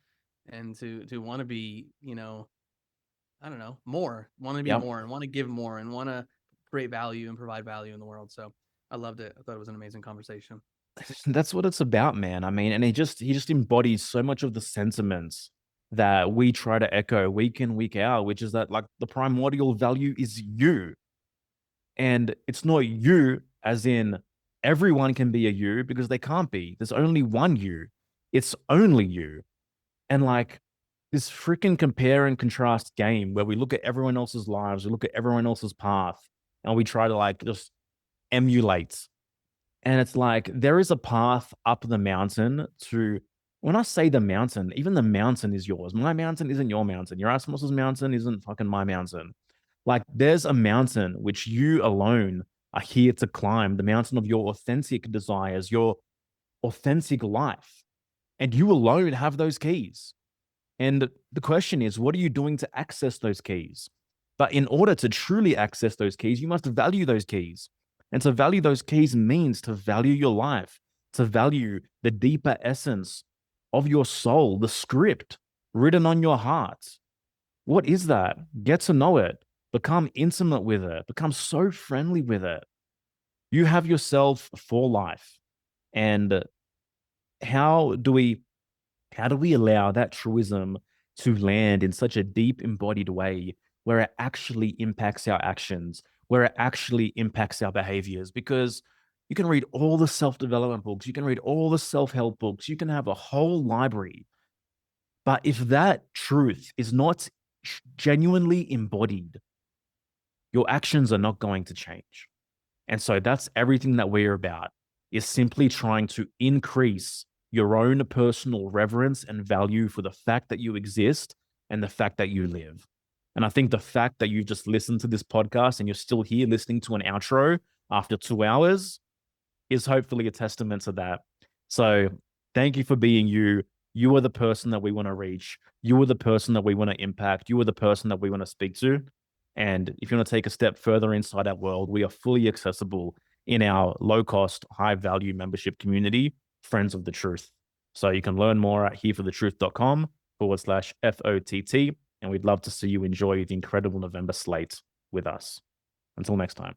And to want to be, I don't know, more, want to be more and want to give more and want to create value and provide value in the world. So I loved it. I thought it was an amazing conversation. That's what it's about, man. I mean, and he just embodies so much of the sentiments that we try to echo week in, week out, which is that like the primordial value is you. And it's not you as in everyone can be a you, because they can't be. There's only one you. It's only you. And like this freaking compare and contrast game where we look at everyone else's lives, we look at everyone else's path, and we try to like just emulate. And it's like there is a path up the mountain to When I say the mountain, even the mountain is yours. My mountain isn't your mountain. Erasmus's mountain isn't fucking my mountain. Like there's a mountain which you alone are here to climb, the mountain of your authentic desires, your authentic life. And you alone have those keys. And the question is, what are you doing to access those keys? But in order to truly access those keys, you must value those keys. And to value those keys means to value your life, to value the deeper essence of your soul, the script written on your heart. What is that? Get to know it, become intimate with it, become so friendly with it. You have yourself for life. And how do we allow that truism to land in such a deep embodied way where it actually impacts our actions, where it actually impacts our behaviors? Because you can read all the self-development books, you can read all the self-help books, you can have a whole library. But if that truth is not genuinely embodied, your actions are not going to change. And so that's everything that we're about, is simply trying to increase your own personal reverence and value for the fact that you exist and the fact that you live. And I think the fact that you just listened to this podcast and you're still here listening to an outro after 2 hours is hopefully a testament to that. So thank you for being you. You are the person that we want to reach. You are the person that we want to impact. You are the person that we want to speak to. And if you want to take a step further inside our world, we are fully accessible in our low-cost, high-value membership community, Friends of the Truth. So you can learn more at hereforthetruth.com/FOTT. And we'd love to see you enjoy the incredible November slate with us. Until next time.